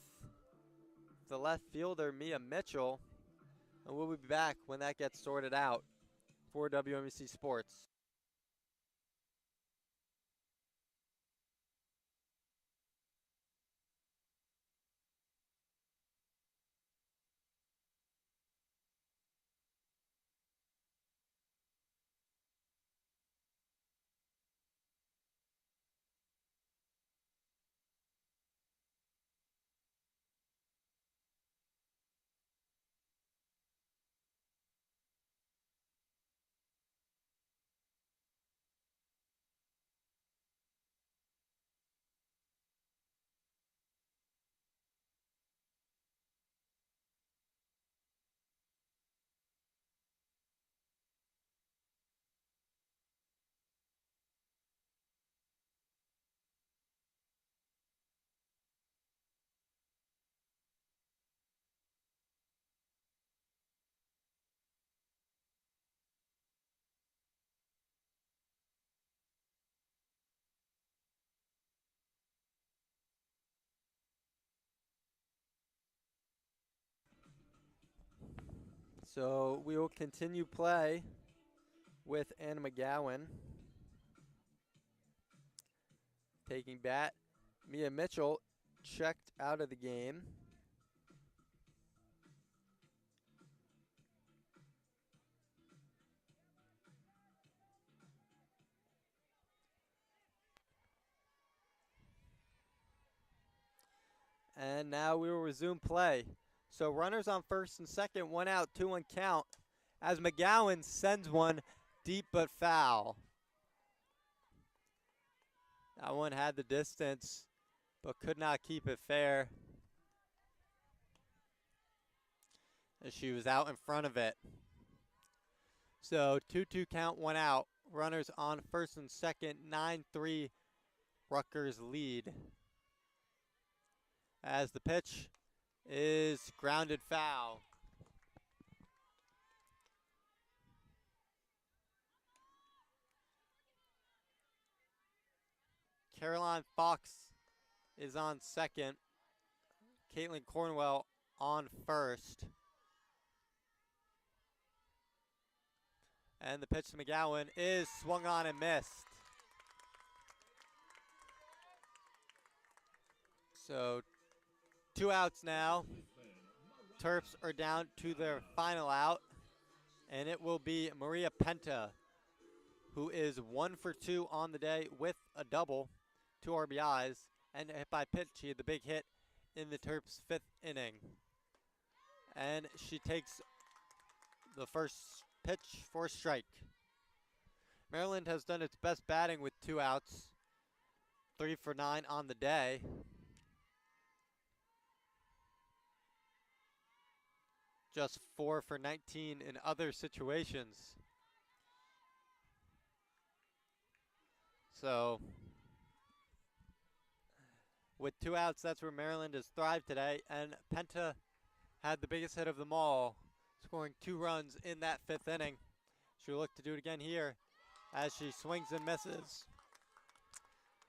the left fielder, Mia Mitchell, and we'll be back when that gets sorted out for WMC Sports. So we will continue play with Anna McGowan taking bat. Mia Mitchell checked out of the game. And now we will resume play. So runners on first and second, 1 out, 2-1 count, as McGowan sends one deep but foul. That one had the distance, but could not keep it fair, as she was out in front of it. So 2-2 count, 1 out. Runners on first and second, 9-3 Rutgers lead. As the pitch is grounded foul. Caroline Fox is on second. Caitlin Cornwell on first. And the pitch to McGowan is swung on and missed. So 2 outs now. Terps are down to their final out, and it will be Maria Penta who is 1 for 2 on the day with a double, 2 RBIs, and a hit by pitch. She had the big hit in the Terps' 5th inning. And she takes the first pitch for a strike. Maryland has done its best batting with 2 outs, 3 for 9 on the day. Just 4 for 19 in other situations. So, with 2 outs, that's where Maryland has thrived today. And Penta had the biggest hit of them all, scoring 2 runs in that 5th inning. She'll look to do it again here as she swings and misses.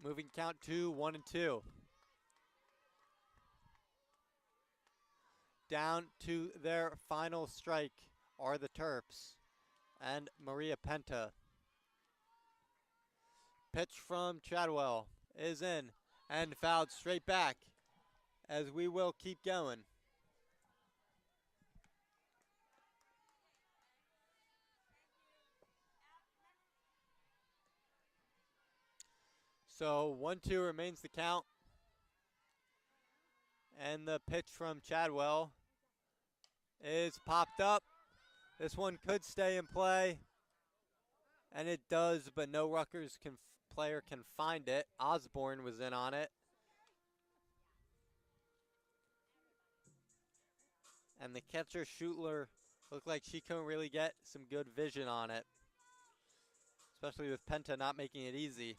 Moving count to 1-2. Down to their final strike are the Terps and Maria Penta. Pitch from Chadwell is in and fouled straight back as we will keep going. So 1-2 remains the count. And the pitch from Chadwell is popped up. This one could stay in play. And it does, but no Rutgers player can find it. Osborne was in on it. And the catcher, Schutler, looked like she couldn't really get some good vision on it, especially with Penta not making it easy.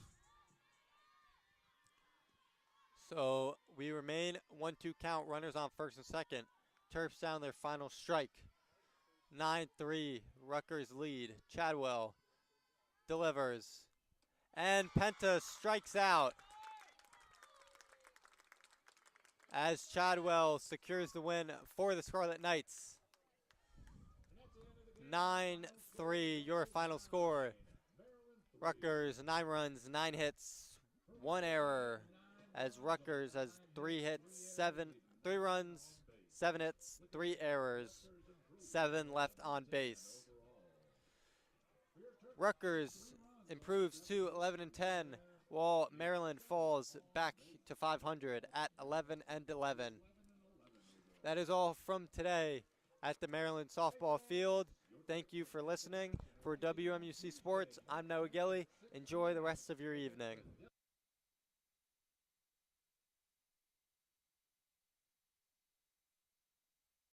So we remain 1-2 count, runners on first and second. Terps down their final strike. 9-3, Rutgers lead. Chadwell delivers. And Penta strikes out as Chadwell secures the win for the Scarlet Knights. 9-3, your final score. Rutgers, 9 runs, 9 hits, 1 error, as Rutgers has 3 runs, 7 hits, 3 errors, 7 left on base. Rutgers improves to 11-10, while Maryland falls back to 500 at 11-11. That is all from today at the Maryland softball field. Thank you for listening. For WMUC Sports, I'm Noah Ghelli. Enjoy the rest of your evening.